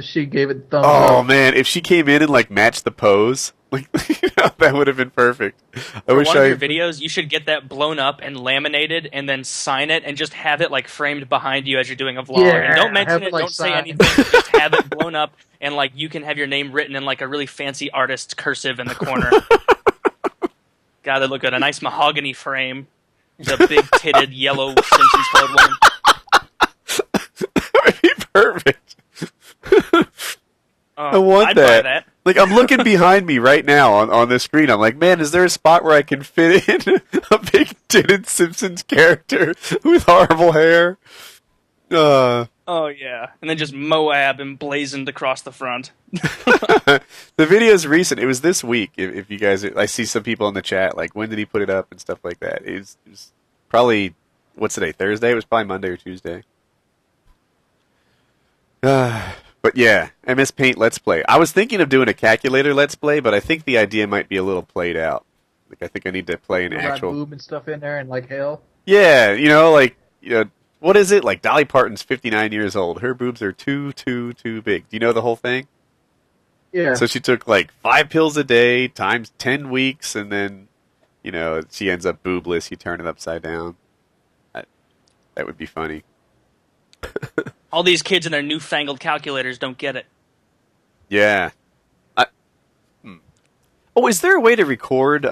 Speaker 5: she gave it the thumbs up.
Speaker 2: Oh man, if she came in and like matched the pose, like that would have been perfect.
Speaker 1: For one of your videos, you should get that blown up and laminated, and then sign it, and just have it like framed behind you as you're doing a vlog.
Speaker 5: Yeah,
Speaker 1: and don't mention it,
Speaker 5: like,
Speaker 1: don't say
Speaker 5: signed.
Speaker 1: anything. Just have it blown up, and like you can have your name written in like a really fancy artist cursive in the corner. God, they look good. A nice mahogany frame. The big titted yellow Simpsons colored woman.
Speaker 2: That would be perfect. I want
Speaker 1: I'd
Speaker 2: that.
Speaker 1: buy that.
Speaker 2: Like, I'm looking behind me right now on this screen. I'm like, man, is there a spot where I can fit in a big titted Simpsons character with horrible hair?
Speaker 1: Oh yeah, and then just Moab emblazoned across the front.
Speaker 2: The video's recent. It was this week. If you guys, I see some people in the chat like, when did he put it up and stuff like that. It was probably, what's today? Thursday. It was probably Monday or Tuesday. But yeah, MS Paint Let's Play. I was thinking of doing a calculator Let's Play, but I think the idea might be a little played out. Like, I think I need to play an actual
Speaker 5: boob and stuff in there and like hell.
Speaker 2: Yeah, what is it? Like, Dolly Parton's 59 years old. Her boobs are too big. Do you know the whole thing?
Speaker 5: Yeah.
Speaker 2: So she took, like, 5 pills a day times 10 weeks, and then, she ends up boobless. You turn it upside down. That would be funny.
Speaker 1: All these kids and their newfangled calculators don't get it.
Speaker 2: Yeah. Oh, is there a way to record,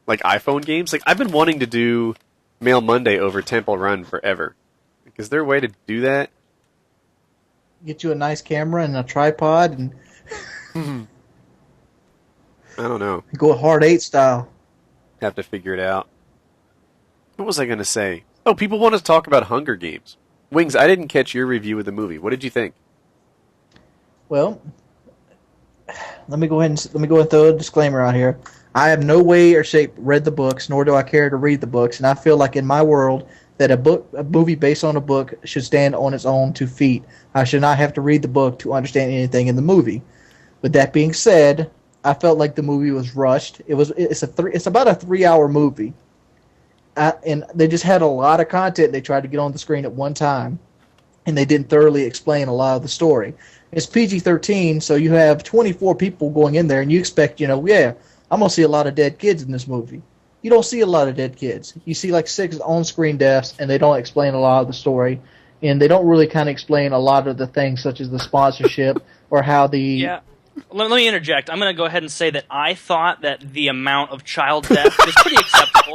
Speaker 2: like, iPhone games? Like, I've been wanting to do Mail Monday over Temple Run forever. Like, is there a way to do that?
Speaker 5: Get you a nice camera and a tripod and
Speaker 2: I don't know.
Speaker 5: go hard 8 style.
Speaker 2: Have to figure it out. What was I going to say? Oh, people want to talk about Hunger Games. Wings, I didn't catch your review of the movie. What did you think?
Speaker 5: Well, let me go ahead and throw a disclaimer out here. I have no way or shape read the books, nor do I care to read the books, and I feel like in my world that a movie based on a book should stand on its own 2 feet. I should not have to read the book to understand anything in the movie. With that being said, I felt like the movie was rushed. It's about a 3-hour movie, and they just had a lot of content they tried to get on the screen at one time, and they didn't thoroughly explain a lot of the story. It's PG-13, so you have 24 people going in there, and you expect, I'm going to see a lot of dead kids in this movie. You don't see a lot of dead kids. You see like 6 on-screen deaths, and they don't explain a lot of the story, and they don't really kind of explain a lot of the things such as the sponsorship or how the...
Speaker 1: Yeah. Let me interject. I'm going to go ahead and say that I thought that the amount of child death was pretty acceptable.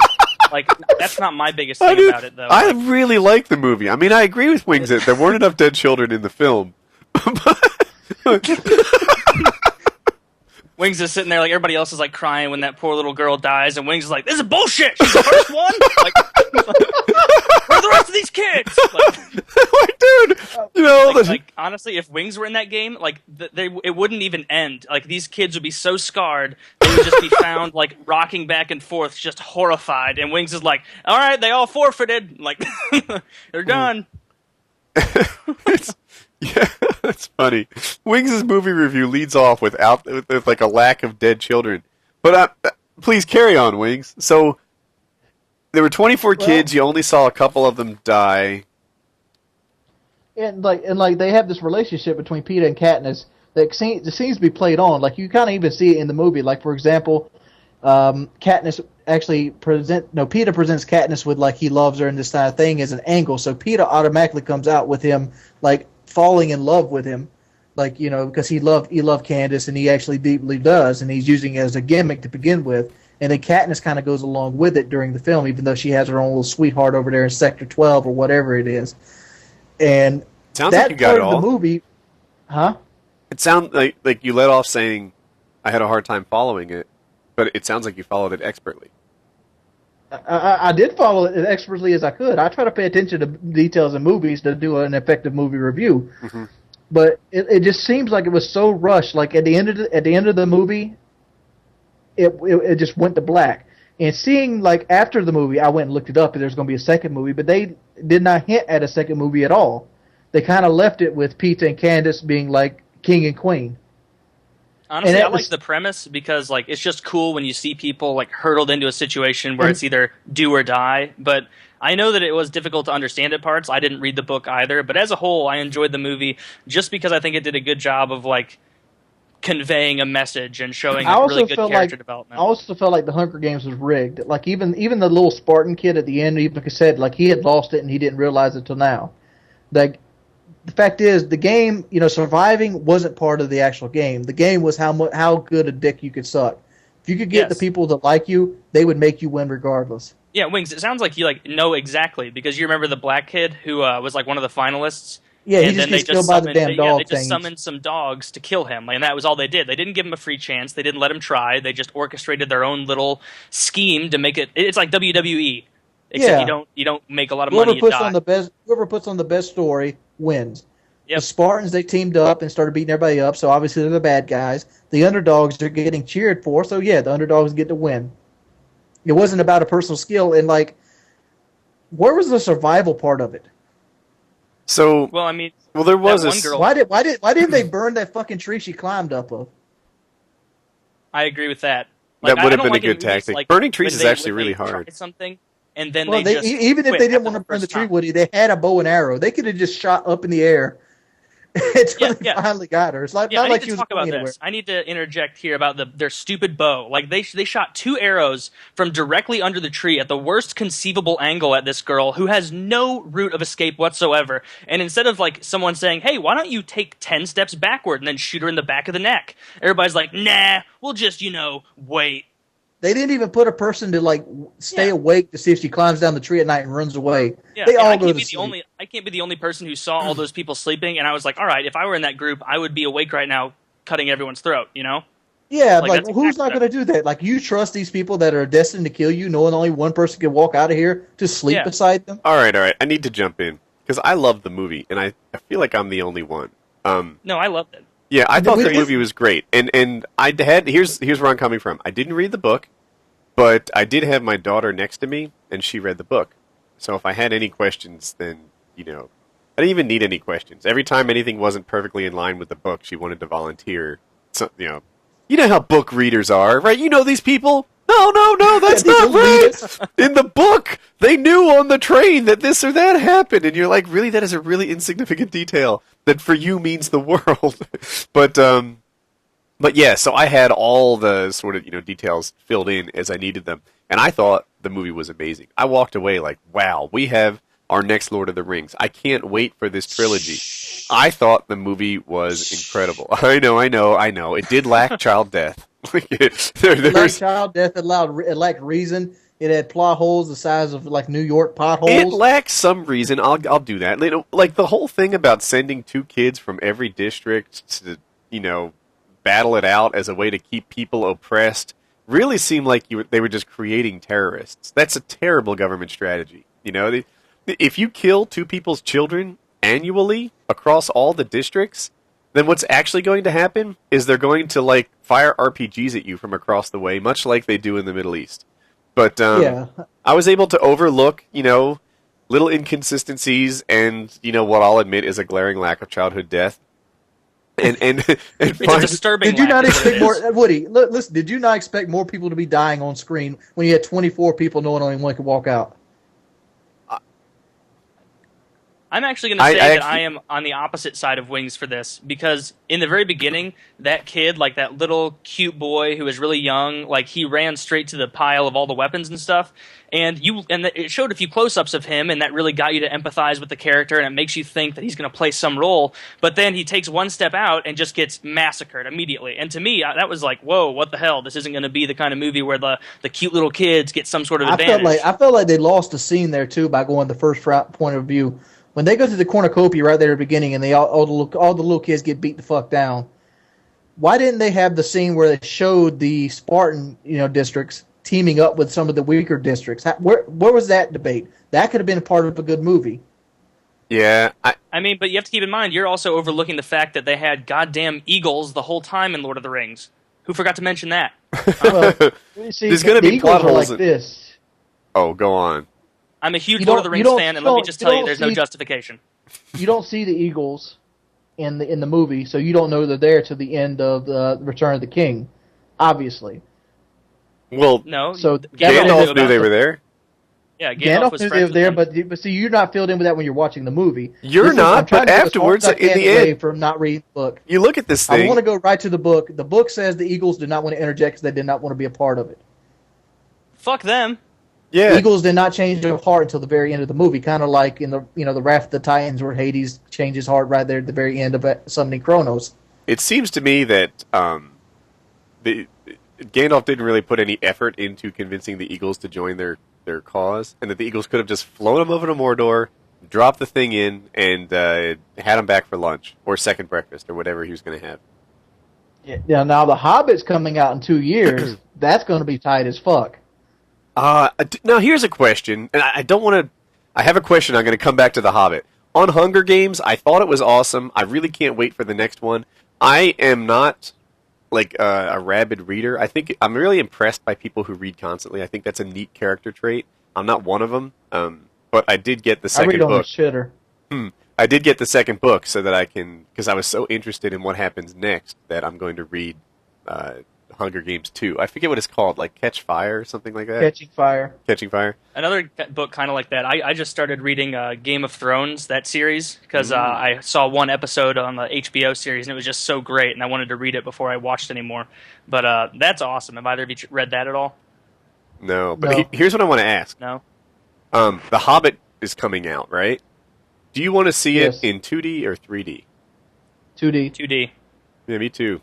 Speaker 1: Like, that's not my biggest thing about it, though.
Speaker 2: I really like the movie. I mean, I agree with Wings that there weren't enough dead children in the film.
Speaker 1: Wings is sitting there like everybody else is like crying when that poor little girl dies, and Wings is like, "This is bullshit. She's the first one. Like, where are the rest of these kids?"
Speaker 2: Like, dude,
Speaker 1: like honestly, if Wings were in that game, like it wouldn't even end. Like these kids would be so scarred, they would just be found like rocking back and forth, just horrified. And Wings is like, "All right, they all forfeited. Like they're done."
Speaker 2: Yeah, that's funny. Wings' movie review leads off with like a lack of dead children. But please carry on, Wings. So there were 24 kids. You only saw a couple of them die.
Speaker 5: And they have this relationship between Peter and Katniss that seems to be played on. Like you kind of even see it in the movie. Like for example, Katniss Peter presents Katniss with like he loves her and this kind of thing as an angle. So Peter automatically comes out with him like falling in love with him, like because he loved Candace and he actually deeply does, and he's using it as a gimmick to begin with. And then Katniss kind of goes along with it during the film, even though she has her own little sweetheart over there in Sector 12 or whatever it is. And
Speaker 2: sounds
Speaker 5: that
Speaker 2: like you got
Speaker 5: part
Speaker 2: it all.
Speaker 5: of the movie, huh?
Speaker 2: It sounds like you let off saying I had a hard time following it, but it sounds like you followed it expertly.
Speaker 5: I did follow it as expertly as I could. I try to pay attention to details in movies to do an effective movie review. Mm-hmm. But it just seems like it was so rushed. Like at the end of the movie, it just went to black. And seeing like after the movie, I went and looked it up, and there's going to be a second movie, but they did not hint at a second movie at all. They kind of left it with Peter and Candace being like king and queen.
Speaker 1: Honestly, I like the premise because like it's just cool when you see people like hurtled into a situation where it's either do or die. But I know that it was difficult to understand at parts. I didn't read the book either, but as a whole, I enjoyed the movie just because I think it did a good job of like conveying a message and showing like, really good character development.
Speaker 5: I also felt like the Hunger Games was rigged. Like even the little Spartan kid at the end, even said like he had lost it and he didn't realize it till now. Like the fact is, the game, surviving wasn't part of the actual game. The game was how good a dick you could suck. If you could get the people to like you, they would make you win regardless.
Speaker 1: Yeah, Wings, it sounds like you like know exactly because you remember the black kid who was like one of the finalists.
Speaker 5: Yeah, he just gets killed by the damn dog
Speaker 1: they just summoned some dogs to kill him, and that was all they did. They didn't give him a free chance. They didn't let him try. They just orchestrated their own little scheme to make it. It's like WWE, except you don't make a lot of money.
Speaker 5: Whoever puts on the best story wins. Yep. The Spartans, they teamed up and started beating everybody up, so obviously they're the bad guys. The underdogs are getting cheered for, so yeah, the underdogs get to win. It wasn't about a personal skill, and like, where was the survival part of it?
Speaker 2: So, there was
Speaker 1: one girl.
Speaker 5: Why didn't they burn that fucking tree she climbed up of?
Speaker 1: I agree with that. Like,
Speaker 2: that would have been a good tactic. Like, burning trees is actually really hard.
Speaker 1: Something, and then
Speaker 5: even if they didn't want to burn the tree, Woody, they had a bow and arrow. They could have just shot up in the air until they finally got her. It's like not like she was going anywhere.
Speaker 1: I need to interject here about their stupid bow. Like they shot 2 arrows from directly under the tree at the worst conceivable angle at this girl who has no route of escape whatsoever. And instead of like someone saying, "Hey, why don't you take 10 steps backward and then shoot her in the back of the neck?" Everybody's like, "Nah, we'll just wait."
Speaker 5: They didn't even put a person to like stay awake to see if she climbs down the tree at night and runs away.
Speaker 1: Yeah,
Speaker 5: they all go to sleep.
Speaker 1: I can't be the only person who saw all those people sleeping, and I was like, all right, if I were in that group, I would be awake right now, cutting everyone's throat.
Speaker 5: Yeah, like who's not going to do that? Like you trust these people that are destined to kill you, knowing only one person can walk out of here to sleep beside them?
Speaker 2: All right. I need to jump in because I love the movie, and I feel like I'm the only one.
Speaker 1: No, I loved it.
Speaker 2: Yeah, I thought the movie was great, and here's where I'm coming from. I didn't read the book. But I did have my daughter next to me, and she read the book. So if I had any questions, then, I didn't even need any questions. Every time anything wasn't perfectly in line with the book, she wanted to volunteer. So, you know how book readers are, right? You know these people? No, that's not right! In the book, they knew on the train that this or that happened, and you're like, really? That is a really insignificant detail that for you means the world. But yeah, so I had all the sort of details filled in as I needed them, and I thought the movie was amazing. I walked away like, wow, we have our next Lord of the Rings. I can't wait for this trilogy. I thought the movie was incredible. I know. It did lack child death.
Speaker 5: It lacked child death. It lacked reason. It had plot holes the size of like New York potholes.
Speaker 2: It lacked some reason. I'll do that. Like the whole thing about sending 2 kids from every district to battle it out as a way to keep people oppressed really seemed like they were just creating terrorists. That's a terrible government strategy. If you kill 2 people's children annually across all the districts, then what's actually going to happen is they're going to like fire RPGs at you from across the way, much like they do in the Middle East. But I was able to overlook, little inconsistencies and, what I'll admit is a glaring lack of childhood death. And
Speaker 1: it's a disturbing.
Speaker 5: Did you not expect more, Woody? Listen, did you not expect more people to be dying on screen when you had 24 people knowing only one could walk out?
Speaker 1: I'm actually going to say that I am on the opposite side of Wings for this because in the very beginning, that kid, like that little cute boy who was really young, like he ran straight to the pile of all the weapons and stuff, and it showed a few close-ups of him, and that really got you to empathize with the character, and it makes you think that he's going to play some role. But then he takes one step out and just gets massacred immediately. And to me, that was like, whoa, what the hell? This isn't going to be the kind of movie where the cute little kids get some sort of advantage.
Speaker 5: I felt like they lost a scene there too by going the first point of view. When they go to the cornucopia right there at the beginning and all the little kids get beat the fuck down, why didn't they have the scene where they showed the Spartan districts teaming up with some of the weaker districts? Where was that debate? That could have been a part of a good movie.
Speaker 2: Yeah.
Speaker 1: I mean, but you have to keep in mind, you're also overlooking the fact that they had goddamn eagles the whole time in Lord of the Rings. Who forgot to mention that?
Speaker 5: Well, see,
Speaker 2: there's going to be plot holes
Speaker 5: like this.
Speaker 2: Oh, go on.
Speaker 1: I'm a huge Lord of the Rings fan, and let me just tell you, there's no justification.
Speaker 5: You don't see the eagles in the movie, so you don't know they're there till the end of the Return of the King, obviously.
Speaker 2: Well,
Speaker 1: No.
Speaker 5: So
Speaker 2: Gandalf knew they were there.
Speaker 1: Yeah,
Speaker 5: Gandalf
Speaker 1: was
Speaker 5: knew
Speaker 1: friends
Speaker 5: they were
Speaker 1: with
Speaker 5: there,
Speaker 1: them.
Speaker 5: but see, you're not filled in with that when you're watching the movie.
Speaker 2: You're not,
Speaker 5: I'm trying
Speaker 2: but
Speaker 5: to go as far
Speaker 2: afterwards,
Speaker 5: as I can
Speaker 2: in the
Speaker 5: away
Speaker 2: end,
Speaker 5: from not reading the book.
Speaker 2: you look at this thing.
Speaker 5: I want to go right to the book. The book says the Eagles did not want to interject because they did not want to be a part of it.
Speaker 1: Fuck them.
Speaker 2: Yeah.
Speaker 5: The Eagles did not change their heart until the very end of the movie, kind of like in the the Wrath of the Titans, where Hades changed his heart right there at the very end of summoning Kronos.
Speaker 2: It seems to me that Gandalf didn't really put any effort into convincing the Eagles to join their cause, and that the Eagles could have just flown them over to Mordor, dropped the thing in, and had them back for lunch or second breakfast or whatever he was going to have.
Speaker 5: Yeah. Now the Hobbit's coming out in 2 years. That's going to be tight as fuck.
Speaker 2: Now here's a question, and I don't want to. I have a question. I'm going to come back to the Hobbit. On Hunger Games, I thought it was awesome. I really can't wait for the next one. I am not like a rabid reader. I think I'm really impressed by people who read constantly. I think that's a neat character trait. I'm not one of them, but I did get the second
Speaker 5: I read on
Speaker 2: book.
Speaker 5: the shitter.
Speaker 2: I did get the second book so that I can, because I was so interested in what happens next that I'm going to read Hunger Games 2. I forget what it's called, like Catch Fire or something like that.
Speaker 5: Catching Fire.
Speaker 2: Catching Fire.
Speaker 1: Another book kind of like that. I just started reading Game of Thrones, that series, because I saw one episode on the HBO series, and it was just so great, and I wanted to read it before I watched anymore. But that's awesome. Have either of you read that at all?
Speaker 2: No, but
Speaker 5: No.
Speaker 2: here's what I want to ask.
Speaker 1: No?
Speaker 2: The Hobbit is coming out, right? Do you want to see
Speaker 5: Yes.
Speaker 2: it in 2D or 3D?
Speaker 5: 2D.
Speaker 1: 2D.
Speaker 2: Yeah, me too.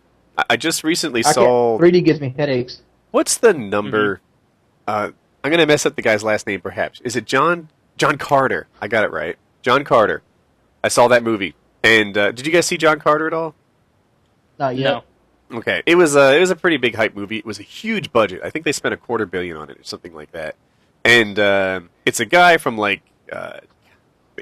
Speaker 2: I just recently
Speaker 5: I
Speaker 2: saw...
Speaker 5: can't, 3D gives me headaches.
Speaker 2: What's the number? I'm going to mess up the guy's last name, perhaps. Is it John Carter? I got it right. John Carter. I saw that movie. And did you guys see John Carter at all?
Speaker 5: Not yet.
Speaker 1: No.
Speaker 2: Okay. It was a pretty big hype movie. It was a huge budget. I think they spent $250 million on it or something like that. And it's a guy from like the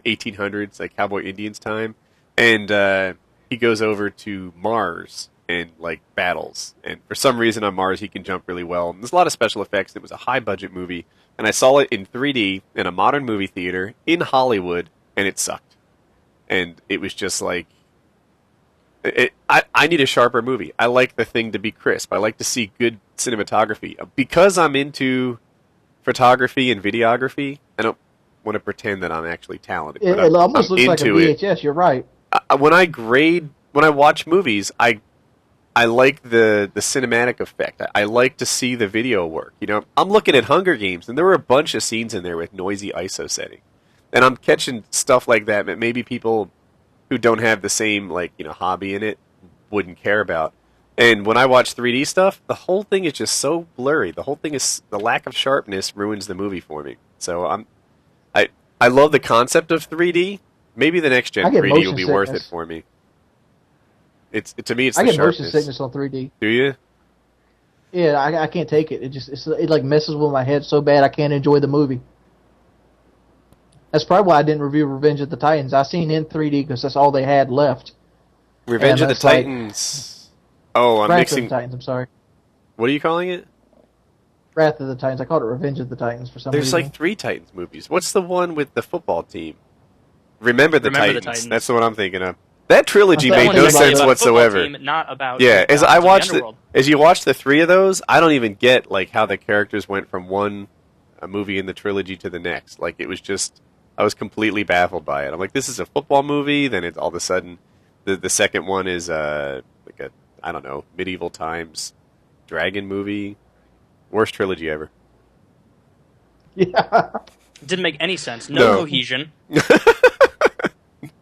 Speaker 2: 1800s, like Cowboy Indians time. And he goes over to Mars and like battles, and for some reason on Mars he can jump really well, and there's a lot of special effects. It was a high budget movie, and I saw it in 3D in a modern movie theater in Hollywood, and it sucked. And it was just like, I need a sharper movie. I like the thing to be crisp. I like to see good cinematography. Because I'm into photography and videography, I don't want to pretend that I'm actually talented.
Speaker 5: It
Speaker 2: but
Speaker 5: almost
Speaker 2: I'm
Speaker 5: looks like a
Speaker 2: into it.
Speaker 5: VHS. You're right.
Speaker 2: When I watch movies, I like the cinematic effect. I like to see the video work. I'm looking at Hunger Games, and there were a bunch of scenes in there with noisy ISO setting, and I'm catching stuff like that that maybe people who don't have the same hobby in it wouldn't care about. And when I watch 3D stuff, the whole thing is just so blurry. The whole thing is, the lack of sharpness ruins the movie for me. So I love the concept of 3D. Maybe the next gen
Speaker 5: I get
Speaker 2: 3D will be
Speaker 5: motion
Speaker 2: worth it
Speaker 5: sickness.
Speaker 2: for me. To me, it's
Speaker 5: I
Speaker 2: the
Speaker 5: get motion
Speaker 2: sharpness.
Speaker 5: sickness on 3D.
Speaker 2: Do you?
Speaker 5: Yeah, I can't take it. It like messes with my head so bad I can't enjoy the movie. That's probably why I didn't review Revenge of the Titans. I seen it in 3D because that's all they had left.
Speaker 2: Revenge of the
Speaker 5: that's like-
Speaker 2: Titans. Oh, I'm
Speaker 5: Wrath
Speaker 2: mixing.
Speaker 5: of the Titans. I'm sorry,
Speaker 2: What are you calling it?
Speaker 5: Wrath of the Titans. I called it Revenge of the Titans for some
Speaker 2: There's
Speaker 5: reason.
Speaker 2: like 3 Titans movies. What's the one with the football team? Remember the
Speaker 1: Remember the
Speaker 2: Titans.
Speaker 1: Titans.
Speaker 2: That's the one I'm thinking of. That trilogy
Speaker 5: That
Speaker 2: made
Speaker 5: one
Speaker 2: no
Speaker 5: is about
Speaker 2: sense
Speaker 1: about a football
Speaker 2: whatsoever.
Speaker 1: team, not about
Speaker 2: Yeah, as
Speaker 1: Gods
Speaker 2: I
Speaker 1: of the
Speaker 2: watched
Speaker 1: Underworld.
Speaker 2: as you watch the 3 of those, I don't even get like how the characters went from one movie in the trilogy to the next. Like it was just, I was completely baffled by it. I'm like, this is a football movie. Then it's all of a sudden, the second one is like a, I don't know, medieval times dragon movie. Worst trilogy ever.
Speaker 5: Yeah.
Speaker 1: Didn't make any sense. No
Speaker 2: No.
Speaker 1: cohesion.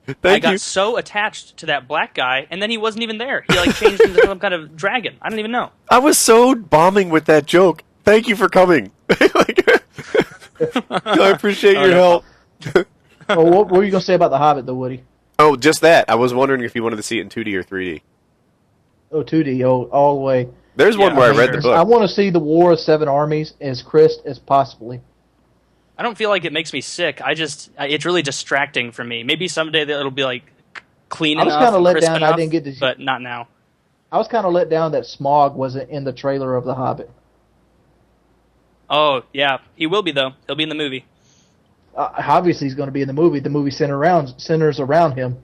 Speaker 1: I
Speaker 2: Thank
Speaker 1: got
Speaker 2: you.
Speaker 1: so attached to that black guy, and then he wasn't even there. He like changed into some kind of dragon. I don't even know.
Speaker 2: I was so bombing with that joke. Thank you for coming. Like, I appreciate your
Speaker 1: no.
Speaker 2: help.
Speaker 5: Well, what were you gonna say about the Hobbit, though, Woody?
Speaker 2: Oh, just that. I was wondering if you wanted to see it in 2D or 3D.
Speaker 5: Oh, 2D, all the way.
Speaker 2: There's one
Speaker 1: Yeah,
Speaker 2: where I
Speaker 1: for
Speaker 2: read the
Speaker 1: sure.
Speaker 5: I
Speaker 2: book.
Speaker 5: want to see the War of Seven Armies as crisp as possibly.
Speaker 1: I don't feel like it makes me sick. It's really distracting for me. Maybe someday it'll be like clean
Speaker 5: I was
Speaker 1: enough,
Speaker 5: kinda let
Speaker 1: crisp
Speaker 5: down, I
Speaker 1: enough,
Speaker 5: didn't get to-
Speaker 1: but not now.
Speaker 5: I was kind of let down that Smaug wasn't in the trailer of The Hobbit.
Speaker 1: Oh yeah, he will be though. He'll be in the movie.
Speaker 5: Obviously, he's going to be in the movie. The movie centers around him.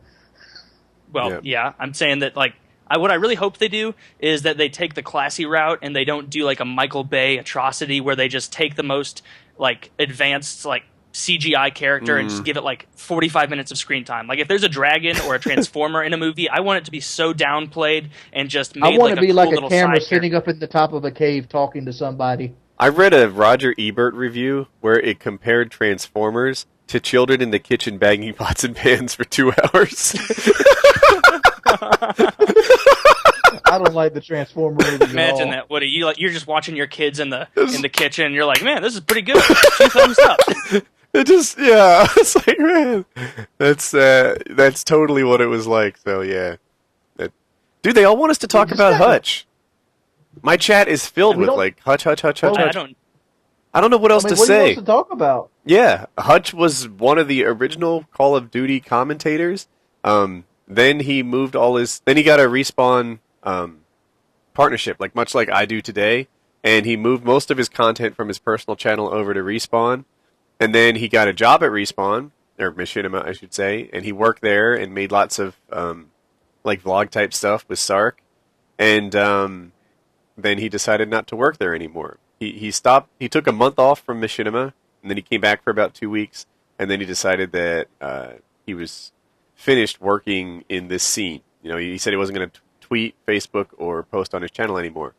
Speaker 1: Well, yeah, I'm saying that like what I really hope they do is that they take the classy route and they don't do like a Michael Bay atrocity where they just take the most like advanced like CGI character and just give it like 45 minutes of screen time. Like if there's a dragon or a transformer in a movie, I want it to be so downplayed and just made
Speaker 5: I want
Speaker 1: like
Speaker 5: to be
Speaker 1: cool
Speaker 5: like a
Speaker 1: little
Speaker 5: camera
Speaker 1: side
Speaker 5: sitting
Speaker 1: character.
Speaker 5: up in the top of a cave talking to somebody.
Speaker 2: I read a Roger Ebert review where it compared Transformers to children in the kitchen banging pots and pans for 2 hours.
Speaker 5: I don't like the Transformer movie.
Speaker 1: Imagine that, Woody. You're just watching your kids in the kitchen. And you're like, man, this is pretty good. 2 thumbs up.
Speaker 2: It just, yeah, it's like, man, that's totally what it was like. So yeah, dude, they all want us to talk about Hutch. My chat is filled with like Hutch.
Speaker 1: I
Speaker 2: don't know what else to
Speaker 5: what
Speaker 2: say.
Speaker 5: do you want to talk about?
Speaker 2: Yeah, Hutch was one of the original Call of Duty commentators. Then he moved then he got a Respawn partnership, like much like I do today, and he moved most of his content from his personal channel over to Respawn. And then he got a job at Respawn, or Machinima, I should say, and he worked there and made lots of like vlog type stuff with Sark. And then he decided not to work there anymore. He stopped. He took a month off from Machinima, and then he came back for about 2 weeks, and then he decided that he was finished working in this scene. You know, he said he wasn't going to tweet, Facebook, or post on his channel anymore.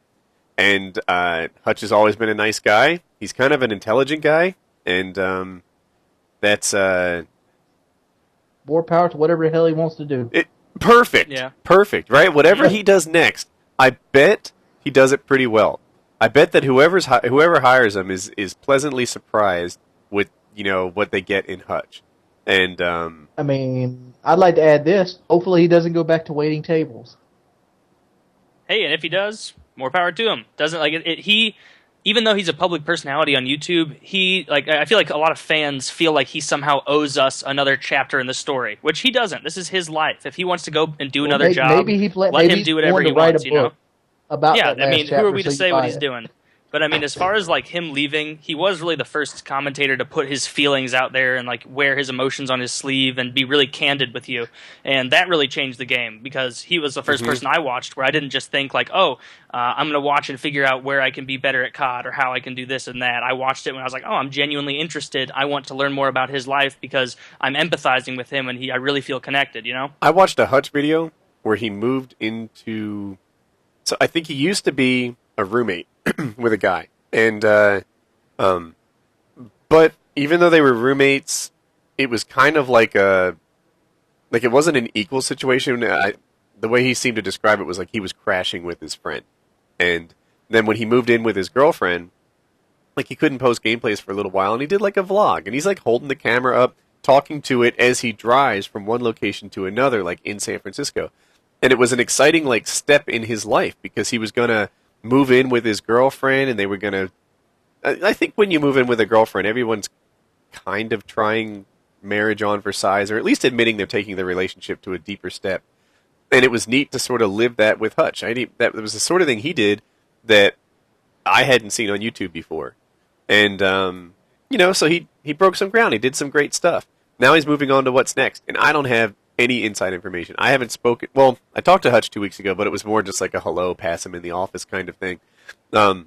Speaker 2: And Hutch has always been a nice guy. He's kind of an intelligent guy. And that's
Speaker 5: more power to whatever the hell he wants to do.
Speaker 2: Perfect.
Speaker 1: Yeah.
Speaker 2: Perfect, right? Whatever he does next, I bet he does it pretty well. I bet that whoever hires him is pleasantly surprised with, you know, what they get in Hutch. And
Speaker 5: I mean, I'd like to add this. Hopefully he doesn't go back to waiting tables.
Speaker 1: Hey, and if he does, more power to him. Doesn't like he even though he's a public personality on YouTube, I feel like a lot of fans feel like he somehow owes us another chapter in the story, which he doesn't. This is his life. If he wants to go and do another job, let him do whatever he wants, you know?
Speaker 5: About
Speaker 1: yeah,
Speaker 5: that
Speaker 1: I mean,
Speaker 5: last
Speaker 1: who are we
Speaker 5: chapter,
Speaker 1: to say what he's doing? But I mean, as far as like him leaving, he was really the first commentator to put his feelings out there and like wear his emotions on his sleeve and be really candid with you. And that really changed the game because he was the first person I watched where I didn't just think like, I'm going to watch and figure out where I can be better at COD or how I can do this and that. I watched it when I was like, I'm genuinely interested. I want to learn more about his life because I'm empathizing with him and I really feel connected, you know?
Speaker 2: I watched a Hutch video where he moved into... So I think he used to be a roommate with a guy. And, but even though they were roommates, it was kind of like it wasn't an equal situation. The way he seemed to describe it was like he was crashing with his friend. And then when he moved in with his girlfriend, like he couldn't post gameplays for a little while, and he did like a vlog. And he's like holding the camera up, talking to it as he drives from one location to another, like in San Francisco. And it was an exciting like step in his life because he was going to move in with his girlfriend, and they were going to... I think when you move in with a girlfriend, everyone's kind of trying marriage on for size, or at least admitting they're taking the relationship to a deeper step. And it was neat to sort of live that with Hutch. That was the sort of thing he did that I hadn't seen on YouTube before. And, so he broke some ground. He did some great stuff. Now he's moving on to what's next. And I don't have any inside information. I haven't spoken... Well, I talked to Hutch 2 weeks ago, but it was more just like a hello, pass him in the office kind of thing. I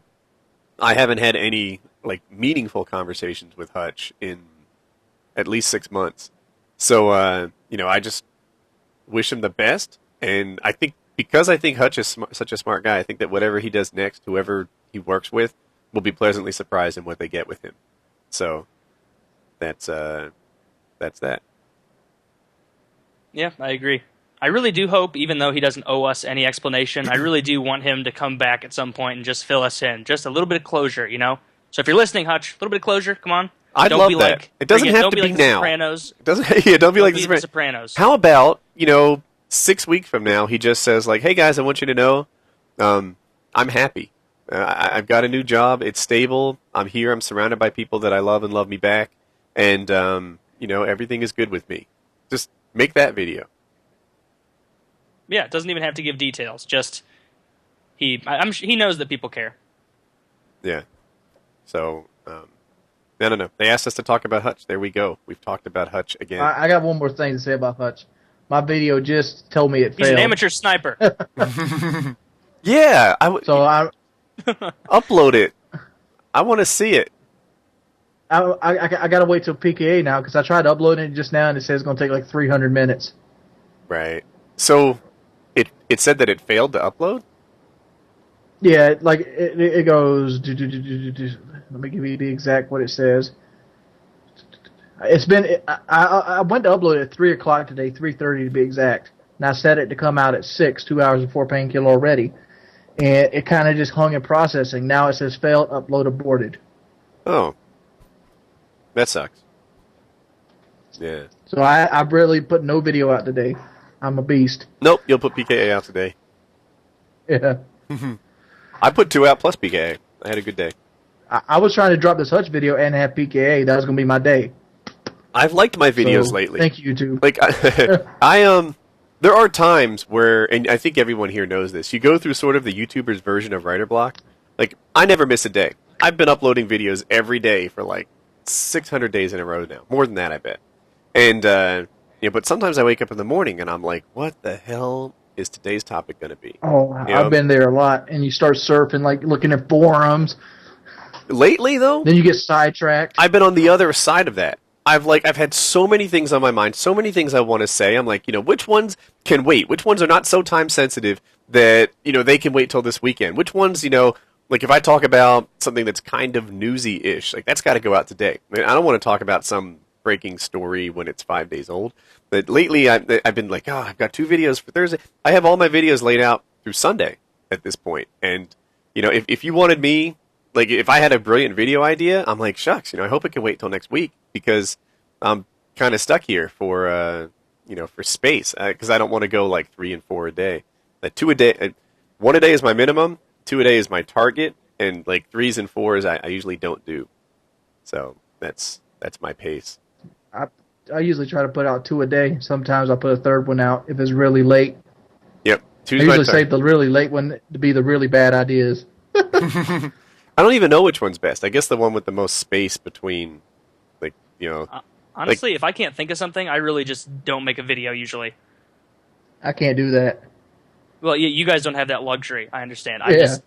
Speaker 2: haven't had any like meaningful conversations with Hutch in at least 6 months. So, I just wish him the best. And I think, because I think Hutch is such a smart guy, I think that whatever he does next, whoever he works with, will be pleasantly surprised in what they get with him. So, that's that.
Speaker 1: Yeah, I agree. I really do hope, even though he doesn't owe us any explanation, I really do want him to come back at some point and just fill us in. Just a little bit of closure, you know? So if you're listening, Hutch, a little bit of closure, come on.
Speaker 2: I'd love that.
Speaker 1: Like,
Speaker 2: it doesn't have to be
Speaker 1: like
Speaker 2: now.
Speaker 1: Sopranos.
Speaker 2: Don't be like the
Speaker 1: Sopranos.
Speaker 2: How about, 6 weeks from now, he just says, like, hey guys, I want you to know, I'm happy. I've got a new job. It's stable. I'm here. I'm surrounded by people that I love and love me back. And, everything is good with me. Just make that video.
Speaker 1: Yeah, it doesn't even have to give details. Just, he knows that people care.
Speaker 2: Yeah. So, no. They asked us to talk about Hutch. There we go. We've talked about Hutch again.
Speaker 5: I got one more thing to say about Hutch. My video just told me it failed.
Speaker 1: He's an amateur sniper.
Speaker 2: Yeah,
Speaker 5: So I
Speaker 2: upload it. I want to see it.
Speaker 5: I gotta wait till PKA now because I tried uploading it just now and it says it's gonna take like 300 minutes.
Speaker 2: Right. So it said that it failed to upload?
Speaker 5: Yeah, like it goes. Let me give you the exact what it says. It's been. I went to upload it at 3 o'clock today, 3:30 to be exact. And I set it to come out at 6, 2 hours before Painkiller already, and it kind of just hung in processing. Now it says failed, upload aborted.
Speaker 2: Oh, that sucks. Yeah.
Speaker 5: So I really put no video out today. I'm a beast.
Speaker 2: Nope, you'll put PKA out today.
Speaker 5: Yeah.
Speaker 2: I put 2 out plus PKA. I had a good day.
Speaker 5: I was trying to drop this Hutch video and have PKA. That was gonna be my day.
Speaker 2: I've liked my videos
Speaker 5: So,
Speaker 2: lately.
Speaker 5: Thank you, YouTube.
Speaker 2: Like there are times where, and I think everyone here knows this, you go through sort of the YouTuber's version of writer block. Like, I never miss a day. I've been uploading videos every day for like 600 days in a row now. More than that, I bet. And, but sometimes I wake up in the morning and I'm like, what the hell is today's topic going to be?
Speaker 5: Oh, I've been there a lot. And you start surfing, like looking at forums.
Speaker 2: Lately, though,
Speaker 5: Then you get sidetracked.
Speaker 2: I've been on the other side of that. I've had so many things on my mind, so many things I want to say. I'm like, which ones can wait? Which ones are not so time sensitive that, they can wait till this weekend? Which ones, like if I talk about something that's kind of newsy-ish, like that's got to go out today. I mean, I don't want to talk about some breaking story when it's 5 days old. But lately I've been like, I've got 2 videos for Thursday. I have all my videos laid out through Sunday at this point. And, if you wanted me, like if I had a brilliant video idea, I'm like, shucks, I hope it can wait till next week because I'm kind of stuck here for, for space because I don't want to go like 3 and 4 a day. Like 2 a day, 1 a day is my minimum, 2 a day is my target, and like 3s and 4s I usually don't do. So that's my pace.
Speaker 5: I usually try to put out 2 a day. Sometimes I put a third one out if it's really late.
Speaker 2: Yep.
Speaker 5: I usually save the really late one to be the really bad ideas.
Speaker 2: I don't even know which one's best. I guess the one with the most space between,
Speaker 1: Honestly, if I can't think of something, I really just don't make a video usually.
Speaker 5: I can't do that.
Speaker 1: Well, you guys don't have that luxury. I understand.
Speaker 5: Yeah.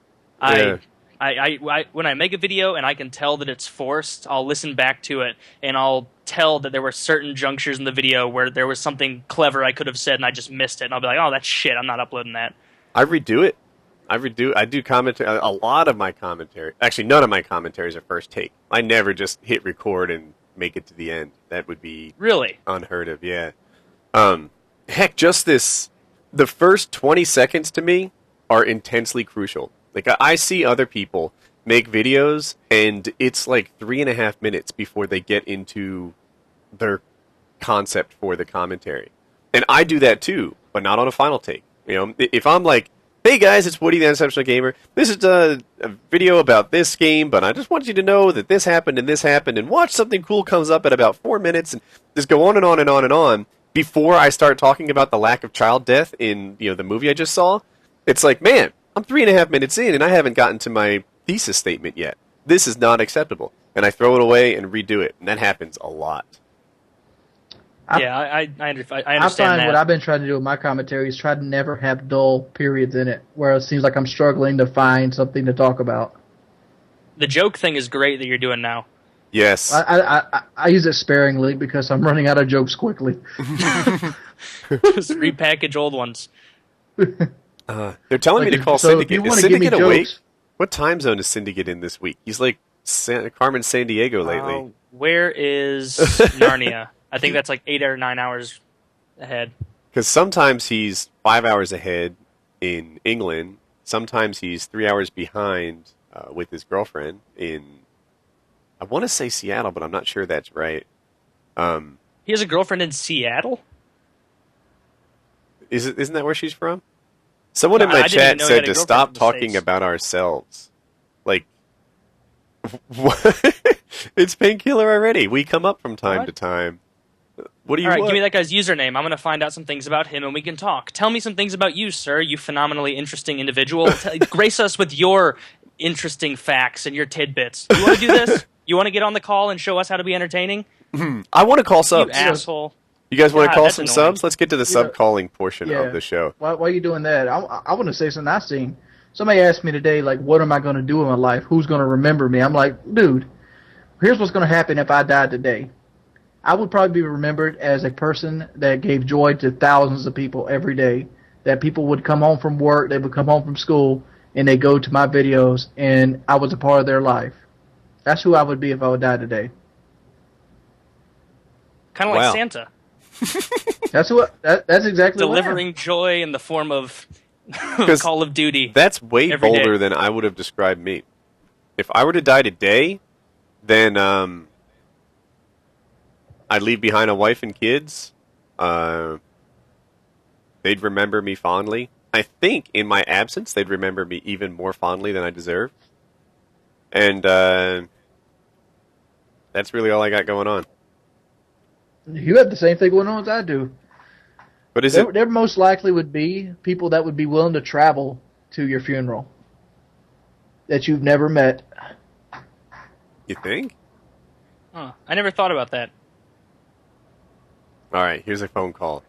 Speaker 1: I when I make a video and I can tell that it's forced, I'll listen back to it and I'll tell that there were certain junctures in the video where there was something clever I could have said and I just missed it. And I'll be like, oh, that's shit. I'm not uploading that.
Speaker 2: I redo it. I do commentary. A lot of my commentary, actually, none of my commentaries are first take. I never just hit record and make it to the end. That would be
Speaker 1: really
Speaker 2: unheard of. Yeah. Heck, just the first 20 seconds to me are intensely crucial. Like I see other people make videos, and it's like 3.5 minutes before they get into their concept for the commentary, and I do that too, but not on a final take. If I'm like, hey guys, it's Woody the Unexceptional Gamer. This is a video about this game, but I just want you to know that this happened, and watch something cool comes up at about 4 minutes, and just go on and on and on and on before I start talking about the lack of child death in the movie I just saw. It's like, man, I'm 3.5 minutes in, and I haven't gotten to my thesis statement yet. This is not acceptable, and I throw it away and redo it, and that happens a lot.
Speaker 1: I understand
Speaker 5: I find
Speaker 1: that.
Speaker 5: what I've been trying to do with my commentary is try to never have dull periods in it, where it seems like I'm struggling to find something to talk about.
Speaker 1: The joke thing is great that you're doing now.
Speaker 2: Yes.
Speaker 5: I use it sparingly because I'm running out of jokes quickly.
Speaker 1: Just repackage old ones.
Speaker 2: They're telling me to call Syndicate. Is Syndicate awake? What time zone is Syndicate in this week? He's like Carmen San Diego lately.
Speaker 1: Where is Narnia? I think that's like 8 or 9 hours ahead.
Speaker 2: Because sometimes he's 5 hours ahead in England. Sometimes he's 3 hours behind with his girlfriend in, I want to say Seattle, but I'm not sure that's right.
Speaker 1: He has a girlfriend in Seattle?
Speaker 2: Isn't that where she's from? Someone in my chat said to stop talking about ourselves. Like, what? It's Painkiller already. We come up from time to time. What do you want?
Speaker 1: All right, give me that guy's username. I'm going to find out some things about him and we can talk. Tell me some things about you, sir, you phenomenally interesting individual. Grace us with your interesting facts and your tidbits. You want to do this? You want to get on the call and show us how to be entertaining?
Speaker 2: I want to call subs.
Speaker 1: You asshole.
Speaker 2: You guys want to call
Speaker 1: that's
Speaker 2: some
Speaker 1: annoying.
Speaker 2: subs? Let's get to the sub calling portion of the show.
Speaker 5: Why are you doing that? I want to say something I seen. Somebody asked me today, like, what am I going to do in my life? Who's going to remember me? I'm like, dude, here's what's going to happen if I died today. I would probably be remembered as a person that gave joy to thousands of people every day. That people would come home from work, they would come home from school, and they go to my videos, and I was a part of their life. That's who I would be if I would die today.
Speaker 1: Kind of like Santa.
Speaker 5: That's exactly
Speaker 1: delivering joy in the form of Call of Duty.
Speaker 2: That's way bolder than I would have described me. If I were to die today, then I'd leave behind a wife and kids. They'd remember me fondly. I think in my absence, they'd remember me even more fondly than I deserve. And that's really all I got going on.
Speaker 5: You have the same thing going on as I do.
Speaker 2: But
Speaker 5: there most likely would be people that would be willing to travel to your funeral that you've never met.
Speaker 2: You think?
Speaker 1: Huh. I never thought about that.
Speaker 2: All right, here's a phone call.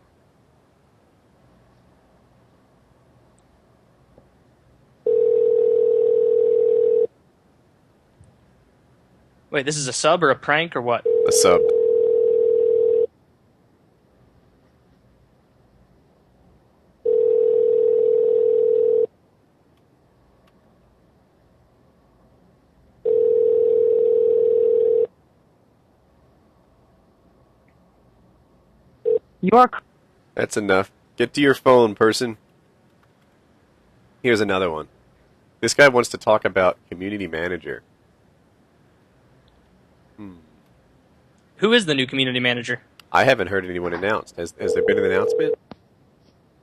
Speaker 1: Wait, this is a sub or a prank or what?
Speaker 2: A sub. That's enough. Get to your phone, person. Here's another one. This guy wants to talk about Community Manager.
Speaker 1: Who is the new Community Manager?
Speaker 2: I haven't heard anyone announced. Has there been an announcement?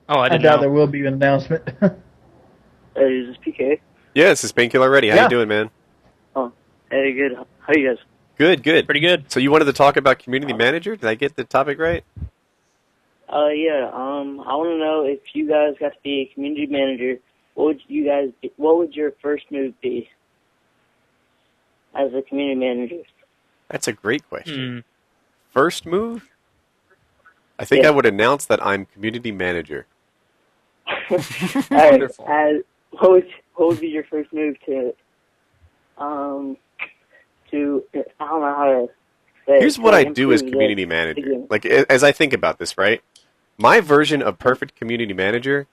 Speaker 1: Oh, I didn't
Speaker 5: doubt
Speaker 1: know.
Speaker 5: there will be an announcement.
Speaker 6: Hey, is this PK?
Speaker 2: Yeah, this is Painkiller ready. How you doing, man?
Speaker 6: Oh, hey, good. How you guys?
Speaker 2: Good, good.
Speaker 1: Pretty good.
Speaker 2: So you wanted to talk about Community Manager? Did I get the topic right?
Speaker 6: Yeah. I want to know if you guys got to be a community manager, what would your first move be as a community manager?
Speaker 2: That's a great question. First move? I think I would announce that I'm community manager.
Speaker 1: Wonderful.
Speaker 6: What would be your first move to I don't know how to say it.
Speaker 2: Here's what I do as community manager. Like, as I think about this, right? My version of perfect community manager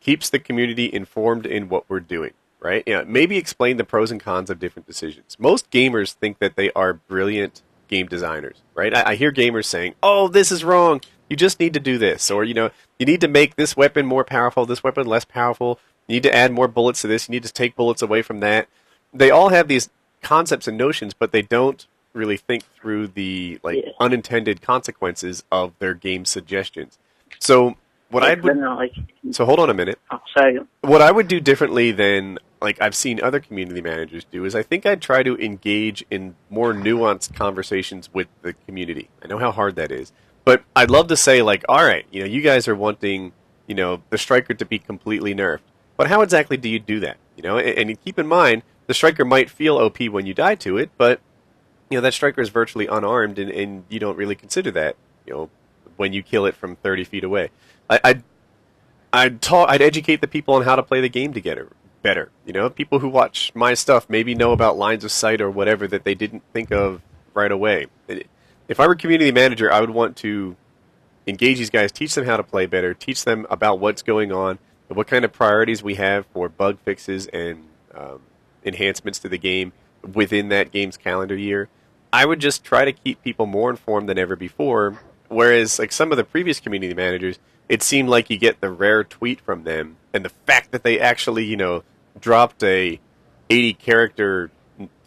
Speaker 2: keeps the community informed in what we're doing, right? Yeah, maybe explain the pros and cons of different decisions. Most gamers think that they are brilliant game designers, right? I hear gamers saying, "Oh, this is wrong. You just need to do this," or you need to make this weapon more powerful, this weapon less powerful. You need to add more bullets to this. You need to take bullets away from that. They all have these concepts and notions, but they don't really think through the unintended consequences of their game suggestions. So what so hold on a minute.
Speaker 6: Oh, sorry.
Speaker 2: What I would do differently than I've seen other community managers do is I think I'd try to engage in more nuanced conversations with the community. I know how hard that is, but I'd love to say all right, you guys are wanting the Striker to be completely nerfed, but how exactly do you do that? And keep in mind the Striker might feel OP when you die to it, but that Striker is virtually unarmed, and you don't really consider that when you kill it from 30 feet away. I'd educate the people on how to play the game together better. People who watch my stuff maybe know about lines of sight or whatever that they didn't think of right away. If I were community manager, I would want to engage these guys, teach them how to play better, teach them about what's going on, and what kind of priorities we have for bug fixes and enhancements to the game within that game's calendar year. I would just try to keep people more informed than ever before. Whereas, some of the previous community managers, it seemed like you get the rare tweet from them, and the fact that they actually, dropped a 80-character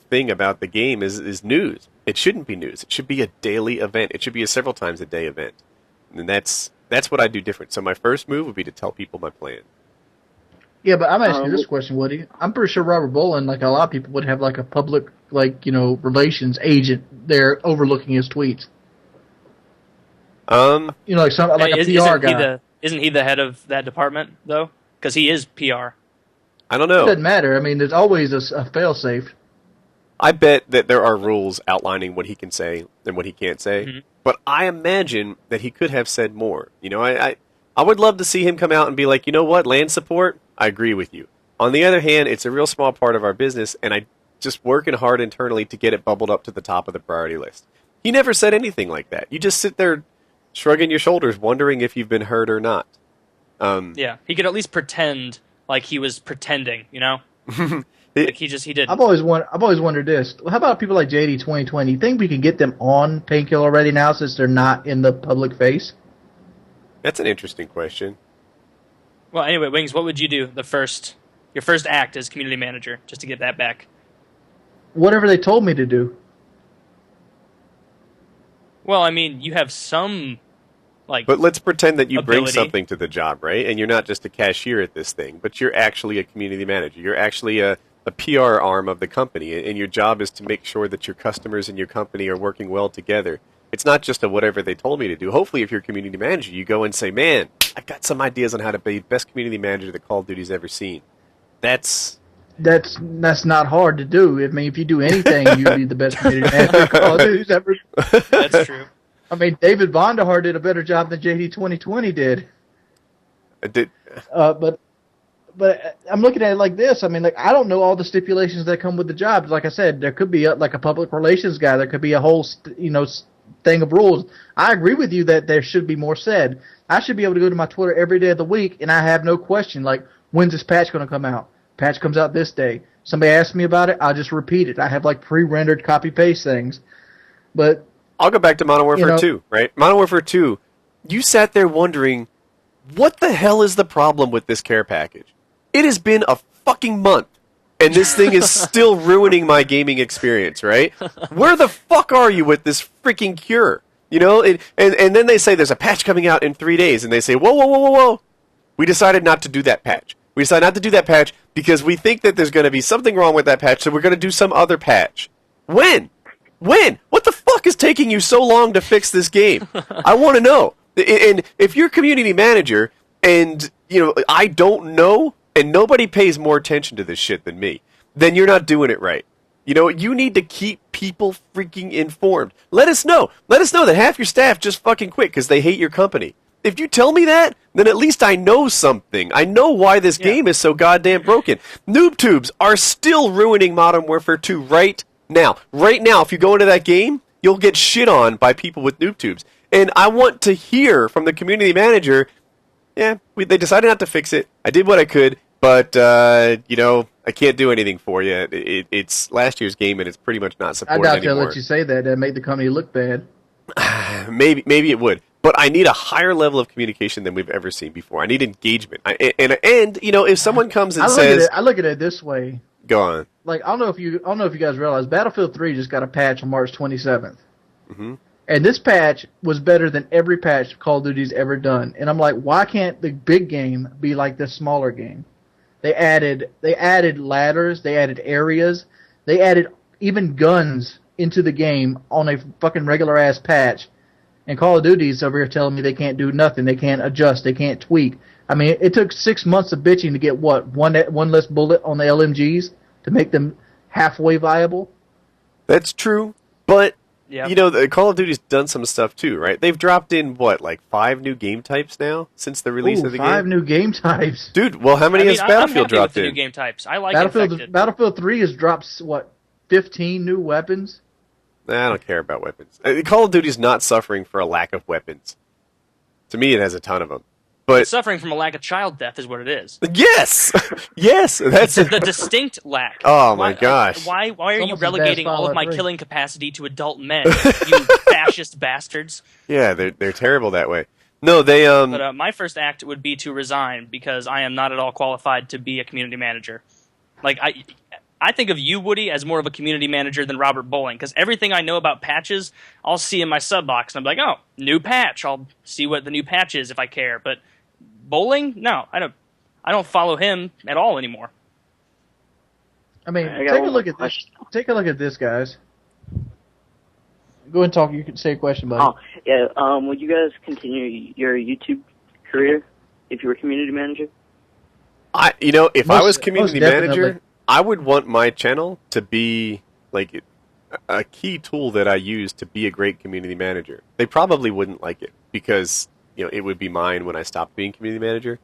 Speaker 2: thing about the game is news. It shouldn't be news. It should be a daily event. It should be a several times a day event. And that's what I do different. So my first move would be to tell people my plan.
Speaker 5: Yeah, but I'm asking you this question, Woody. I'm pretty sure Robert Bolin, like a lot of people, would have a public, relations agent there overlooking his tweets. A PR guy.
Speaker 1: Isn't he the head of that department though? Because he is PR.
Speaker 2: I don't know.
Speaker 5: It doesn't matter. I mean, there's always a fail-safe.
Speaker 2: I bet that there are rules outlining what he can say and what he can't say.
Speaker 1: Mm-hmm.
Speaker 2: But I imagine that he could have said more. You know, I would love to see him come out and be like, you know what, land support, I agree with you. On the other hand, it's a real small part of our business, and I just working hard internally to get it bubbled up to the top of the priority list. He never said anything like that. You just sit there shrugging your shoulders, wondering if you've been heard or not.
Speaker 1: Yeah, he could at least pretend like he was pretending, you know? Like he didn't.
Speaker 5: I've always wondered this. How about people like JD 2020? You think we can get them on Painkiller already now since they're not in the public face?
Speaker 2: That's an interesting question.
Speaker 1: Well, anyway, Wings, what would you do your first act as community manager, just to get that back?
Speaker 5: Whatever they told me to do.
Speaker 1: Well, I mean, you have some, like...
Speaker 2: But let's pretend that you
Speaker 1: ability.
Speaker 2: bring something to the job, right? And you're not just a cashier at this thing, but you're actually a community manager. You're actually a PR arm of the company, and your job is to make sure that your customers and your company are working well together. It's not just a whatever they told me to do. Hopefully, if you're a community manager, you go and say, man, I've got some ideas on how to be the best community manager that Call of Duty's ever seen. That's
Speaker 5: not hard to do. I mean, if you do anything, you'd be the best community manager Call of Duty's ever.
Speaker 1: That's true.
Speaker 5: I mean, David Vonderhaar did a better job than JD 2020 did. But I'm looking at it like this. I mean, like, I don't know all the stipulations that come with the job. Like I said, there could be a public relations guy. There could be a whole thing of rules. I agree with you that there should be more said. I should be able to go to my Twitter every day of the week, and I have no question, like, when's this patch going to come out? Patch comes out this day. Somebody asks me about it, I'll just repeat it. I have, like, pre-rendered copy-paste things. But
Speaker 2: I'll go back to Modern Warfare 2, right? Modern Warfare 2, you sat there wondering, what the hell is the problem with this care package? It has been a fucking month, and this thing is still ruining my gaming experience, right? Where the fuck are you with this freaking cure? You know, and then they say there's a patch coming out in 3 days, and they say, whoa. We decided not to do that patch. We decided not to do that patch because we think that there's going to be something wrong with that patch, so we're going to do some other patch. When? What the fuck is taking you so long to fix this game? I want to know. And if you're community manager and, you know, I don't know, and nobody pays more attention to this shit than me, then you're not doing it right. You know, you need to keep people freaking informed. Let us know. Let us know that half your staff just fucking quit because they hate your company. If you tell me that, then at least I know something. I know why this game is so goddamn broken. Noob tubes are still ruining Modern Warfare 2 right now. Right now, if you go into that game, you'll get shit on by people with noob tubes. And I want to hear from the community manager, they decided not to fix it. I did what I could, but, you know, I can't do anything for you. It's last year's game, and it's pretty much not supported anymore.
Speaker 5: I doubt they'll let you say that. That'd make the company look bad.
Speaker 2: Maybe it would. But I need a higher level of communication than we've ever seen before. I need engagement. And you know, if someone comes and says...
Speaker 5: I look at it this way.
Speaker 2: Go on.
Speaker 5: Like, I don't know if you guys realize, Battlefield 3 just got a patch on March 27th.
Speaker 2: Mm-hmm.
Speaker 5: And this patch was better than every patch Call of Duty's ever done. And I'm like, why can't the big game be like this smaller game? They added ladders, they added areas, they added even guns into the game on a fucking regular-ass patch. And Call of Duty's over here telling me they can't do nothing, they can't adjust, they can't tweak. I mean, it took 6 months of bitching to get, one less bullet on the LMGs to make them halfway viable?
Speaker 2: That's true, but... Yep. You know, Call of Duty's done some stuff too, right? They've dropped in, like 5 new game types now since the release of the game?
Speaker 5: 5 new game types.
Speaker 2: Dude, well, how many has Battlefield dropped in?
Speaker 1: New game types. I like
Speaker 5: Battlefield 3 has dropped, 15 new weapons?
Speaker 2: I don't care about weapons. Call of Duty's not suffering for a lack of weapons. To me, it has a ton of them. But
Speaker 1: it's suffering from a lack of child death is what it is.
Speaker 2: Yes! Yes! That's
Speaker 1: the distinct lack.
Speaker 2: Oh my gosh.
Speaker 1: Why are you relegating all of my killing capacity to adult men, you fascist bastards?
Speaker 2: Yeah, they're terrible that way. No, they
Speaker 1: But my first act would be to resign because I am not at all qualified to be a community manager. Like I think of you, Woody, as more of a community manager than Robert Bowling, because everything I know about patches, I'll see in my sub box, and I'm like, oh, new patch. I'll see what the new patch is if I care. But Bowling? No, I don't follow him at all anymore.
Speaker 5: I mean, take a look at this. Take a look at this, guys. Go ahead and talk. You can say a question, buddy.
Speaker 6: Oh, yeah. Would you guys continue your YouTube career if you were community manager?
Speaker 2: If I was community manager, I would want my channel to be like a key tool that I use to be a great community manager. They probably wouldn't like it because it would be mine when I stopped being community manager.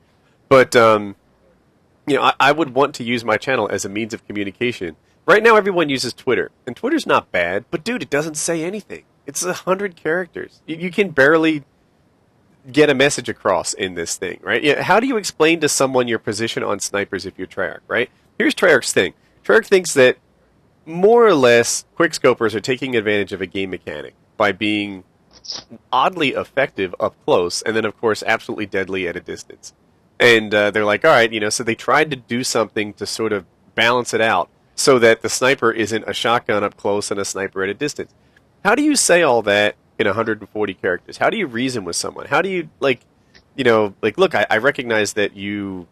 Speaker 2: But I would want to use my channel as a means of communication. Right now, everyone uses Twitter, and Twitter's not bad, but dude, it doesn't say anything. It's 100 characters. You can barely get a message across in this thing, right? Yeah, how do you explain to someone your position on snipers if you're Treyarch, right? Here's Treyarch's thing. Treyarch thinks that more or less quickscopers are taking advantage of a game mechanic by being oddly effective up close, and then, of course, absolutely deadly at a distance. And they're like, all right, so they tried to do something to sort of balance it out so that the sniper isn't a shotgun up close and a sniper at a distance. How do you say all that in 140 characters? How do you reason with someone? How do you, look, I recognize that you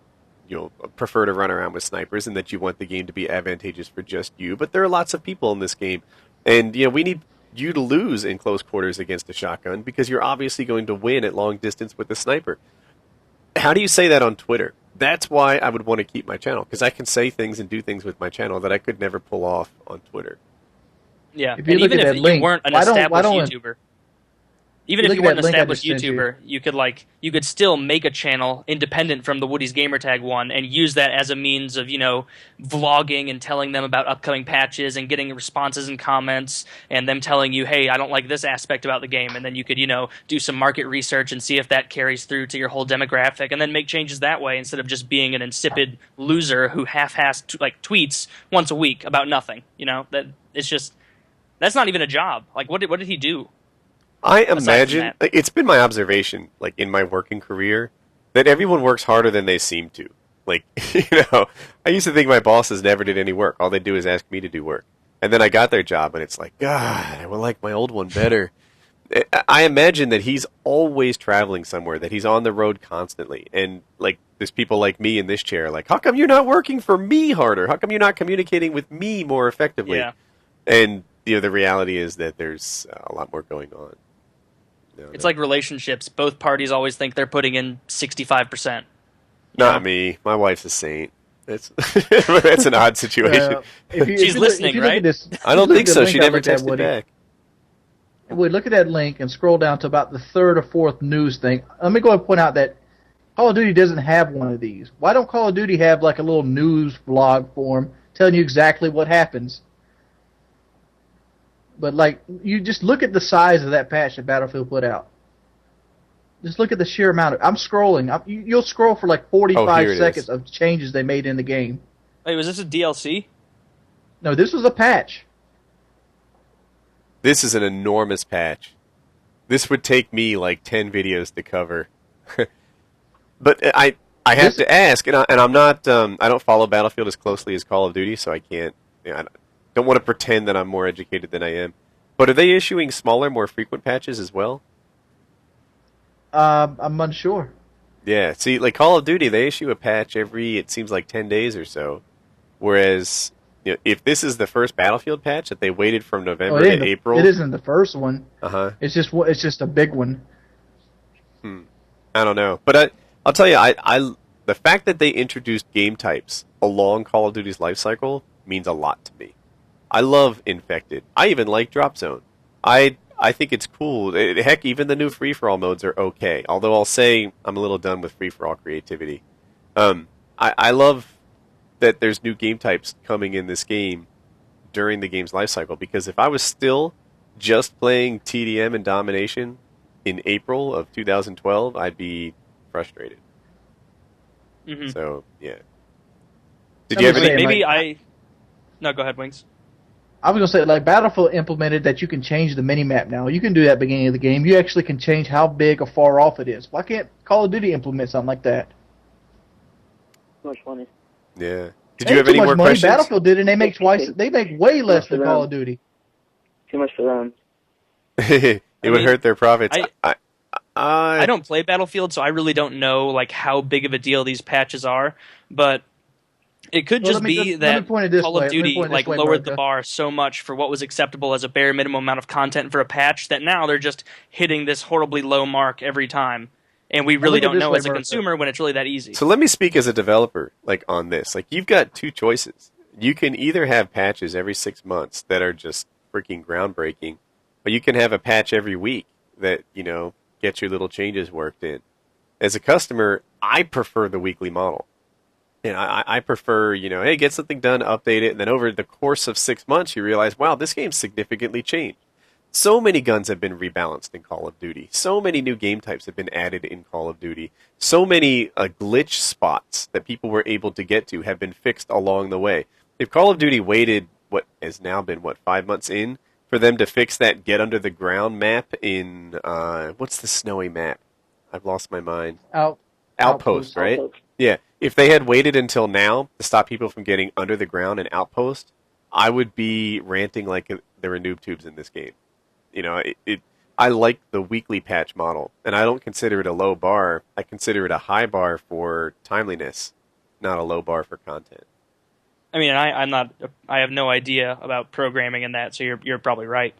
Speaker 2: prefer to run around with snipers and that you want the game to be advantageous for just you, but there are lots of people in this game, and, we need you to lose in close quarters against a shotgun because you're obviously going to win at long distance with the sniper. How do you say that on Twitter? That's why I would want to keep my channel, because I can say things and do things with my channel that I could never pull off on Twitter.
Speaker 1: Yeah,
Speaker 5: and
Speaker 1: even if you weren't an established YouTuber, even if you weren't an established YouTuber, you could still make a channel independent from the Woody's Gamertag one and use that as a means of, vlogging and telling them about upcoming patches and getting responses and comments and them telling you, hey, I don't like this aspect about the game. And then you could, do some market research and see if that carries through to your whole demographic and then make changes that way instead of just being an insipid loser who half-assed tweets once a week about nothing. That's not even a job. Like, what did he do?
Speaker 2: I imagine, it's been my observation, in my working career, that everyone works harder than they seem to. I used to think my bosses never did any work. All they do is ask me to do work. And then I got their job, and it's like, God, I would like my old one better. I imagine that he's always traveling somewhere, that he's on the road constantly. And, there's people like me in this chair, how come you're not working for me harder? How come you're not communicating with me more effectively?
Speaker 1: Yeah.
Speaker 2: And, the reality is that there's a lot more going on.
Speaker 1: It's like relationships. Both parties always think they're putting in 65%.
Speaker 2: Not me. My wife's a saint. That's an odd situation.
Speaker 1: She's listening, right?
Speaker 2: I don't think so. She never texted back.
Speaker 5: Would look at that link and scroll down to about the third or fourth news thing. Let me go and point out that Call of Duty doesn't have one of these. Why don't Call of Duty have a little news blog form telling you exactly what happens? But, you just look at the size of that patch that Battlefield put out. Just look at the sheer amount of... I'm scrolling. You'll scroll for, 45 seconds of changes they made in the game.
Speaker 1: Wait, was this a DLC?
Speaker 5: No, this was a patch.
Speaker 2: This is an enormous patch. This would take me, 10 videos to cover. But I have to ask, and I'm not... I don't follow Battlefield as closely as Call of Duty, so I can't... I don't want to pretend that I'm more educated than I am. But are they issuing smaller, more frequent patches as well?
Speaker 5: I'm unsure.
Speaker 2: Yeah, see, Call of Duty, they issue a patch every, it seems 10 days or so. Whereas, if this is the first Battlefield patch that they waited from November to April...
Speaker 5: It isn't the first one.
Speaker 2: Uh-huh.
Speaker 5: It's just a big one.
Speaker 2: I don't know. But I'll tell you, the fact that they introduced game types along Call of Duty's life cycle means a lot to me. I love Infected. I even like Drop Zone. I think it's cool. Heck, even the new free-for-all modes are okay. Although I'll say I'm a little done with free-for-all creativity. I love that there's new game types coming in this game during the game's life cycle, because if I was still just playing TDM and Domination in April of 2012, I'd be frustrated.
Speaker 1: Mm-hmm.
Speaker 2: So, yeah. Did you have any...
Speaker 1: No, go ahead, Wings.
Speaker 5: I was going to say, Battlefield implemented that you can change the minimap now. You can do that at the beginning of the game. You actually can change how big or far off it is. Why can't Call of Duty implement something like that?
Speaker 6: Too much money.
Speaker 2: Yeah. Did you have any more questions?
Speaker 5: Battlefield did, and they make way less than Call of Duty.
Speaker 6: Too much for them.
Speaker 2: It would hurt their profits.
Speaker 1: I don't play Battlefield, so I really don't know how big of a deal these patches are, but it could be that Call of Duty lowered the bar so much for what was acceptable as a bare minimum amount of content for a patch that now they're just hitting this horribly low mark every time. And we really don't know as a consumer when it's really that easy.
Speaker 2: So let me speak as a developer on this. You've got two choices. You can either have patches every 6 months that are just freaking groundbreaking, or you can have a patch every week that, gets your little changes worked in. As a customer, I prefer the weekly model. And I prefer, hey, get something done, update it, and then over the course of 6 months, you realize, wow, this game's significantly changed. So many guns have been rebalanced in Call of Duty. So many new game types have been added in Call of Duty. So many glitch spots that people were able to get to have been fixed along the way. If Call of Duty waited, what has now been, 5 months in, for them to fix that get under the ground map in, what's the snowy map? I've lost my mind. Outpost, right? Outpost. Yeah. If they had waited until now to stop people from getting under the ground in Outpost, I would be ranting like there were noob tubes in this game. I like the weekly patch model, and I don't consider it a low bar. I consider it a high bar for timeliness, not a low bar for content.
Speaker 1: I mean, I have no idea about programming and that, so you're probably right.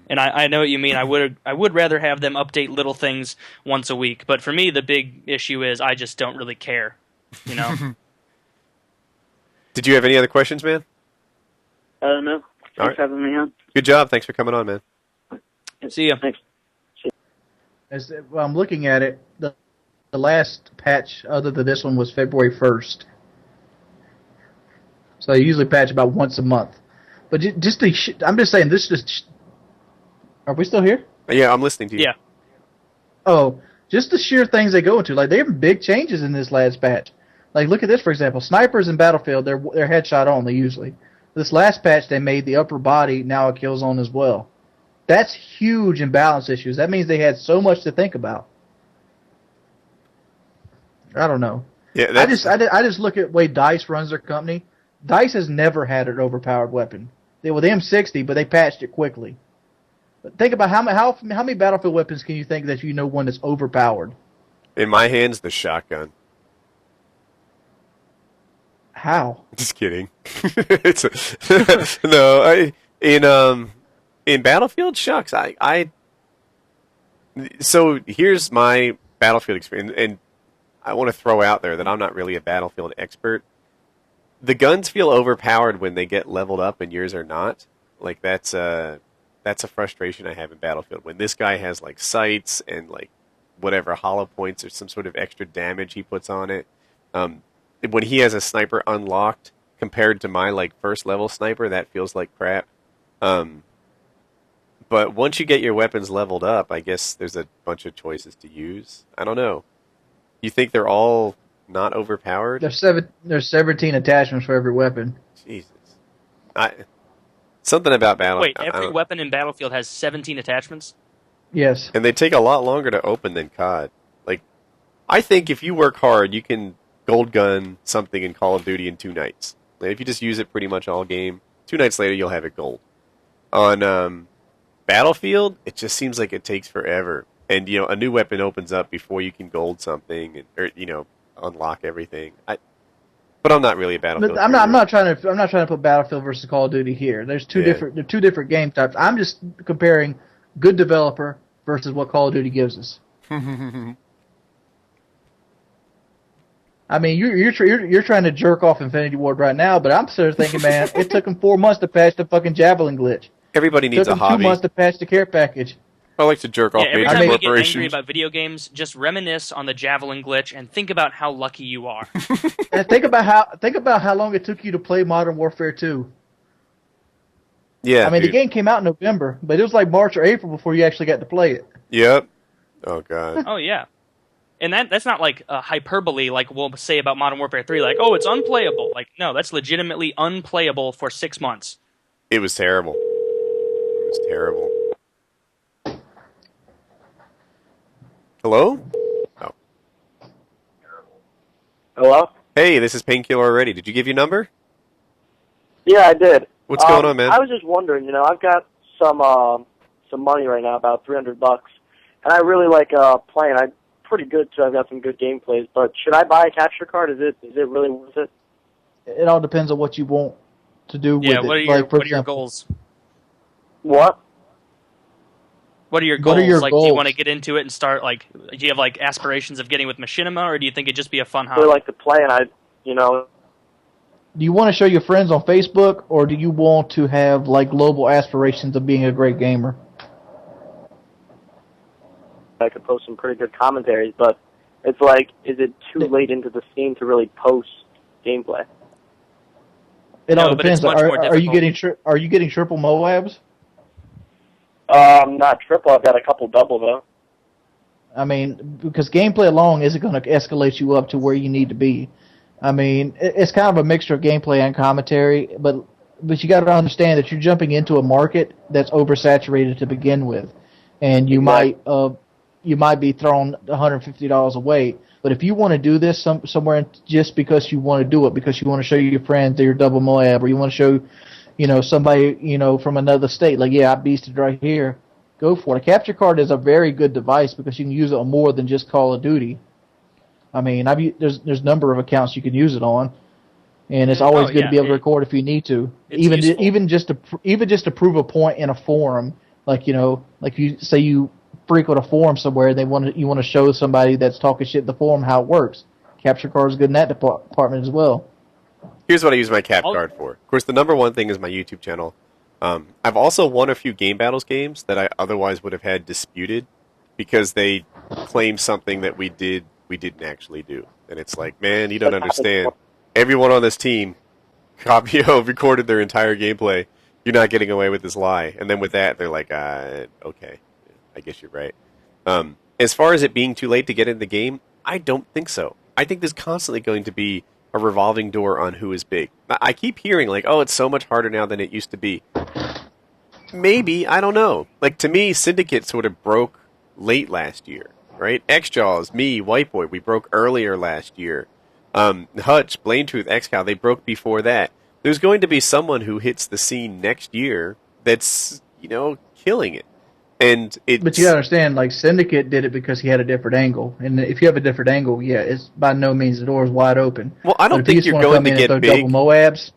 Speaker 1: And I know what you mean. I would rather have them update little things once a week, but for me, the big issue is I just don't really care.
Speaker 2: Did you have any other questions, man?
Speaker 6: No. Thanks for having me on.
Speaker 2: Good job. Thanks for coming on, man.
Speaker 1: See ya.
Speaker 6: Thanks.
Speaker 5: As I'm looking at it, the last patch other than this one was February 1st. So they usually patch about once a month. But I'm just saying, this is... Are we still here?
Speaker 2: Yeah, I'm listening to you.
Speaker 1: Yeah.
Speaker 5: Oh, just the sheer things they go into. Like, they have big changes in this last patch. Like, look at this, for example. Snipers in Battlefield, they're headshot only, usually. This last patch, they made the upper body now a kill zone as well. That's huge in balance issues. That means they had so much to think about. I don't know.
Speaker 2: Yeah,
Speaker 5: I just look at the way DICE runs their company. DICE has never had an overpowered weapon. They were the M60, but they patched it quickly. But think about how many Battlefield weapons can you think that one that's overpowered?
Speaker 2: In my hands, the shotgun.
Speaker 5: How?
Speaker 2: Just kidding. In Battlefield, shucks, so here's my Battlefield experience, and I want to throw out there that I'm not really a Battlefield expert. The guns feel overpowered when they get leveled up and yours are not. Like, that's a frustration I have in Battlefield. When this guy has, like, sights and, like, whatever, hollow points or some sort of extra damage he puts on it. When he has a sniper unlocked compared to my, like, first level sniper, that feels like crap. But once you get your weapons leveled up, I guess there's a bunch of choices to use. I don't know. You think they're all not overpowered?
Speaker 5: There's 17 attachments for every weapon.
Speaker 2: Jesus. Something about Battlefield.
Speaker 1: Wait, every weapon in Battlefield has 17 attachments?
Speaker 5: Yes.
Speaker 2: And they take a lot longer to open than COD. Like, I think if you work hard, you can gold gun something in Call of Duty in 2 nights. Like, if you just use it pretty much all game, 2 nights later you'll have it gold. On Battlefield, it just seems like it takes forever. And, a new weapon opens up before you can gold something, or unlock everything. But I'm not really a Battlefield.
Speaker 5: I'm not trying to put Battlefield versus Call of Duty here. There's two different game types. I'm just comparing good developer versus what Call of Duty gives us. I mean, you're trying to jerk off Infinity Ward right now, but I'm sort of thinking, man, it took them 4 months to patch the fucking Javelin glitch.
Speaker 2: Everybody needs a hobby.
Speaker 5: It took them 2 months to patch the care package.
Speaker 2: I like to jerk off
Speaker 1: every
Speaker 2: major
Speaker 1: time
Speaker 2: corporations.
Speaker 1: you get angry about video games, just reminisce on the Javelin glitch and think about how lucky you are.
Speaker 5: And think about how long it took you to play Modern Warfare 2.
Speaker 2: Yeah,
Speaker 5: I mean, the game came out in November, but it was like March or April before you actually got to play it.
Speaker 2: Yep. Oh, God.
Speaker 1: Oh, yeah. And that's not like a hyperbole like we'll say about Modern Warfare 3, like, oh, it's unplayable. Like, no, that's legitimately unplayable for 6 months.
Speaker 2: It was terrible. It was terrible. Hello? Oh.
Speaker 7: Hello?
Speaker 2: Hey, this is Painkiller already. Did you give your number?
Speaker 7: Yeah, I did.
Speaker 2: What's going on, man?
Speaker 7: I was just wondering, I've got some money right now, about $300, and I really like playing. I'm pretty good, so I've got some good gameplays, but should I buy a capture card? Is it really worth it?
Speaker 5: It all depends on what you want to do with it.
Speaker 1: Yeah, what are your goals?
Speaker 7: What?
Speaker 1: What are your goals? Do you want to get into it and start, do you have, aspirations of getting with Machinima, or do you think it'd just be a fun hobby?
Speaker 7: I really like to play, and
Speaker 5: Do you want to show your friends on Facebook, or do you want to have like global aspirations of being a great gamer?
Speaker 7: I could post some pretty good commentaries, but it's like, is it too late into the scene to really post gameplay?
Speaker 5: It all
Speaker 1: No, but it's
Speaker 5: depends.
Speaker 1: much more
Speaker 5: Are you
Speaker 1: difficult.
Speaker 5: are you getting triple Moabs?
Speaker 7: Not triple. I've got a couple double though.
Speaker 5: I mean, because gameplay alone isn't going to escalate you up to where you need to be. I mean, it's kind of a mixture of gameplay and commentary, but you got to understand that you're jumping into a market that's oversaturated to begin with, and you might be thrown $150 away. But if you want to do this somewhere just because you want to do it, because you want to show your friends that you're double Moab, or you want to show, somebody, from another state, like, yeah, I beasted right here, go for it. A capture card is a very good device because you can use it on more than just Call of Duty. I mean, there's a number of accounts you can use it on, and it's always good to be able to record if you need to. Even just to prove a point in a forum, like you say you frequent a forum somewhere, you want to show somebody that's talking shit in the forum how it works. Capture card is good in that department as well.
Speaker 2: Here's what I use my cap card for. Of course, the number one thing is my YouTube channel. I've also won a few game battles games that I otherwise would have had disputed because they claim something that we didn't actually do. And it's like, man, you don't understand. Everyone on this team recorded their entire gameplay. You're not getting away with this lie. And then with that, they're like, okay, I guess you're right. As far as it being too late to get in the game, I don't think so. I think there's constantly going to be a revolving door on who is big. I keep hearing like, oh, it's so much harder now than it used to be. Maybe, I don't know. Like, to me, Syndicate sort of broke late last year, right? X-Jaws, me, White Boy, we broke earlier last year. Hutch, Blame Truth, XCOW, they broke before that. There's going to be someone who hits the scene next year that's, killing it. But
Speaker 5: you gotta understand, like, Syndicate did it because he had a different angle. And if you have a different angle, yeah, it's by no means the door's wide open.
Speaker 2: Well, I don't think you're going to get big.
Speaker 5: Double Moabs,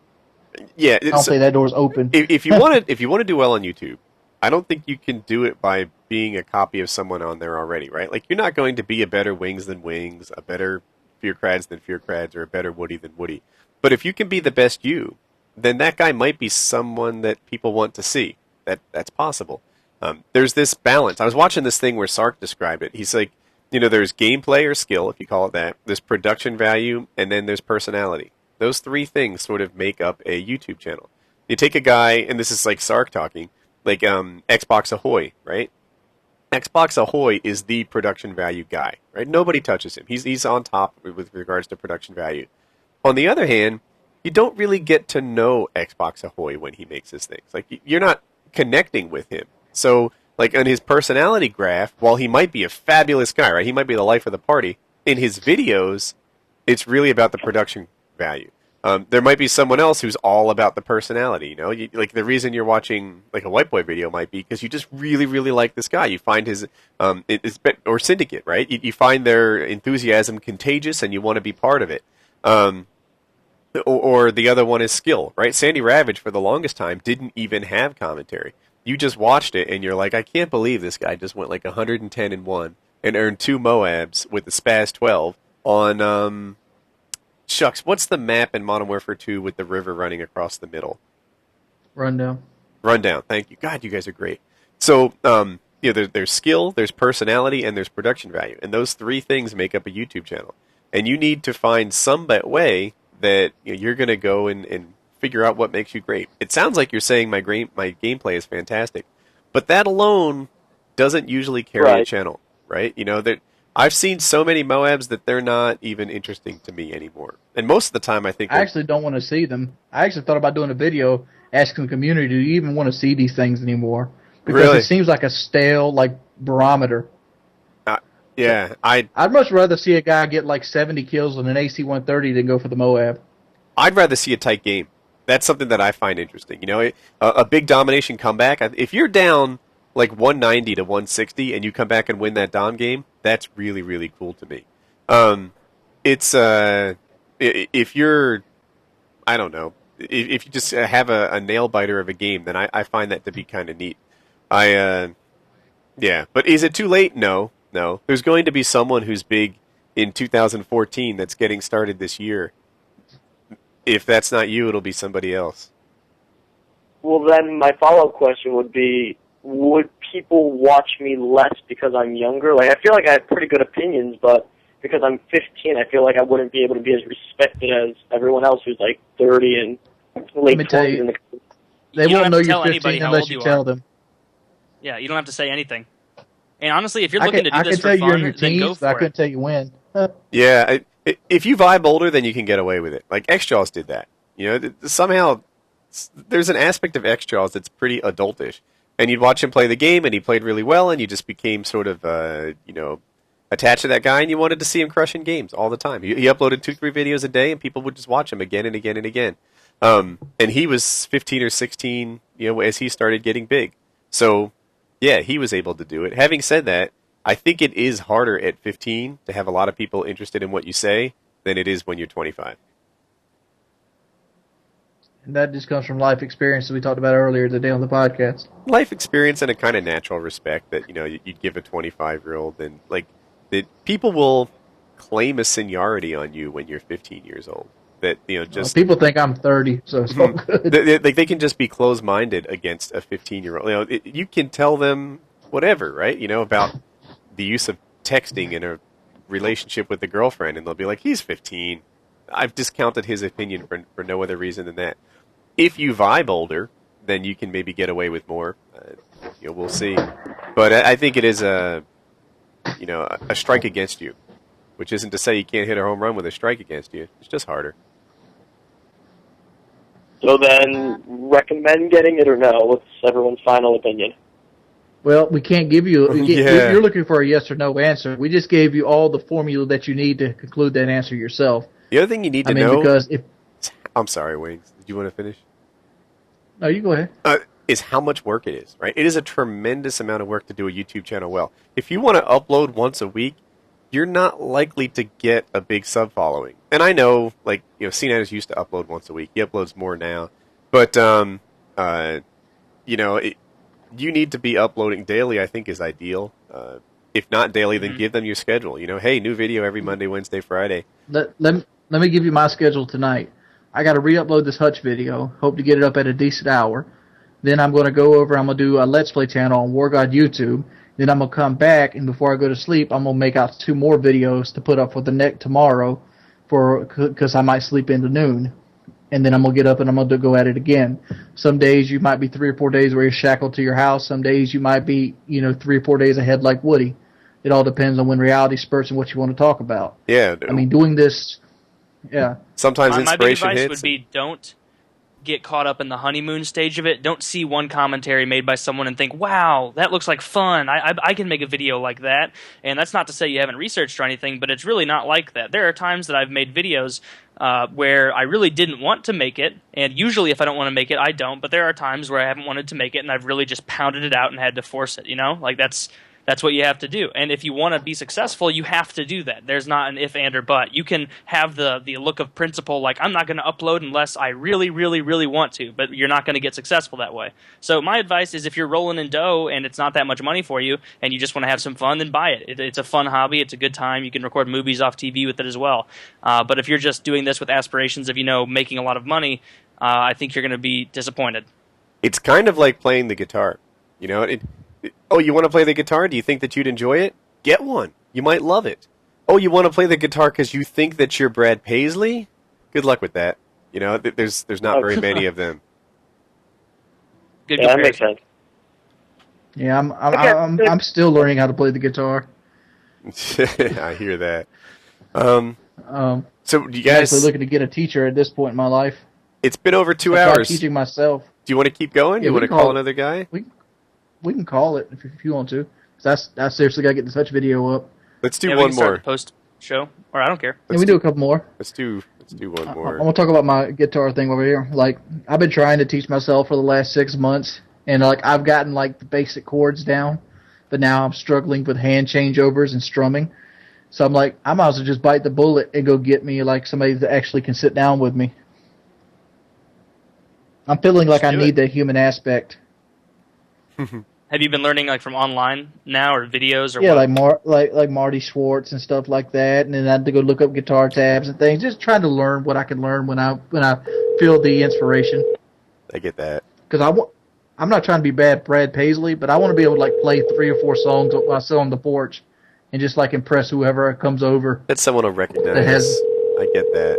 Speaker 2: yeah,
Speaker 5: I don't think that door's open.
Speaker 2: If you want to do well on YouTube, I don't think you can do it by being a copy of someone on there already, right? Like, you're not going to be a better Wings than Wings, a better Fearcrads than Fearcrads, or a better Woody than Woody. But if you can be the best you, then that guy might be someone that people want to see. That's possible. There's this balance. I was watching this thing where Sark described it. He's like, there's gameplay or skill, if you call it that. There's production value, and then there's personality. Those three things sort of make up a YouTube channel. You take a guy, and this is like Sark talking, like Xbox Ahoy, right? Xbox Ahoy is the production value guy, right? Nobody touches him. He's on top with regards to production value. On the other hand, you don't really get to know Xbox Ahoy when he makes his things. Like, you're not connecting with him. So, like, on his personality graph, while he might be a fabulous guy, right? He might be the life of the party. In his videos, it's really about the production value. There might be someone else who's all about the personality, like, the reason you're watching, like, a White Boy video might be because you just really, really like this guy. You find his, or Syndicate, right? You find their enthusiasm contagious and you want to be part of it. Or the other one is skill, right? Sandy Ravage, for the longest time, didn't even have commentary. You just watched it, and you're like, I can't believe this guy just went like 110-1 and earned 2 Moabs with the Spaz 12 on, shucks, what's the map in Modern Warfare 2 with the river running across the middle?
Speaker 5: Rundown,
Speaker 2: thank you. God, you guys are great. So, there's skill, there's personality, and there's production value. And those three things make up a YouTube channel. And you need to find some way that you're going to go and figure out what makes you great. It sounds like you're saying my gameplay is fantastic, but that alone doesn't usually carry a channel, right? That I've seen so many Moabs that they're not even interesting to me anymore. And most of the time, I actually
Speaker 5: don't want to see them. I actually thought about doing a video asking the community, do you even want to see these things anymore? Because it seems like a stale, barometer.
Speaker 2: Yeah, I'd
Speaker 5: much rather see a guy get like 70 kills on an AC-130 than go for the Moab.
Speaker 2: I'd rather see a tight game. That's something that I find interesting. A big domination comeback. If you're down like 190 to 160 and you come back and win that dom game, that's really, really cool to me. If you're, I don't know, if you just have a nail biter of a game, then I find that to be kind of neat. But is it too late? No. There's going to be someone who's big in 2014 that's getting started this year. If that's not you, it'll be somebody else.
Speaker 7: Well, then my follow-up question would be, would people watch me less because I'm younger? Like, I feel like I have pretty good opinions, but because I'm 15, I feel like I wouldn't be able to be as respected as everyone else who's like 30 and late 20s. In the
Speaker 5: they won't know
Speaker 1: you're
Speaker 5: you're 15 unless you tell them.
Speaker 1: Yeah, you don't have to say anything. And honestly, if you're looking to do this for
Speaker 5: fun, then go for it. I can tell you in your teens, but I couldn't tell you when.
Speaker 2: Yeah, if you vibe older, then you can get away with it. Like X-Jaws did that. You know, somehow there's an aspect of X-Jaws that's pretty adultish. And you'd watch him play the game, and he played really well, and you just became sort of, attached to that guy, and you wanted to see him crushing games all the time. He uploaded 2-3 videos a day, and people would just watch him again and again and again. And he was 15 or 16, as he started getting big. So, yeah, he was able to do it. Having said that, I think it is harder at 15 to have a lot of people interested in what you say than it is when you're 25.
Speaker 5: And that just comes from life experience that we talked about earlier today on the podcast.
Speaker 2: Life experience and a kind of natural respect that, you'd give a 25-year-old. And, that people will claim a seniority on you when you're 15 years old. That,
Speaker 5: people think I'm 30, so it's all good.
Speaker 2: They can just be closed-minded against a 15-year-old. You can tell them whatever, right? About the use of texting in a relationship with a girlfriend, and they'll be like, he's 15. I've discounted his opinion for no other reason than that. If you vibe older, then you can maybe get away with more. We'll see. But I think it is a strike against you, which isn't to say you can't hit a home run with a strike against you. It's just harder.
Speaker 7: So then, recommend getting it or no? What's everyone's final opinion?
Speaker 5: Well, we can't give you... You're looking for a yes or no answer. We just gave you all the formula that you need to conclude that answer yourself.
Speaker 2: The other thing you need to know...
Speaker 5: because
Speaker 2: I'm sorry, Wings. Did you want to finish?
Speaker 5: No, you go ahead.
Speaker 2: Is how much work it is, right? It is a tremendous amount of work to do a YouTube channel well. If you want to upload once a week, you're not likely to get a big sub following. And I know, CNET is used to upload once a week. He uploads more now. But, you need to be uploading daily, I think, is ideal. If not daily, then give them your schedule. Hey, new video every Monday, Wednesday, Friday.
Speaker 5: Let me give you my schedule tonight. I got to re-upload this Hutch video. Hope to get it up at a decent hour. Then I'm going to go over, I'm going to do a Let's Play channel on CoD YouTube. Then I'm going to come back, and before I go to sleep, I'm going to make out 2 more videos to put up for the next tomorrow because I might sleep into noon. And then I'm going to get up and I'm going to go at it again. Some days you might be 3 or 4 days where you're shackled to your house. Some days you might be, 3 or 4 days ahead like Woody. It all depends on when reality spurts and what you want to talk about.
Speaker 2: Yeah.
Speaker 5: Doing this, yeah.
Speaker 2: Sometimes inspiration
Speaker 1: my big advice
Speaker 2: hits.
Speaker 1: Would be don't get caught up in the honeymoon stage of it. Don't see one commentary made by someone and think, wow, that looks like fun. I can make a video like that. And that's not to say you haven't researched or anything, but it's really not like that. There are times that I've made videos where I really didn't want to make it, and usually if I don't want to make it, I don't, but there are times where I haven't wanted to make it and I've really just pounded it out and had to force it, That's what you have to do. And if you want to be successful, you have to do that. There's not an if, and, or but. You can have the look of principle, like, I'm not going to upload unless I really, really, really want to, but you're not going to get successful that way. So my advice is if you're rolling in dough and it's not that much money for you and you just want to have some fun, then buy it. It's a fun hobby. It's a good time. You can record movies off TV with it as well. But if you're just doing this with aspirations of, making a lot of money, I think you're going to be disappointed.
Speaker 2: It's kind of like playing the guitar. Oh, you want to play the guitar? Do you think that you'd enjoy it? Get one. You might love it. Oh, you want to play the guitar because you think that you're Brad Paisley? Good luck with that. There's not very many of them.
Speaker 1: Good
Speaker 7: that makes sense.
Speaker 5: Yeah, I'm still learning how to play the guitar.
Speaker 2: I hear that. So you guys
Speaker 5: actually looking to get a teacher at this point in my life?
Speaker 2: It's been over 2 hours.
Speaker 5: Teaching myself.
Speaker 2: Do you want to keep going?
Speaker 5: Yeah,
Speaker 2: you want to call another guy?
Speaker 5: We can call it if you want to. I seriously got to get this Hutch video up.
Speaker 2: Let's do one more.
Speaker 1: Post show, or I don't care.
Speaker 5: Can we do a couple more?
Speaker 2: Let's do one more.
Speaker 5: I'm gonna talk about my guitar thing over here. I've been trying to teach myself for the last 6 months, and I've gotten the basic chords down, but now I'm struggling with hand changeovers and strumming. So I'm like, I might as well just bite the bullet and go get me somebody that actually can sit down with me. I'm feeling like I need the human aspect.
Speaker 1: Have you been learning like from online now or videos or
Speaker 5: Yeah,
Speaker 1: what?
Speaker 5: like Marty Schwartz and stuff like that, and then I had to go look up guitar tabs and things. Just trying to learn what I can learn when I feel the inspiration.
Speaker 2: I get that.
Speaker 5: Because I'm not trying to be Brad Paisley, but I want to be able to like play 3 or 4 songs while I sit on the porch and just like impress whoever comes over.
Speaker 2: That someone will recognize. I get that.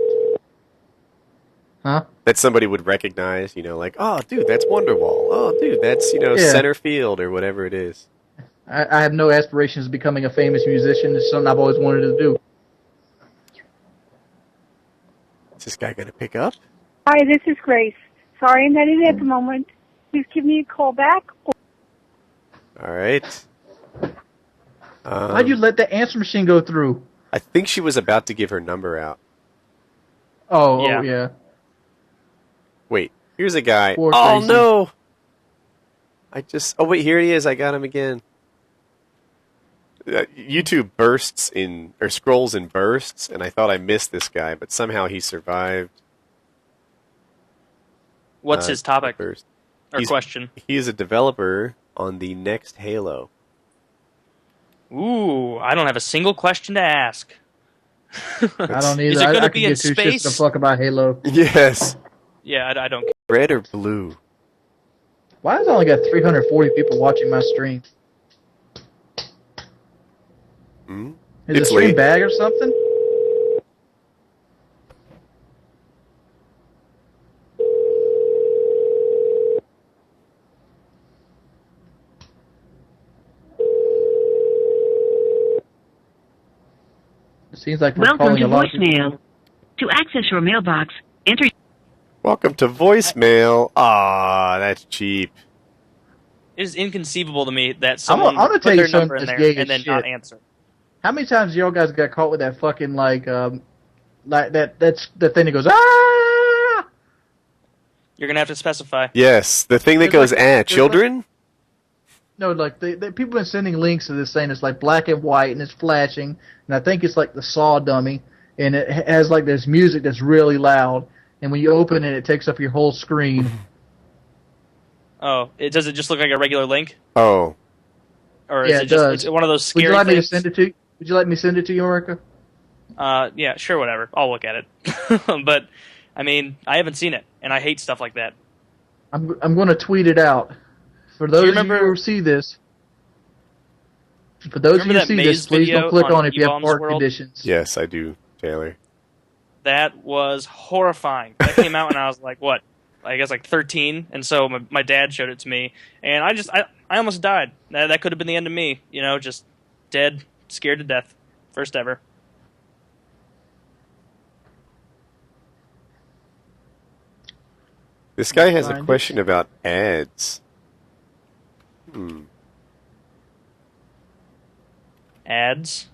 Speaker 5: Huh?
Speaker 2: That somebody would recognize, you know, like, oh, dude, that's Wonderwall. Oh, dude, that's, you know,
Speaker 5: Yeah.
Speaker 2: center field or whatever it is.
Speaker 5: I have no aspirations of becoming a famous musician. It's something I've always wanted to do.
Speaker 2: Is this guy going to pick up?
Speaker 8: Hi, this is Grace. Sorry I'm not in at the moment. Please give me a call back.
Speaker 2: All right.
Speaker 5: How'd you let the answer machine go through?
Speaker 2: I think she was about to give her number out.
Speaker 5: Oh,
Speaker 1: Yeah.
Speaker 5: yeah.
Speaker 2: Wait, here's a guy.
Speaker 5: Poor
Speaker 2: Oh,
Speaker 5: Tracy.
Speaker 2: no! Oh, wait, here he is. I got him again. YouTube bursts or scrolls in bursts, and I thought I missed this guy, but somehow he survived.
Speaker 1: What's his topic
Speaker 2: Burst.
Speaker 1: or question?
Speaker 2: He is a developer on the next Halo.
Speaker 1: Ooh, I don't have a single question to ask.
Speaker 5: I don't either.
Speaker 1: Is it going
Speaker 5: I
Speaker 1: to
Speaker 5: could
Speaker 1: be in
Speaker 5: give two shits to
Speaker 1: space?
Speaker 5: fuck about Halo.
Speaker 2: Yes.
Speaker 1: Yeah, I don't care.
Speaker 2: Red or blue?
Speaker 5: Why has I only got 340 people watching my stream?
Speaker 2: Hmm?
Speaker 5: Is
Speaker 2: It's
Speaker 5: the stream
Speaker 2: late.
Speaker 5: bag or something? It seems like we're
Speaker 9: Welcome
Speaker 5: calling
Speaker 9: to
Speaker 5: a lot of people.
Speaker 9: voicemail. To access your mailbox, enter.
Speaker 2: Welcome to voicemail. Ah, that's cheap.
Speaker 1: It is inconceivable to me that
Speaker 5: I'm
Speaker 1: someone
Speaker 5: gonna
Speaker 1: put
Speaker 5: tell you
Speaker 1: their
Speaker 5: something
Speaker 1: number in
Speaker 5: that's
Speaker 1: there
Speaker 5: gay
Speaker 1: and
Speaker 5: as
Speaker 1: then not
Speaker 5: shit.
Speaker 1: answer.
Speaker 5: How many times y'all guys got caught with that fucking like that thing that goes ah?
Speaker 1: You're going to have to specify.
Speaker 2: Yes, the thing that
Speaker 5: There's
Speaker 2: goes,
Speaker 5: like- there's
Speaker 2: children?
Speaker 5: No, like people been sending links to this thing. It's like black and white and it's flashing, and I think it's like the Saw dummy, and it has like this music that's really loud. And when you open it, it takes up your whole screen.
Speaker 1: Oh, does it just look like a regular link?
Speaker 2: Oh.
Speaker 1: Or
Speaker 5: Yeah,
Speaker 1: is
Speaker 5: it
Speaker 1: it just
Speaker 5: does.
Speaker 1: it's one of those
Speaker 5: Would
Speaker 1: scary
Speaker 5: you like me to
Speaker 1: things?
Speaker 5: send it to you? Would you like me to send it to you, America?
Speaker 1: Yeah, sure, whatever. I'll look at it. But, I mean, I haven't seen it, and I hate stuff like that.
Speaker 5: I'm going to tweet it out. For those of you
Speaker 1: remember-
Speaker 5: who see this, for those of
Speaker 1: remember
Speaker 5: you who
Speaker 1: that
Speaker 5: see
Speaker 1: Maze
Speaker 5: this, please
Speaker 1: video
Speaker 5: don't click
Speaker 1: on
Speaker 5: on it if you have
Speaker 1: E-Bombs
Speaker 5: heart
Speaker 1: World?
Speaker 5: conditions.
Speaker 2: Yes, I do, Taylor.
Speaker 1: That was horrifying. That came out when I was like, what? I guess like 13, and so my dad showed it to me, and I almost died. That could have been the end of me, you know, just dead, scared to death. First ever.
Speaker 2: This guy has a
Speaker 5: Find it.
Speaker 2: question about ads.
Speaker 1: Ads?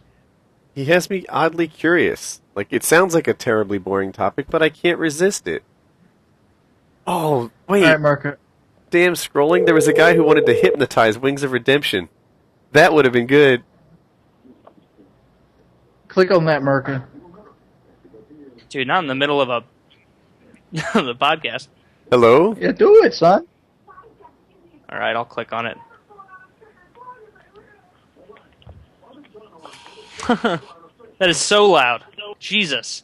Speaker 2: He has me oddly curious. Like, it sounds like a terribly boring topic, but I can't resist it. Oh, wait.
Speaker 5: All right, Merca.
Speaker 2: Damn, scrolling. There was a guy who wanted to hypnotize Wings of Redemption. That would have been good.
Speaker 5: Click on that, Merca.
Speaker 1: Dude, not in the middle of the podcast.
Speaker 2: Hello?
Speaker 5: Yeah, do it, son.
Speaker 1: All right, I'll click on it. That is so loud. Jesus.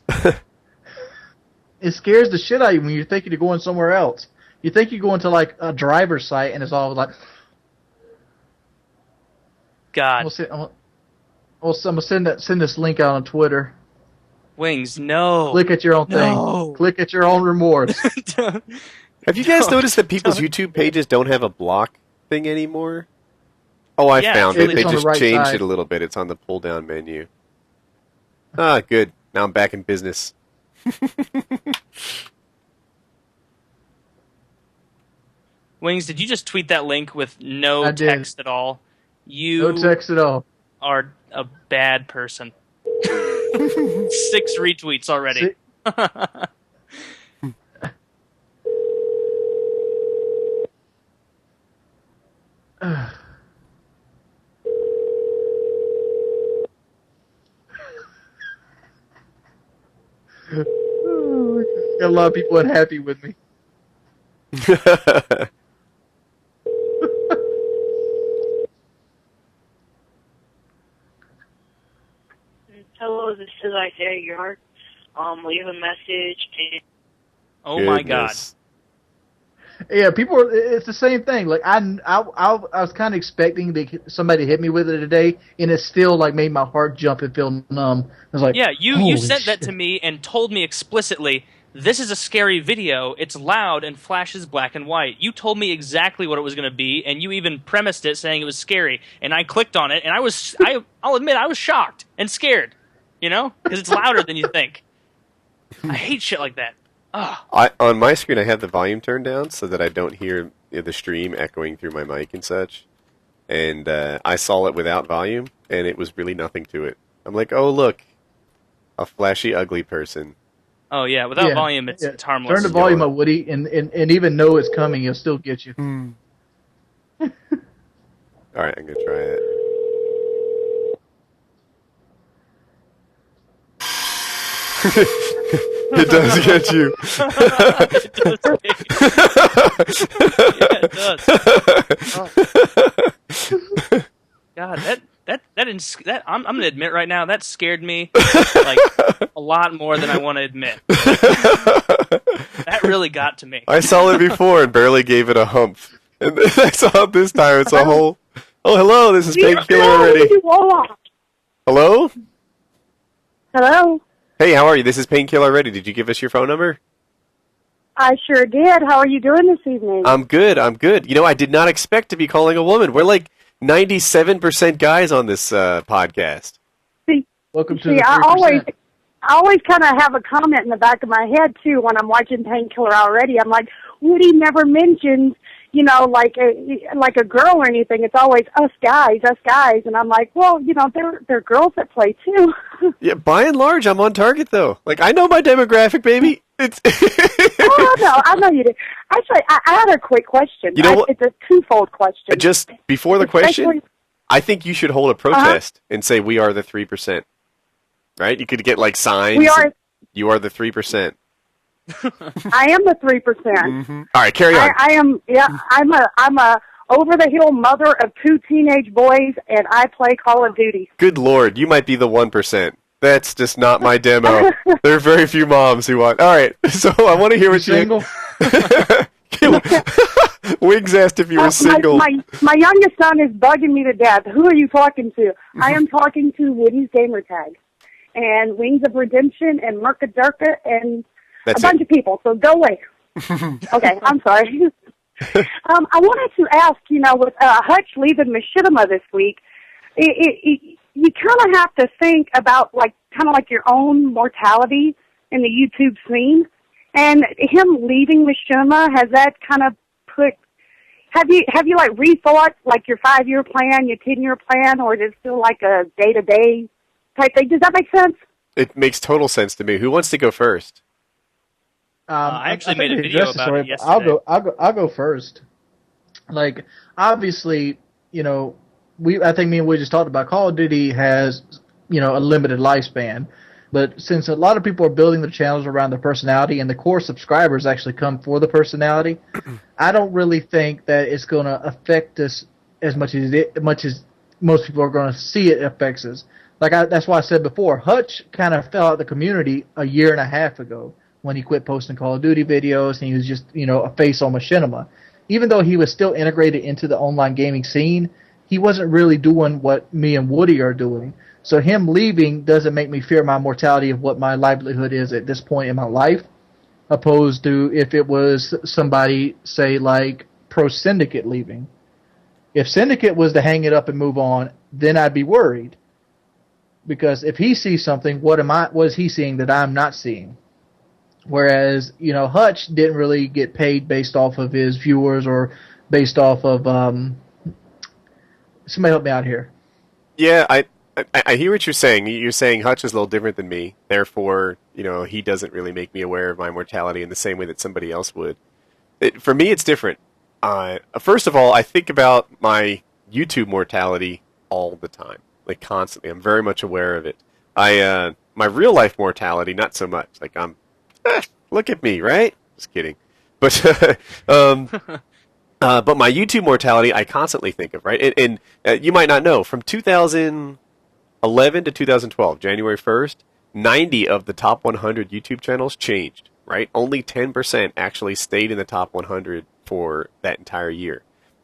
Speaker 5: It scares the shit out of you when you're thinking you're going somewhere else. You think you're going to like a driver's site, and it's all like.
Speaker 1: God.
Speaker 5: I'm gonna send this link out on Twitter.
Speaker 1: Wings, no.
Speaker 5: Click at your own thing.
Speaker 1: No.
Speaker 5: Click at your own remorse.
Speaker 2: Have you guys noticed that people's YouTube pages don't have a block thing anymore? Oh, I
Speaker 1: Yeah,
Speaker 2: found
Speaker 1: it's
Speaker 2: it.
Speaker 1: really-
Speaker 2: They
Speaker 5: It's on the
Speaker 2: just
Speaker 5: right
Speaker 2: changed
Speaker 5: side.
Speaker 2: it a little bit. It's on the pull-down menu. Ah, good. Now I'm back in business.
Speaker 1: Wings, did you just tweet that link with no
Speaker 5: I did.
Speaker 1: text at all? You
Speaker 5: No text at all.
Speaker 1: are a bad person. 6 retweets already.
Speaker 5: Got a lot of people unhappy with me.
Speaker 10: this is Isaiah Yard. Leave a message. And
Speaker 1: Oh my God.
Speaker 5: Yeah, it's the same thing. Like I was kind of expecting somebody to hit me with it today, and it still like made my heart jump and feel numb. I was like,
Speaker 1: yeah, you sent that to me and told me explicitly, this is a scary video, it's loud and flashes black and white. You told me exactly what it was going to be, and you even premised it saying it was scary, and I clicked on it, and I'll admit, I was shocked and scared, you know, because it's louder than you think. I hate shit like that.
Speaker 2: On my screen, I have the volume turned down so that I don't hear the stream echoing through my mic and such. And I saw it without volume, and it was really nothing to it. I'm like, oh, look, a flashy, ugly person.
Speaker 1: Oh, yeah, without volume, it's harmless.
Speaker 5: Turn the volume up, Woody, and even though it's coming, it'll still get you.
Speaker 2: All right, I'm going to try it. It does get you.
Speaker 1: It does. Yeah, it does. God, I'm going to admit right now, that scared me like a lot more than I want to admit. That really got to me.
Speaker 2: I saw it before and barely gave it a hump. And then I saw it this time. It's a whole... Oh, hello, this is Painkiller already. Hello?
Speaker 8: Hello?
Speaker 2: Hey, how are you? This is Painkiller already. Did you give us your phone number?
Speaker 8: I sure did. How are you doing this evening?
Speaker 2: I'm good. You know, I did not expect to be calling a woman. We're like 97% guys on this podcast.
Speaker 5: Welcome to the 3%.
Speaker 8: I always kind of have a comment in the back of my head, too, when I'm watching Painkiller already. I'm like, Woody never mentions, you know, like a girl or anything. It's always us guys. And I'm like, well, you know, there are girls that play, too.
Speaker 2: Yeah, by and large, I'm on target, though. Like, I know my demographic, baby. It's
Speaker 8: Oh, no, I know you did. Actually, I had a quick question.
Speaker 2: You know what?
Speaker 8: It's a twofold question.
Speaker 2: Just before the question, I think you should hold a protest and say, we are the 3%. Right? You could get, like, signs. You are the 3%.
Speaker 8: I am the 3%.
Speaker 2: Mm-hmm. All right, carry on.
Speaker 8: I am, yeah, I'm a over-the-hill mother of 2 teenage boys, and I play Call of Duty.
Speaker 2: Good Lord, you might be the 1%. That's just not my demo. There are very few moms who want... All right, so I want to hear what
Speaker 5: single?
Speaker 2: Wiggs asked if you were single.
Speaker 8: My youngest son is bugging me to death. Who are you talking to? I am talking to Woody's Gamertag and Wings of Redemption and MurkaDurkah and a bunch of people, so go away. Okay, I'm sorry. I wanted to ask, you know, with Hutch leaving Machinima this week, you kind of have to think about, like, kind of like your own mortality in the YouTube scene. And him leaving Machinima, has that kind of put... Have you like rethought like your 5-year plan, your 10-year plan, or is it still like a day-to-day type thing? Does that make sense?
Speaker 2: It makes total sense to me. Who wants to go first?
Speaker 1: I actually made a video about it yesterday.
Speaker 5: I'll go first. Like, obviously, you know, I think me and we just talked about Call of Duty has, you know, a limited lifespan. But since a lot of people are building their channels around their personality and the core subscribers actually come for the personality, I don't really think that it's going to affect us as much as most people are going to see it affects us. Like that's why I said before, Hutch kind of fell out of the community a year and a half ago when he quit posting Call of Duty videos and he was just, you know, a face on Machinima. Even though he was still integrated into the online gaming scene, he wasn't really doing what me and Woody are doing. So him leaving doesn't make me fear my mortality of what my livelihood is at this point in my life, opposed to if it was somebody, say, like Pro Syndicate leaving. If Syndicate was to hang it up and move on, then I'd be worried. Because if he sees something, what is he seeing that I'm not seeing? Whereas, you know, Hutch didn't really get paid based off of his viewers or based off of... somebody help me out here.
Speaker 2: Yeah, I hear what you're saying. You're saying Hutch is a little different than me. Therefore, you know, he doesn't really make me aware of my mortality in the same way that somebody else would. For me, it's different. First of all, I think about my YouTube mortality all the time, like constantly. I'm very much aware of it. My real life mortality, not so much. Like look at me, right? Just kidding. But but my YouTube mortality, I constantly think of, right? And you might not know, from 2000. 2011 to 2012, January 1st, 90 of the top 100 YouTube channels changed, right? Only 10% actually stayed in the top 100 for that entire year.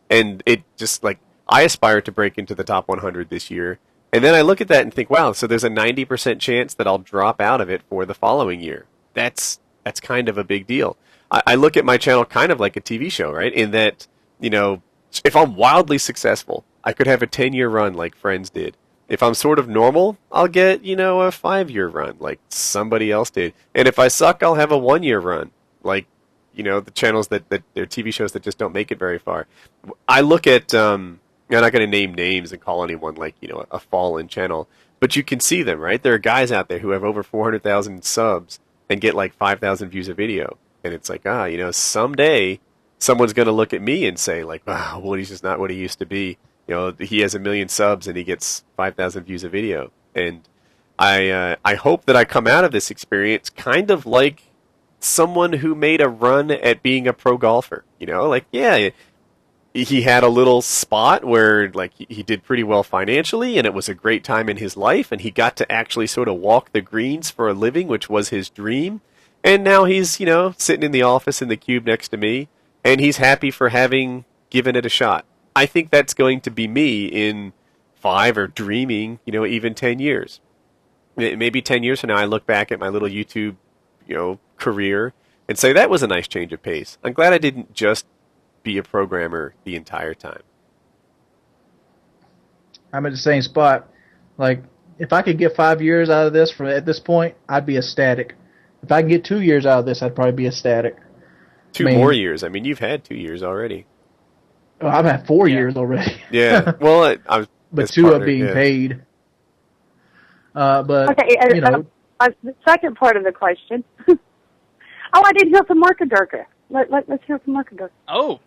Speaker 2: And it just, like, I aspire to break into the top 100 this year. And then I look at that and think, wow, so there's a 90% chance that I'll drop out of it for the following year. That's kind of a big deal. I look at my channel kind of like a TV show, right? In that, you know, if I'm wildly successful, I could have a 10-year run like Friends did. If I'm sort of normal, I'll get, you know, a 5-year run like somebody else did. And if I suck, I'll have a 1-year run like, you know, the channels that they're TV shows that just don't make it very far. I look at, I'm not going to name names and call anyone like, you know, a fallen channel, but you can see them, right? There are guys out there who have over 400,000 subs and get like 5,000 views a video. And it's like, you know, someday someone's going to look at me and say, like, wow, Woody's just not what he used to be. You know, he has 1 million subs and he gets 5,000 views a video. And I hope that I come out of this experience kind of like someone who made a run at being a pro golfer. You know, like, yeah, he had a little spot where, like, he did pretty well financially and it was a great time in his life and he got to actually sort of walk the greens for a living, which was his dream. And now he's, you know, sitting in the office in the cube next to me, and he's happy for having given it a shot. I think that's going to be me in 5 or dreaming, you know, even 10 years. Maybe 10 years from now, I look back at my little YouTube, you know, career and say, that was a nice change of pace. I'm glad I didn't just be a programmer the entire time.
Speaker 5: I'm at the same spot. Like, if I could get 5 years out of this at this point, I'd be ecstatic. If I can get 2 years out of this, I'd probably be ecstatic.
Speaker 2: 2 more years. I mean, you've had 2 years already.
Speaker 5: Oh, I've had 4 years already.
Speaker 2: Yeah. Well,
Speaker 5: but 2 are being paid. But,
Speaker 8: okay,
Speaker 5: you know.
Speaker 8: The second part of the question. I didn't hear from MurkaDurkah. Let's hear from MurkaDurkah.
Speaker 1: Oh,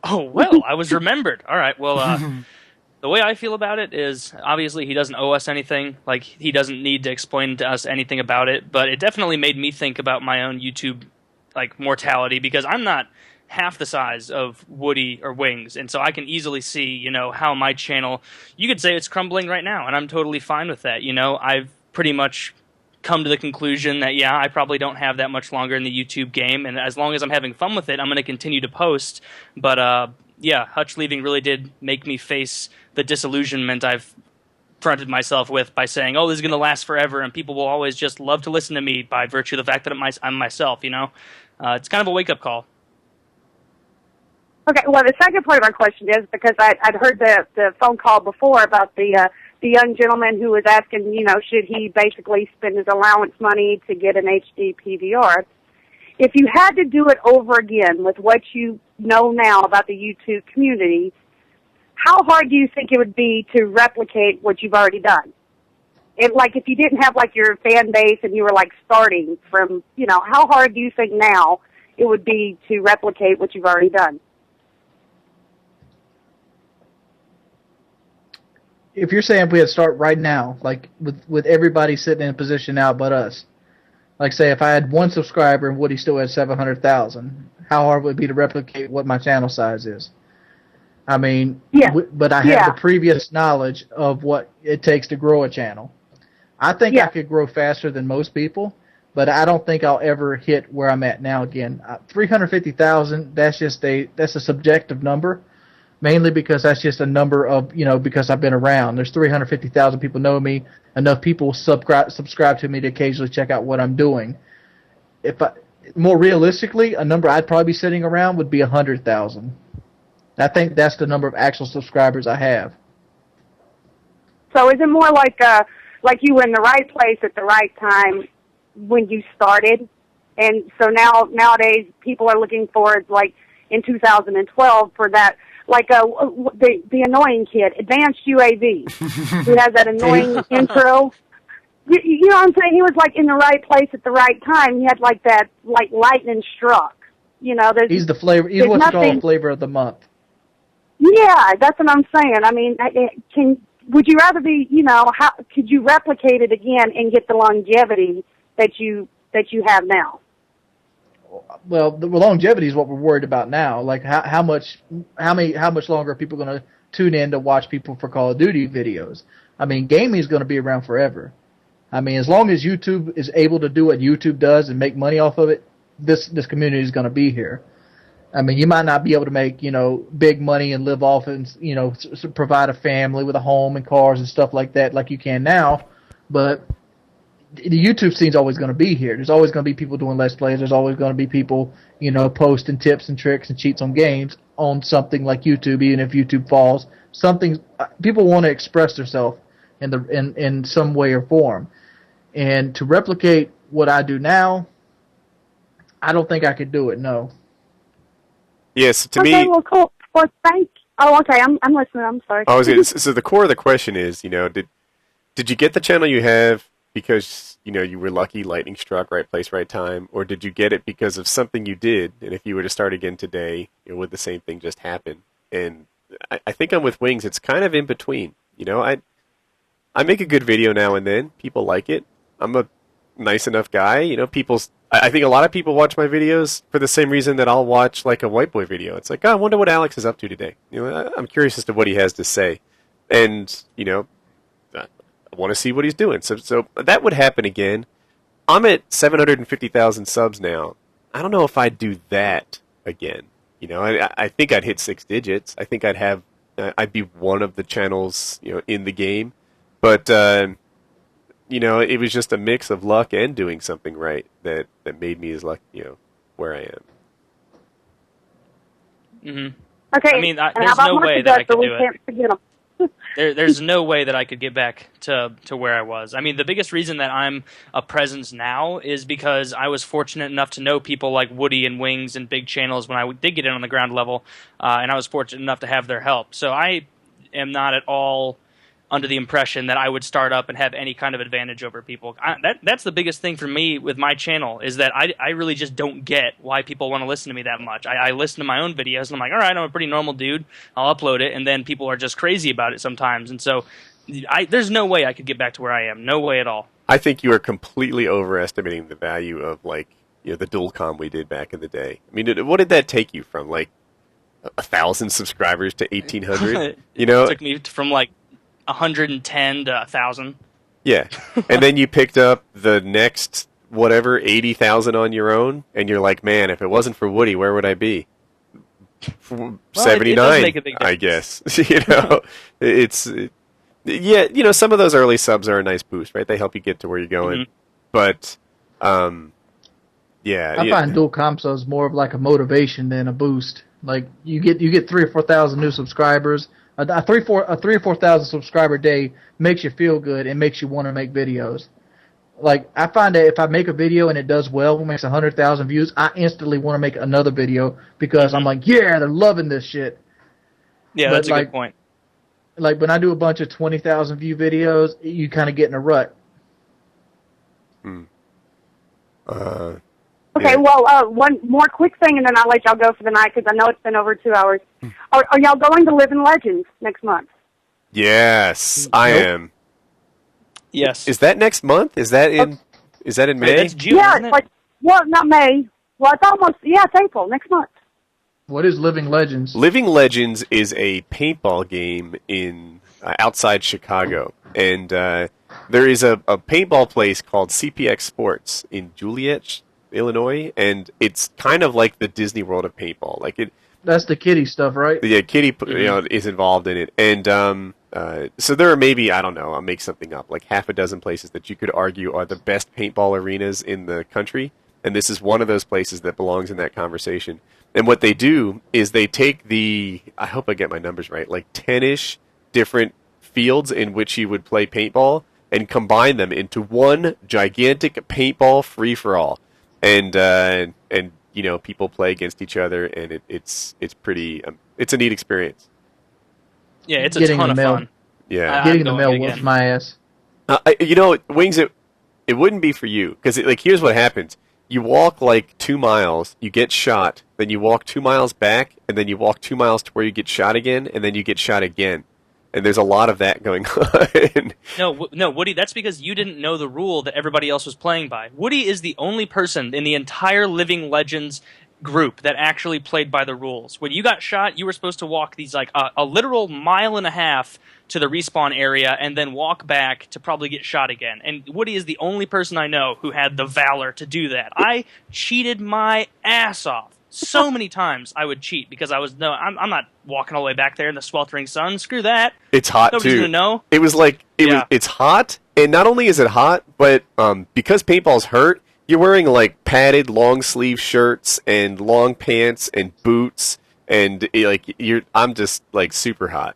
Speaker 1: well, I was remembered. All right, well, the way I feel about it is, obviously, he doesn't owe us anything. Like, he doesn't need to explain to us anything about it. But it definitely made me think about my own YouTube, like, mortality, because I'm not half the size of Woody or Wings, and so I can easily see, you know, how my channel, you could say it's crumbling right now, and I'm totally fine with that. You know, I've pretty much come to the conclusion that, yeah, I probably don't have that much longer in the YouTube game, and as long as I'm having fun with it, I'm going to continue to post. But, yeah, Hutch leaving really did make me face the disillusionment I've fronted myself with by saying, oh, this is going to last forever, and people will always just love to listen to me by virtue of the fact that I'm myself, you know? It's kind of a wake-up call.
Speaker 8: Okay, well, the second part of our question is, because I'd heard the phone call before about the young gentleman who was asking, you know, should he basically spend his allowance money to get an HD PVR? If you had to do it over again with what you know now about the YouTube community, how hard do you think it would be to replicate what you've already done? Like, if you didn't have, like, your fan base and you were, like, starting from, you know, how hard do you think now it would be to replicate what you've already done?
Speaker 5: If you're saying if we had to start right now, like with everybody sitting in a position now but us, like say if I had 1 subscriber and Woody still had 700,000, how hard would it be to replicate what my channel size is? I mean,
Speaker 8: yeah.
Speaker 5: But I have the previous knowledge of what it takes to grow a channel. I think I could grow faster than most people, but I don't think I'll ever hit where I'm at now again. 350,000, that's a subjective number. Mainly because that's just a number of, you know, because I've been around. There's 350,000 people know me. Enough people subscribe to me to occasionally check out what I'm doing. More realistically, a number I'd probably be sitting around would be 100,000. I think that's the number of actual subscribers I have.
Speaker 8: So is it more like you were in the right place at the right time when you started? And so nowadays people are looking forward, like in 2012, for that. Like the annoying kid, AdvancedUAV, who has that annoying intro. You know what I'm saying? He was like in the right place at the right time. He had like that, like lightning struck. You know, he's the flavor. He's what's called flavor of the month. Yeah, that's what I'm saying. I mean, would you rather be? You know, how could you replicate it again and get the longevity that you have now?
Speaker 5: well, the longevity is what we're worried about now. Like how much longer are people going to tune in to watch people for Call of Duty videos? I mean, gaming is going to be around forever. I mean, as long as YouTube is able to do what YouTube does and make money off of it, this community is going to be here. I mean, you might not be able to make, big money and live off and, provide a family with a home and cars and stuff like that like you can now, but the YouTube scene's always going to be here. There's always going to be people doing Let's Plays. There's always going to be people, posting tips and tricks and cheats on games on something like YouTube, even if YouTube falls. People want to express themselves in some way or form. And to replicate what I do now, I don't think I could do it, no.
Speaker 2: Yes, to
Speaker 8: me... Okay, well, cool. Well, okay, I'm listening. I'm sorry.
Speaker 2: So the core of the question is, did you get the channel you have because, you were lucky, lightning struck, right place, right time, or did you get it because of something you did, and if you were to start again today, would the same thing just happen? And I think I'm with Wings. It's kind of in between. I make a good video now and then. People like it. I'm a nice enough guy. I think a lot of people watch my videos for the same reason that I'll watch like a white boy video. It's like, I wonder what Alex is up to today. I'm curious as to what he has to say, and I want to see what he's doing. So that would happen again. I'm at 750,000 subs now. I don't know if I'd do that again. I think I'd hit 6 digits. I think I'd be one of the channels in the game, but. It was just a mix of luck and doing something right that made me as lucky, where I am.
Speaker 1: Mm-hmm.
Speaker 8: Okay.
Speaker 1: I mean, there's no way that I could do it. There's no way that I could get back to where I was. I mean, the biggest reason that I'm a presence now is because I was fortunate enough to know people like Woody and Wings and big channels when I did get in on the ground level, and I was fortunate enough to have their help. So I am not at all under the impression that I would start up and have any kind of advantage over people. That's the biggest thing for me with my channel, is that I really just don't get why people want to listen to me that much. I listen to my own videos, and I'm like, all right, I'm a pretty normal dude. I'll upload it, and then people are just crazy about it sometimes. And so there's no way I could get back to where I am. No way at all.
Speaker 2: I think you are completely overestimating the value of, the dual com we did back in the day. I mean, what did that take you from, 1,000 subscribers to 1,800?
Speaker 1: It took me from, 110 to 1,000.
Speaker 2: Yeah, and then you picked up the next 80,000 on your own, and you're like, man, if it wasn't for Woody, where would I be? 79, I guess. Some of those early subs are a nice boost, right? They help you get to where you're going, but yeah.
Speaker 5: I find dual comp subs more of like a motivation than a boost. Like you get 3,000 or 4,000 new subscribers. A 3,000 or 4,000 subscriber day makes you feel good and makes you want to make videos. Like, I find that if I make a video and it does well, it makes 100,000 views, I instantly want to make another video because I'm like, yeah, they're loving this shit.
Speaker 1: Yeah, that's a good point.
Speaker 5: Like, when I do a bunch of 20,000 view videos, you kind of get in a rut.
Speaker 8: Okay, well, one more quick thing, and then I'll let y'all go for the night because I know it's been over 2 hours. Are y'all going to Live in Legends next month?
Speaker 2: Yes, I am.
Speaker 1: Yes.
Speaker 2: Is that next month? Is that in May?
Speaker 1: That's June,
Speaker 8: yeah,
Speaker 1: isn't it?
Speaker 8: Not May. Well, it's almost, it's April, next month.
Speaker 5: What is Living Legends?
Speaker 2: Living Legends is a paintball game in outside Chicago, and there is a paintball place called CPX Sports in Juliet, Illinois, and it's kind of like the Disney World of paintball.
Speaker 5: That's the kiddie stuff, right?
Speaker 2: Yeah, kiddie is involved in it, and so there are maybe, I don't know, I'll make something up, like half a dozen places that you could argue are the best paintball arenas in the country, and this is one of those places that belongs in that conversation. And what they do is they take I hope I get my numbers right, 10-ish different fields in which you would play paintball and combine them into one gigantic paintball free-for-all. And people play against each other, and it's pretty, it's a neat experience.
Speaker 1: Yeah, it's a ton of fun.
Speaker 2: Yeah.
Speaker 5: Getting the mail whoops my ass.
Speaker 2: Wings, it wouldn't be for you, because here's what happens. You walk 2 miles, you get shot, then you walk 2 miles back, and then you walk 2 miles to where you get shot again, and then you get shot again. And there's a lot of that going on.
Speaker 1: No, Woody, that's because you didn't know the rule that everybody else was playing by. Woody is the only person in the entire Living Legends group that actually played by the rules. When you got shot, you were supposed to walk these like a literal mile and a half to the respawn area and then walk back to probably get shot again. And Woody is the only person I know who had the valor to do that. I cheated my ass off. So many times I would cheat because I'm not walking all the way back there in the sweltering sun. Screw that.
Speaker 2: It's hot
Speaker 1: Nobody's
Speaker 2: too.
Speaker 1: Gonna know.
Speaker 2: It was like it's hot, and not only is it hot, but because paintballs hurt, you're wearing like padded long sleeve shirts and long pants and boots, and I'm just like super hot.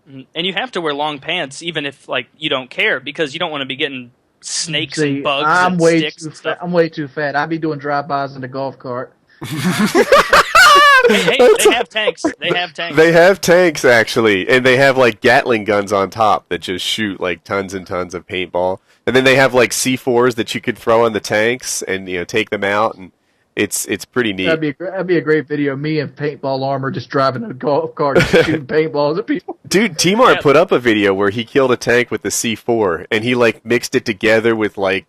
Speaker 1: And you have to wear long pants even if like you don't care because you don't want to be getting snakes and bugs and sticks and stuff.
Speaker 5: I'm way too fat. I'd be doing drive-bys in the golf cart.
Speaker 1: Hey, they have tanks. They have tanks.
Speaker 2: They have tanks, actually, and they have like Gatling guns on top that just shoot like tons and tons of paintball. And then they have like C4s that you could throw on the tanks and take them out, and it's pretty neat.
Speaker 5: That'd be a great video. Me in paintball armor just driving a golf cart and shooting paintballs at people.
Speaker 2: Dude, Timar put up a video where he killed a tank with the C4, and he like mixed it together with like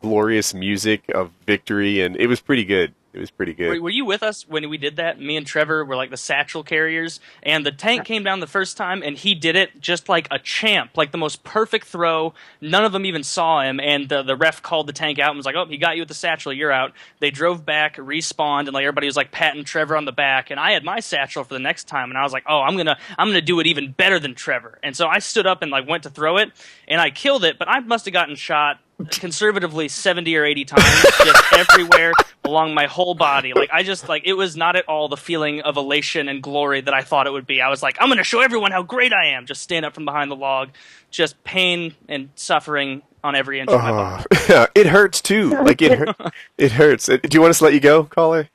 Speaker 2: glorious music of victory, and it was pretty good. It was pretty good.
Speaker 1: Were you with us when we did that? Me and Trevor were like the satchel carriers, and the tank came down the first time, and he did it just like a champ, like the most perfect throw. None of them even saw him, and the ref called the tank out and was like, "Oh, he got you with the satchel. You're out." They drove back, respawned, and like everybody was like patting Trevor on the back, and I had my satchel for the next time, and I was like, "Oh, I'm gonna do it even better than Trevor." And so I stood up and like went to throw it, and I killed it, but I must have gotten shot conservatively 70 or 80 times, just everywhere along my whole body. Like it was not at all the feeling of elation and glory that I thought it would be. I was like, I'm going to show everyone how great I am. Just stand up from behind the log, just pain and suffering on every inch of my body.
Speaker 2: Yeah, it hurts too. Like it hurts. Do you want us to let you go, caller?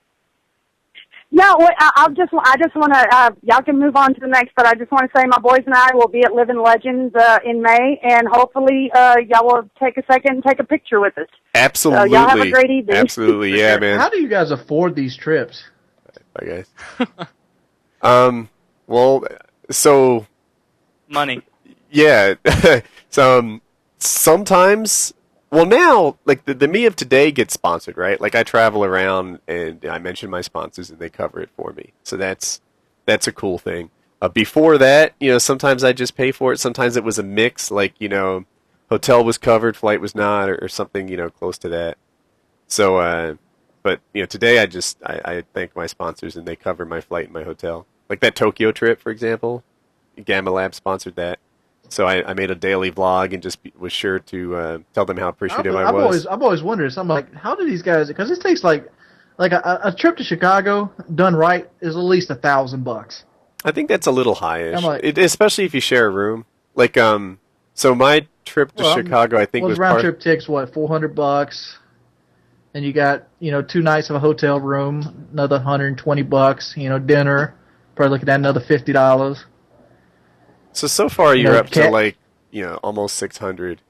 Speaker 8: No, I just want to. Y'all can move on to the next, but I just want to say my boys and I will be at Living Legends in May, and hopefully y'all will take a second and take a picture with us.
Speaker 2: Absolutely.
Speaker 8: So y'all have a great evening.
Speaker 2: Absolutely, yeah, man.
Speaker 5: How do you guys afford these trips?
Speaker 2: I guess. Well, so
Speaker 1: money.
Speaker 2: Yeah. So sometimes. Well, now, like, the me of today gets sponsored, right? Like, I travel around, and I mention my sponsors, and they cover it for me. So that's a cool thing. Before that, sometimes I just pay for it. Sometimes it was a mix, like, hotel was covered, flight was not, or something, close to that. So, but, today I thank my sponsors, and they cover my flight and my hotel. Like that Tokyo trip, for example, Gamma Lab sponsored that. So I made a daily vlog and just was sure to tell them how appreciative I was.
Speaker 5: I've always wondered. So I'm like, how do these guys? Because it takes like a trip to Chicago done right is at least $1,000.
Speaker 2: I think that's a little highish,
Speaker 5: like,
Speaker 2: especially if you share a room. Like so my trip to Chicago, I think was
Speaker 5: round trip takes what, $400, and you got 2 nights of a hotel room, another $120. Dinner, probably looking at another $50.
Speaker 2: So far you're up to like, almost 600.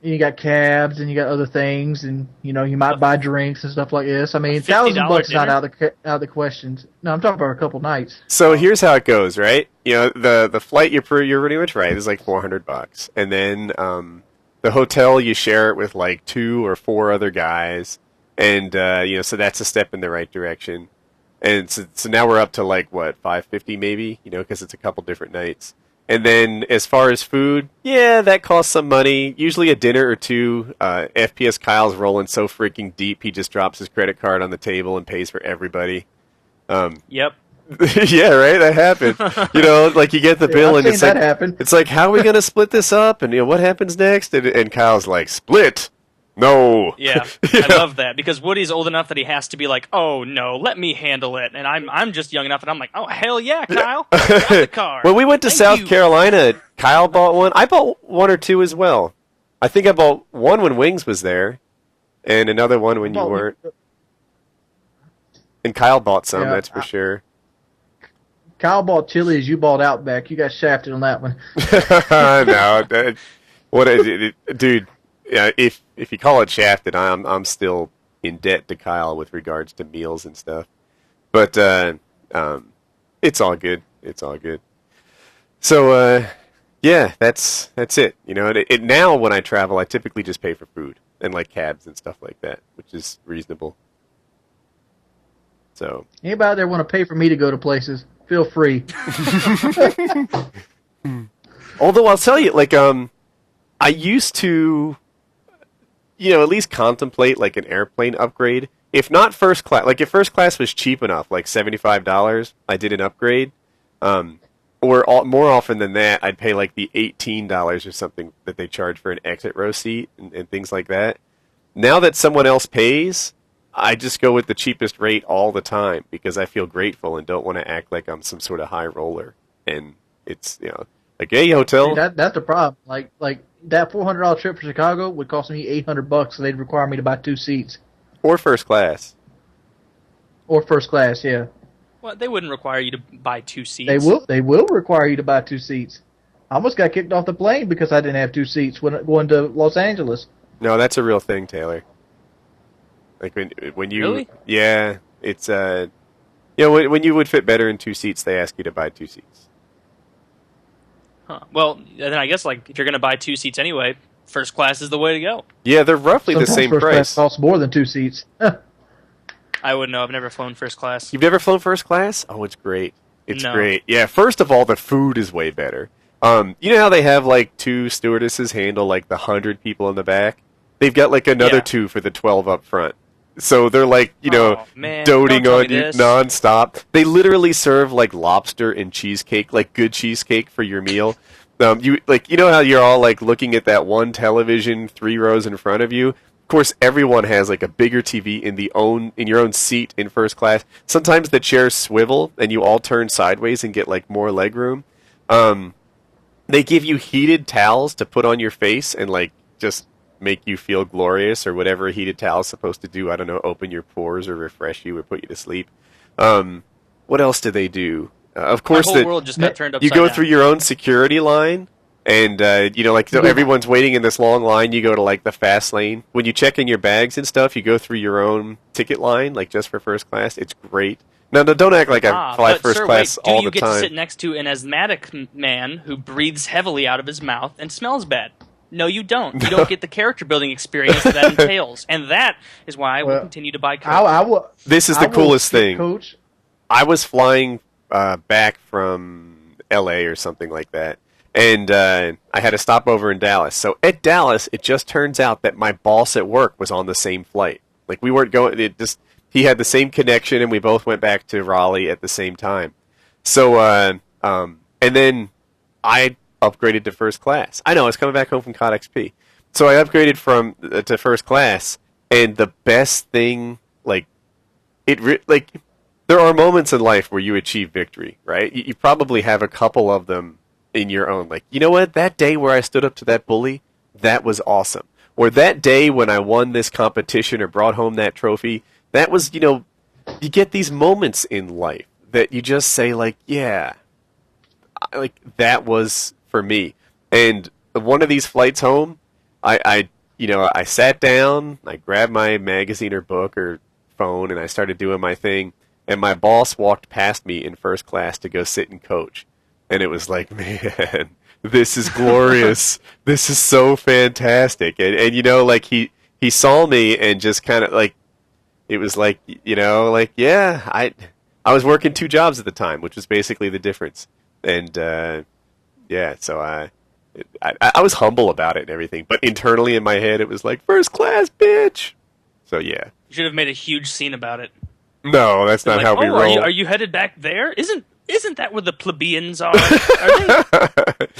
Speaker 5: You got cabs and you got other things, and you might buy drinks and stuff like this. I mean, $1,000 is not out of the questions. No, I'm talking about a couple nights.
Speaker 2: So here's how it goes, right? The flight you're pretty much right is like $400, and then the hotel you share it with like 2 or 4 other guys, and so that's a step in the right direction. And so now we're up to like, what, $550 maybe, because it's a couple different nights. And then as far as food, yeah, that costs some money. Usually a dinner or two. FPS Kyle's rolling so freaking deep, he just drops his credit card on the table and pays for everybody.
Speaker 1: Yep.
Speaker 2: Yeah, right? That happened. Like you get the bill and it's like, how are we going to split this up? And what happens next? And Kyle's like, split? No.
Speaker 1: Yeah, I love that because Woody's old enough that he has to be like, "Oh no, let me handle it," and I'm just young enough, and I'm like, "Oh hell yeah, Kyle, grab the car."
Speaker 2: When we went to South Carolina, Kyle bought one. I bought 1 or 2 as well. I think I bought one when Wings was there, and another one when you weren't. And Kyle bought some, that's for sure.
Speaker 5: Kyle bought Chili's, you bought Outback. You got shafted on that one.
Speaker 2: No, dude. Yeah, if you call it shafted, I'm still in debt to Kyle with regards to meals and stuff. But it's all good. It's all good. So, yeah, that's it. You know, now when I travel, I typically just pay for food and like cabs and stuff like that, which is reasonable. So
Speaker 5: anybody out there want to pay for me to go to places? Feel free.
Speaker 2: Although I'll tell you, like, I used to, at least contemplate like an airplane upgrade. If not first class, like if first class was cheap enough, like $75, I did an upgrade. Or more often than that, I'd pay like the $18 or something that they charge for an exit row seat and things like that. Now that someone else pays, I just go with the cheapest rate all the time because I feel grateful and don't want to act like I'm some sort of high roller. And it's, like, hey, hotel.
Speaker 5: See, that's the problem. Like that $400 trip for Chicago would cost me $800, so they'd require me to buy 2 seats.
Speaker 2: Or first class.
Speaker 5: Or first class, yeah.
Speaker 1: Well, they wouldn't require you to buy 2 seats.
Speaker 5: They will require you to buy 2 seats. I almost got kicked off the plane because I didn't have 2 seats when going to Los Angeles.
Speaker 2: No, that's a real thing, Taylor. Like when you
Speaker 1: really?
Speaker 2: Yeah, it's when you would fit better in 2 seats, they ask you to buy 2 seats.
Speaker 1: Huh. Well, then I guess like if you're going to buy 2 seats anyway, first class is the way to go.
Speaker 2: Yeah, they're roughly the same
Speaker 5: first
Speaker 2: price.
Speaker 5: Class costs more than 2 seats.
Speaker 1: I wouldn't know. I've never flown first class.
Speaker 2: You've never flown first class? Oh, it's great. It's
Speaker 1: No.
Speaker 2: great. Yeah, first of all, the food is way better. You know how they have like 2 stewardesses handle like the 100 people in the back? They've got like another 2 for the 12 up front. So they're like,
Speaker 1: man,
Speaker 2: doting
Speaker 1: don't
Speaker 2: on
Speaker 1: tell me
Speaker 2: you
Speaker 1: this.
Speaker 2: nonstop. They literally serve like lobster and cheesecake, like good cheesecake for your meal. You know how you're all like looking at that one television 3 rows in front of you? Of course, everyone has like a bigger TV in your own seat in first class. Sometimes the chairs swivel and you all turn sideways and get like more leg room. They give you heated towels to put on your face and like just make you feel glorious or whatever a heated towel is supposed to do. I don't know, open your pores or refresh you or put you to sleep. What else do they do? Of course,
Speaker 1: My whole world just got turned upside
Speaker 2: you go
Speaker 1: down.
Speaker 2: through your own security line, and so everyone's waiting in this long line. You go to like the fast lane. When you check in your bags and stuff, you go through your own ticket line, like just for first class. It's great. No, don't act like I fly first class all the time.
Speaker 1: Do you get to sit next to an asthmatic man who breathes heavily out of his mouth and smells bad? No, you don't. You don't get the character building experience that entails, and that is why I will continue to buy Coach.
Speaker 2: This is the coolest thing.
Speaker 5: Coach.
Speaker 2: I was flying back from L.A. or something like that, and I had a stopover in Dallas. So at Dallas, it just turns out that my boss at work was on the same flight. Like we weren't going. He had the same connection, and we both went back to Raleigh at the same time. So and then I upgraded to first class. I know I was coming back home from COD XP, so I upgraded to first class. And the best thing, there are moments in life where you achieve victory, right? You probably have a couple of them in your own. Like, you know what? That day where I stood up to that bully, that was awesome. Or that day when I won this competition or brought home that trophy, that was, you get these moments in life that you just say, like, yeah, like that was for me. And one of these flights home, I sat down, I grabbed my magazine or book or phone, and I started doing my thing. And my boss walked past me in first class to go sit and coach. And it was like, man, this is glorious. This is so fantastic. And he saw me and just kind of like, it was like, yeah, I was working 2 jobs at the time, which was basically the difference. And, so I was humble about it and everything. But internally in my head, it was like, first class, bitch. So, yeah.
Speaker 1: You should have made a huge scene about it.
Speaker 2: No, that's not how we roll.
Speaker 1: Are you headed back there? Isn't that where the plebeians are?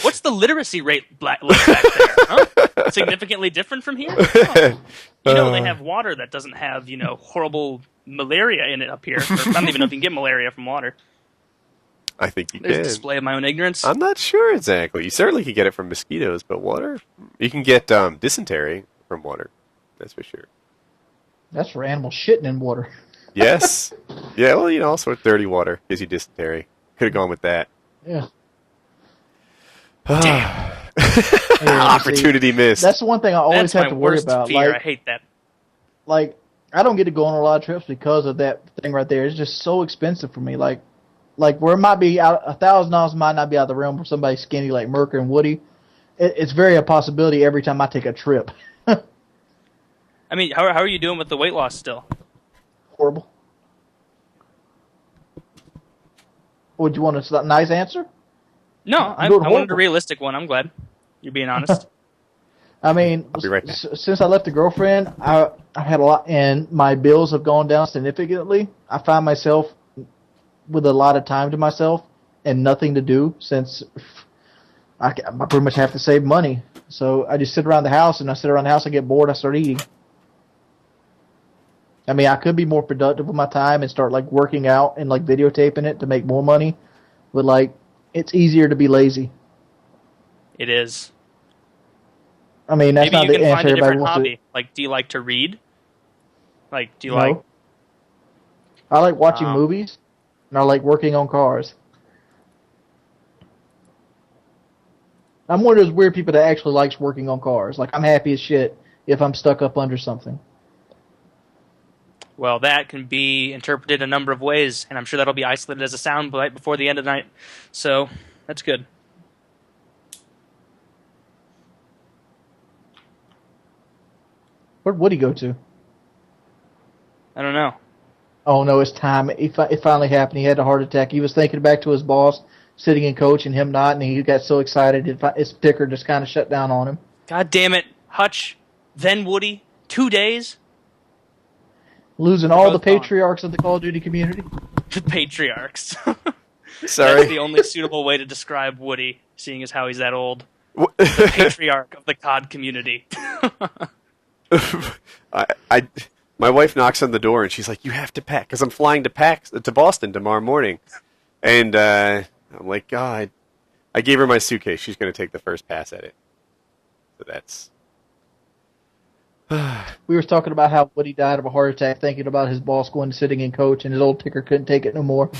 Speaker 1: What's the literacy rate like back there? Huh? Significantly different from here? Oh. They have water that doesn't have, horrible malaria in it up here. Or, I don't even know if you can get malaria from water.
Speaker 2: I think you
Speaker 1: There's
Speaker 2: can.
Speaker 1: a display of my own ignorance.
Speaker 2: I'm not sure exactly. You certainly can get it from mosquitoes, but water? You can get dysentery from water. That's for sure.
Speaker 5: That's for animals shitting in water.
Speaker 2: Yes. Yeah, well, also dirty water gives you dysentery. Could have gone with that.
Speaker 5: Yeah.
Speaker 1: Damn.
Speaker 2: Opportunity missed.
Speaker 5: That's the one thing I always have to worry about.
Speaker 1: Fear. I hate that.
Speaker 5: Like, I don't get to go on a lot of trips because of that thing right there. It's just so expensive for me. Like, like where it might be out $1,000 might not be out of the realm for somebody skinny like Murka and Woody. It's very a possibility every time I take a trip.
Speaker 1: I mean, how are you doing with the weight loss still?
Speaker 5: Horrible. Would you want a nice answer?
Speaker 1: No, I wanted a realistic one. I'm glad you're being honest.
Speaker 5: I mean,
Speaker 2: I'll be right back.
Speaker 5: Since I left the girlfriend, I had a lot, and my bills have gone down significantly. I find myself with a lot of time to myself and nothing to do since I pretty much have to save money. So I just sit around the house, and I get bored, I start eating. I mean, I could be more productive with my time and start like working out and like videotaping it to make more money, but like it's easier to be lazy.
Speaker 1: It is.
Speaker 5: I mean, that's
Speaker 1: maybe
Speaker 5: not
Speaker 1: you
Speaker 5: the
Speaker 1: can
Speaker 5: answer
Speaker 1: find a
Speaker 5: everybody
Speaker 1: different
Speaker 5: wants
Speaker 1: hobby. Like, do you like to read? Like, do you
Speaker 5: No.
Speaker 1: like?
Speaker 5: I like watching movies, and I like working on cars. I'm one of those weird people that actually likes working on cars. Like, I'm happy as shit if I'm stuck up under something.
Speaker 1: Well, that can be interpreted a number of ways, and I'm sure that'll be isolated as a soundbite before the end of the night. So, that's good.
Speaker 5: Where'd Woody go to?
Speaker 1: I don't know.
Speaker 5: Oh, no, it's time. It finally happened. He had a heart attack. He was thinking back to his boss sitting in coach and him not, and he got so excited his ticker just kind of shut down on him.
Speaker 1: God damn it. Hutch, then Woody, 2 days?
Speaker 5: Losing all the patriarchs of the Call of Duty community.
Speaker 1: The patriarchs.
Speaker 2: Sorry.
Speaker 1: That's the only suitable way to describe Woody, seeing as how he's that old. The patriarch of the COD community.
Speaker 2: My wife knocks on the door and she's like, "You have to pack," because I'm flying to Boston tomorrow morning, and I'm like, "God," I gave her my suitcase. She's going to take the first pass at it. So that's.
Speaker 5: We were talking about how Woody died of a heart attack, thinking about his boss going to sitting in coach, and his old ticker couldn't take it no more.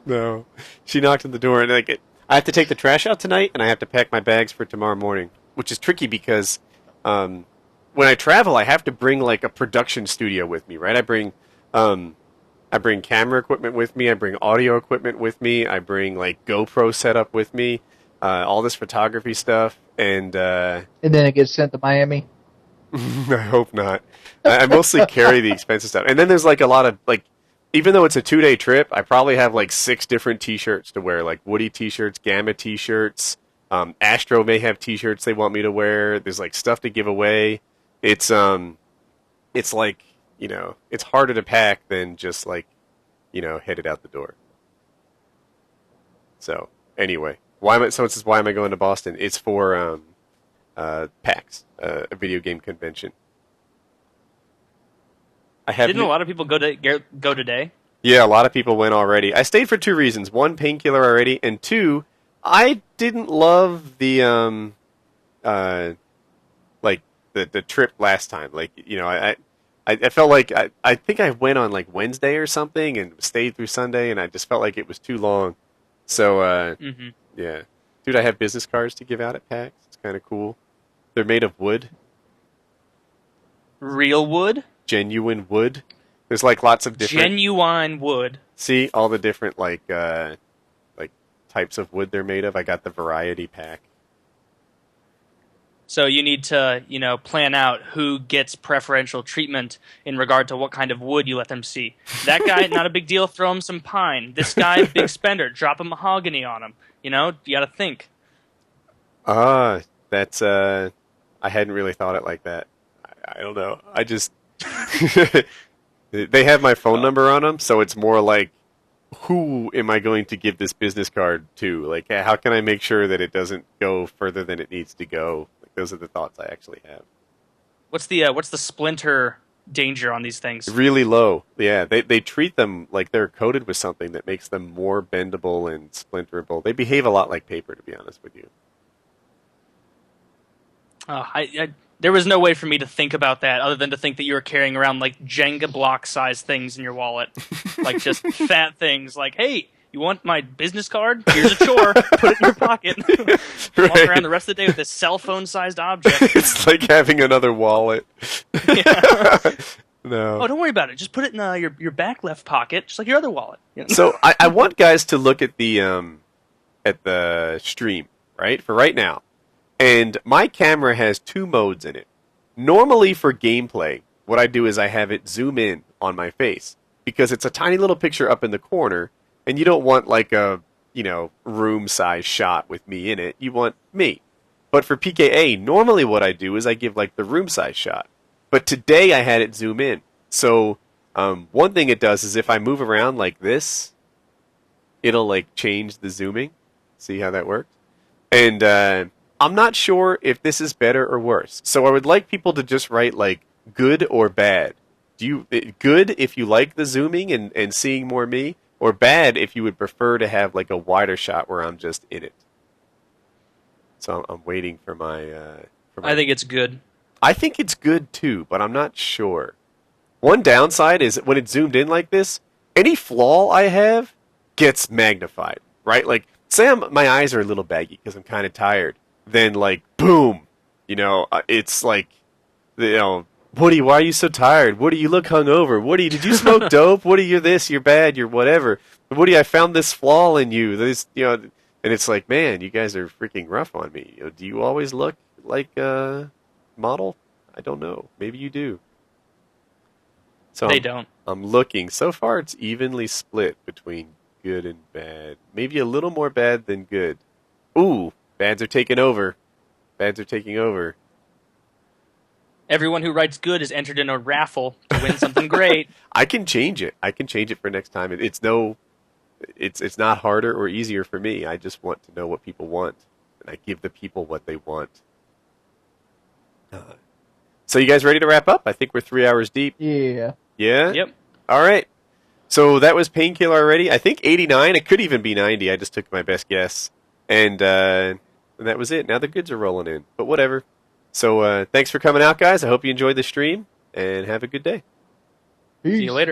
Speaker 2: No, she knocked on the door, and I have to take the trash out tonight, and I have to pack my bags for tomorrow morning, which is tricky because when I travel, I have to bring like a production studio with me, right? I bring camera equipment with me, I bring audio equipment with me, I bring like GoPro setup with me, all this photography stuff, and
Speaker 5: then it gets sent to Miami.
Speaker 2: I hope not. I mostly carry the expensive stuff. And then there's like a lot of, like, even though it's a 2-day trip, I probably have like 6 different t-shirts to wear, like Woody t-shirts, Gamma t-shirts, Astro may have t-shirts they want me to wear. There's like stuff to give away. It's like, you know, it's harder to pack than just like, you know, headed out the door. So anyway, why am I going to Boston? It's for PAX, a video game convention.
Speaker 1: Didn't a lot of people go today?
Speaker 2: Yeah, a lot of people went already. I stayed for 2 reasons. 1, Painkiller already, and 2, I didn't love the the trip last time. Like, you know, I felt like I think I went on like Wednesday or something and stayed through Sunday, and I just felt like it was too long. So yeah, dude, I have business cards to give out at PAX. It's kind of cool. They're made of wood.
Speaker 1: Real wood?
Speaker 2: Genuine wood. There's like lots of different...
Speaker 1: Genuine wood.
Speaker 2: See, all the different like types of wood they're made of. I got the variety pack.
Speaker 1: So you need to, you know, plan out who gets preferential treatment in regard to what kind of wood you let them see. That guy, not a big deal, throw him some pine. This guy, big spender, drop a mahogany on him. You know, you gotta think.
Speaker 2: That's I hadn't really thought it like that. I don't know. I just they have my phone number on them, so it's more like, who am I going to give this business card to? Like, how can I make sure that it doesn't go further than it needs to go? Like, those are the thoughts I actually have.
Speaker 1: What's the splinter danger on these things?
Speaker 2: Really low. Yeah, they treat them like they're coated with something that makes them more bendable and splinterable. They behave a lot like paper, to be honest with you.
Speaker 1: There was no way for me to think about that other than to think that you were carrying around like Jenga block size things in your wallet. Like just fat things like, hey, you want my business card? Here's a chore. Put it in your pocket.
Speaker 2: Right.
Speaker 1: Walk around the rest of the day with this cell phone sized object.
Speaker 2: It's like having another wallet.
Speaker 1: Yeah.
Speaker 2: No.
Speaker 1: Oh, don't worry about it. Just put it in your back left pocket, just like your other wallet. You know?
Speaker 2: So I want guys to look at the stream, right? For right now. And my camera has 2 modes in it. Normally for gameplay, what I do is I have it zoom in on my face because it's a tiny little picture up in the corner, and you don't want like a, room size shot with me in it. You want me. But for PKA, normally what I do is I give like the room size shot. But today I had it zoom in. So one thing it does is if I move around like this, it'll like change the zooming. See how that works? And I'm not sure if this is better or worse. So I would like people to just write like good or bad. Good if you like the zooming and seeing more me, or bad if you would prefer to have like a wider shot where I'm just in it. So I'm waiting for my...
Speaker 1: I think it's good.
Speaker 2: I think it's good too, but I'm not sure. One downside is when it's zoomed in like this, any flaw I have gets magnified, right? Like, say my eyes are a little baggy because I'm kind of tired. Then, like, boom, it's like, Woody, why are you so tired? Woody, you look hungover. Woody, did you smoke dope? Woody, you're this, you're bad, you're whatever. Woody, I found this flaw in you. This, and it's like, man, you guys are freaking rough on me. Do you always look like a model? I don't know. Maybe you do. So
Speaker 1: they don't.
Speaker 2: I'm looking. So far, it's evenly split between good and bad. Maybe a little more bad than good. Ooh, bads are taking over. Bads are taking over.
Speaker 1: Everyone who writes good is entered in a raffle to win something great.
Speaker 2: I can change it. I can change it for next time. It's not harder or easier for me. I just want to know what people want, and I give the people what they want. So you guys ready to wrap up? I think we're 3 hours deep.
Speaker 5: Yeah.
Speaker 2: Yeah?
Speaker 1: Yep.
Speaker 2: All right. So that was Painkiller already. I think 89. It could even be 90. I just took my best guess. And that was it. Now the goods are rolling in. But whatever. So thanks for coming out, guys. I hope you enjoyed the stream, and have a good day.
Speaker 5: Peace.
Speaker 1: See you later.